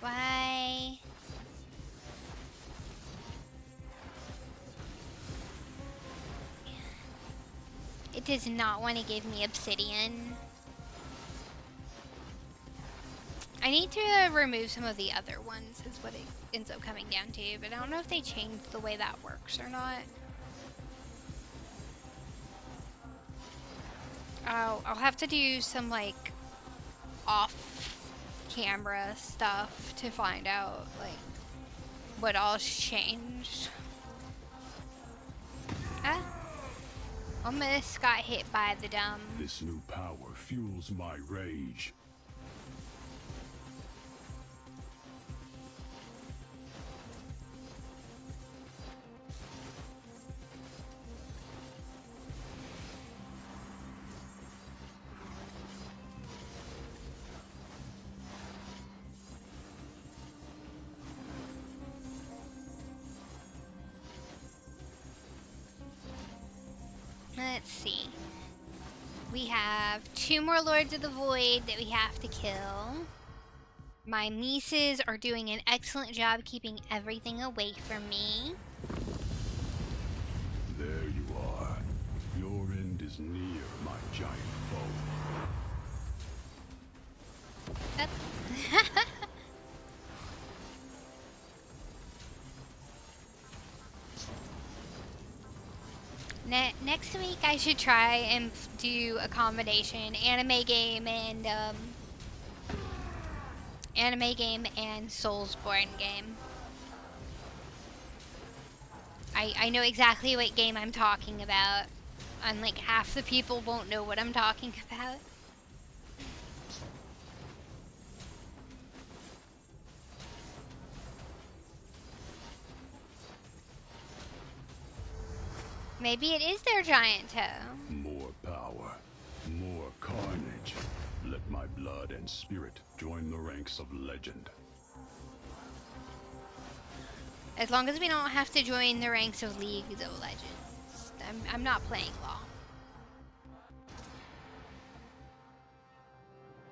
Why? It does not want to give me obsidian. I need to remove some of the other ones is what it ends up coming down to, but I don't know if they changed the way that works or not. I'll have to do some like off-camera stuff to find out like what all's changed. Ah, almost got hit by the dumb. This new power fuels my rage. Let's see. We have 2 more Lords of the Void that we have to kill. My nieces are doing an excellent job keeping everything away from me. There you are. Your end is near, my giant foe. Up. Next week I should try and do a combination anime game and Soulsborne game. I know exactly what game I'm talking about. And like half the people won't know what I'm talking about. Maybe it is their giant toe. More power, more carnage. Let my blood and spirit join the ranks of legend. As long as we don't have to join the ranks of Leagues of Legends. I'm not playing long.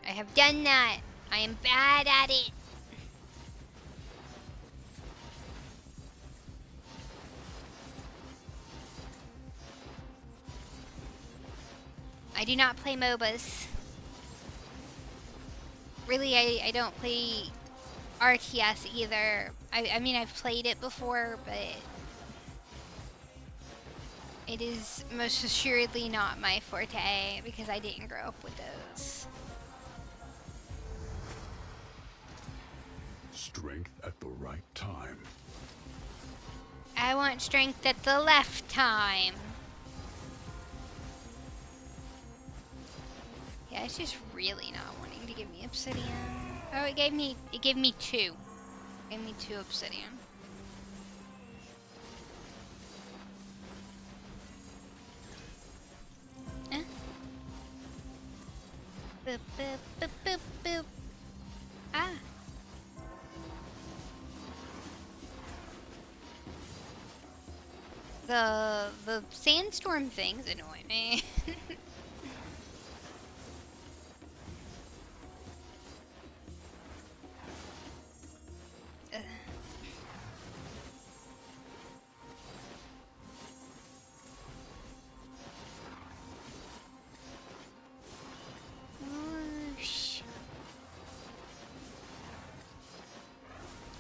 I have done that. I am bad at it. I do not play MOBAs. Really, I don't play RTS either. I mean, I've played it before, but it is most assuredly not my forte because I didn't grow up with those. Strength at the right time. I want strength at the left time. Yeah, it's just really not wanting to give me obsidian. Oh, it gave me two. It gave me 2 obsidian. Boop, boop, boop, boop, boop. Ah. The sandstorm things annoy me.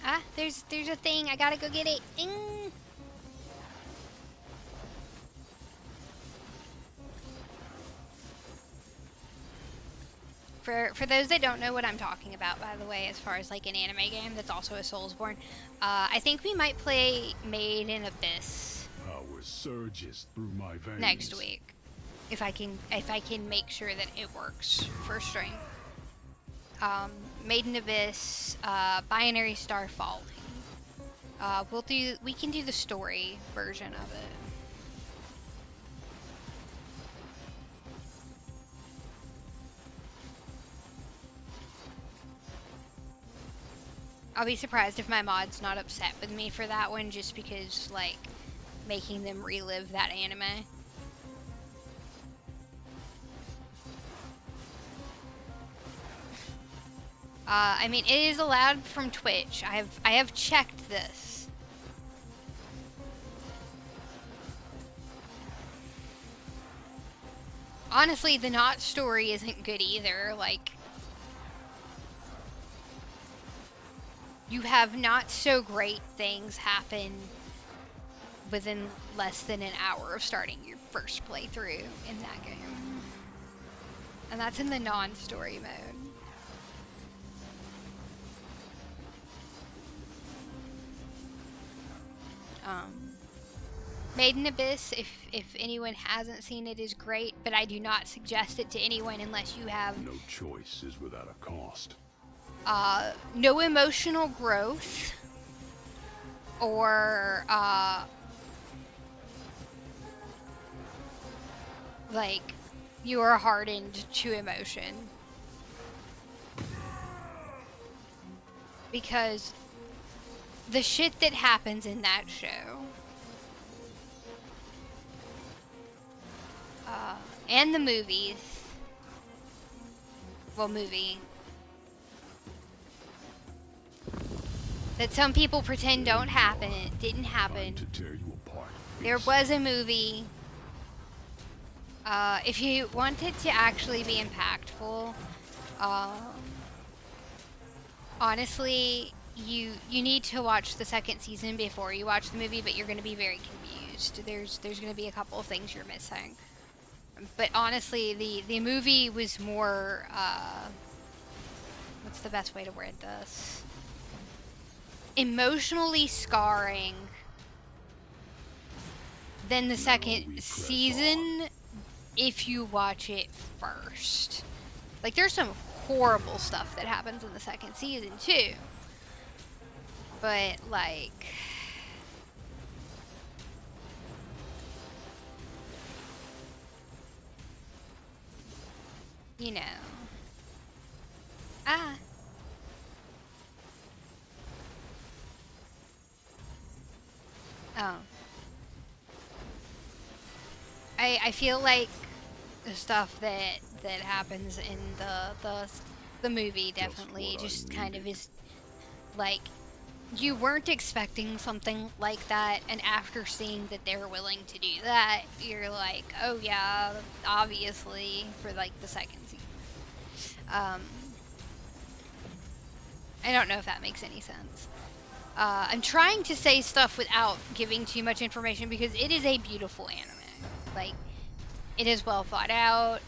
Ah, there's a thing. I gotta go get it. For those that don't know what I'm talking about, by the way, as far as like an anime game that's also a Soulsborne, I think we might play Made in Abyss Power surges through my veins. next week, if I can make sure that it works for stream. Made in Abyss, Binary Star Falling. We can do the story version of it. I'll be surprised if my mod's not upset with me for that one, just because, like, making them relive that anime. I mean, it is allowed from Twitch. I have checked this. Honestly, the Not story isn't good either. Like, you have not so great things happen within less than an hour of starting your first playthrough in that game. And that's in the non-story mode. Made in Abyss, if anyone hasn't seen it, is great, but I do not suggest it to anyone unless you have No choice is without a cost. no emotional growth, or like you are hardened to emotion. Because the shit that happens in that show, and the movies, movie, that some people pretend don't happen, it didn't happen. To tear you apart. There was a movie. If you want it to actually be impactful, honestly, you need to watch the second season before you watch the movie, but you're going to be very confused. There's going to be a couple of things you're missing. But honestly, the movie was more, what's the best way to word this? emotionally scarring than the second season if you watch it first. Like, there's some horrible stuff that happens in the second season too, but like, you know. Ah. Oh. I feel like the stuff that happens in the movie Just definitely what I just kind of needed. is like you weren't expecting something like that, and after seeing that they were willing to do that, you're like, oh yeah, obviously for like the second season. I don't know if that makes any sense. I'm trying to say stuff without giving too much information because it is a beautiful anime. Like, it is well thought out.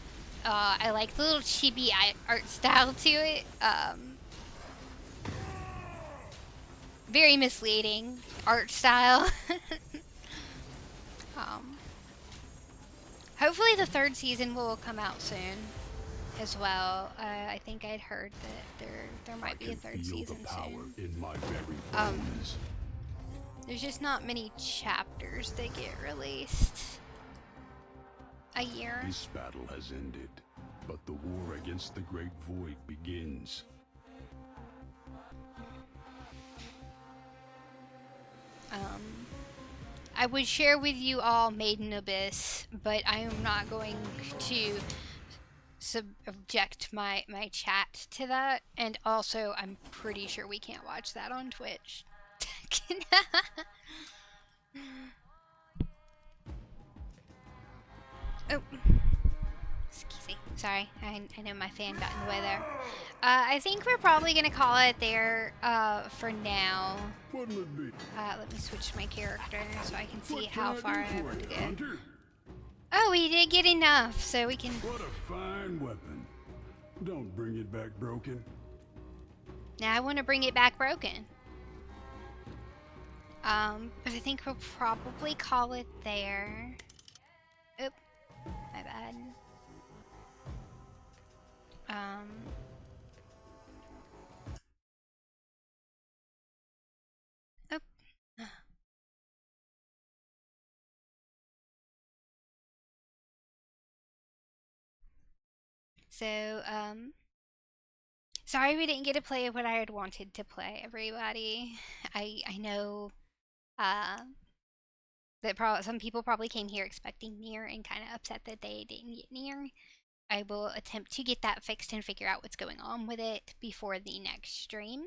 I like the little chibi art style to it. Very misleading art style. um, Hopefully the third season will come out soon as well. I think I'd heard that there I might be a can third feel the season power soon. in my very Um, bones. there's just not many chapters that get released a year. This battle has ended, but the war against the Great Void begins. I would share with you all Maiden Abyss, but I am not going to subject my chat to that. And also, I'm pretty sure we can't watch that on Twitch. Oh, excuse me. Sorry, I know my fan got in the way there. I think we're probably gonna call it there for now. What'll it be? Let me switch my character so I can see What how can far I I'm do able for to you, go. Hunter? Oh, we did get enough, so we can. What a fine weapon. Don't bring it back broken. Now I want to bring it back broken. But I think we'll probably call it there. Oop, my bad. Um, oop. So, sorry we didn't get to play what I had wanted to play, everybody. I know, uh, that some people probably came here expecting Nier and kind of upset that they didn't get Nier. I will attempt to get that fixed and figure out what's going on with it before the next stream,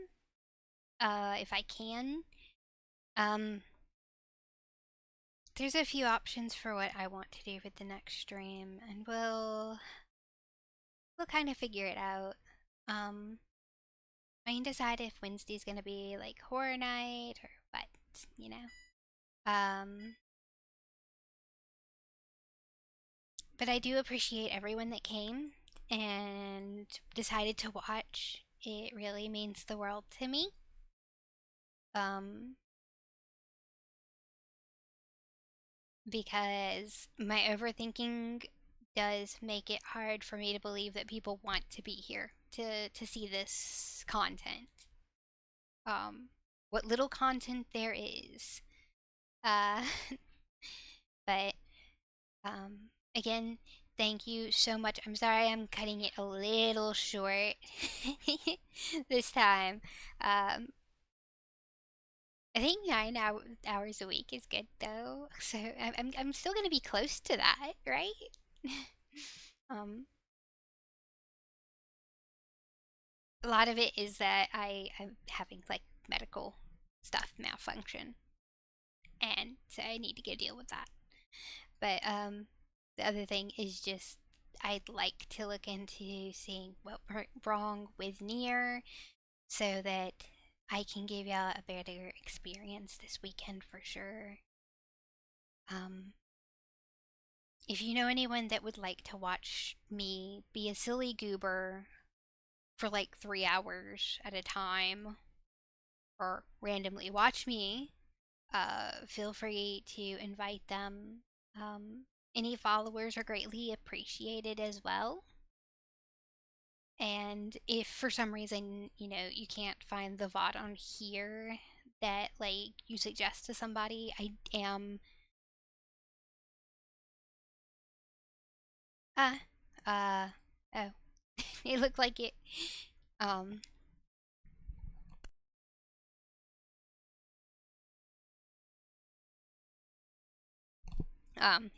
if I can. Um, there's a few options for what I want to do with the next stream, and we'll kind of figure it out. I can decide if Wednesday's gonna be like horror night or what, you know. Um, but I do appreciate everyone that came and decided to watch. It really means the world to me. Um, because my overthinking does make it hard for me to believe that people want to be here to see this content. Um, what little content there is. Uh, but again, thank you so much. I'm sorry I'm cutting it a little short this time. Um, I think 9 hours a week is good though. So I'm still gonna be close to that, right? um, a lot of it is that I'm having like medical stuff malfunction, and so I need to go deal with that. But the other thing is just I'd like to look into seeing what went wrong with Nier so that I can give y'all a better experience this weekend for sure. Um, if you know anyone that would like to watch me be a silly goober for like 3 hours at a time, or randomly watch me, feel free to invite them. Any followers are greatly appreciated as well. And if for some reason, you can't find the VOD on here that like you suggest to somebody, I am uh uh oh, It looked like it. Um,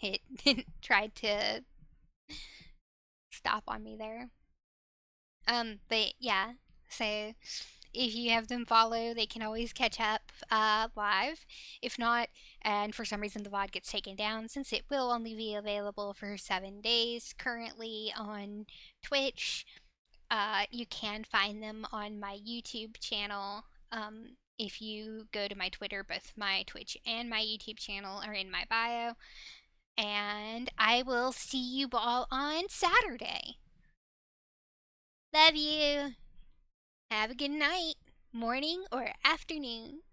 it tried to stop on me there. But yeah, so if you have them follow, they can always catch up live. If not, and for some reason the VOD gets taken down, since it will only be available for 7 days currently on Twitch, you can find them on my YouTube channel. If you go to my Twitter, both my Twitch and my YouTube channel are in my bio. And I will see you all on Saturday. Love you. Have a good night, morning, or afternoon.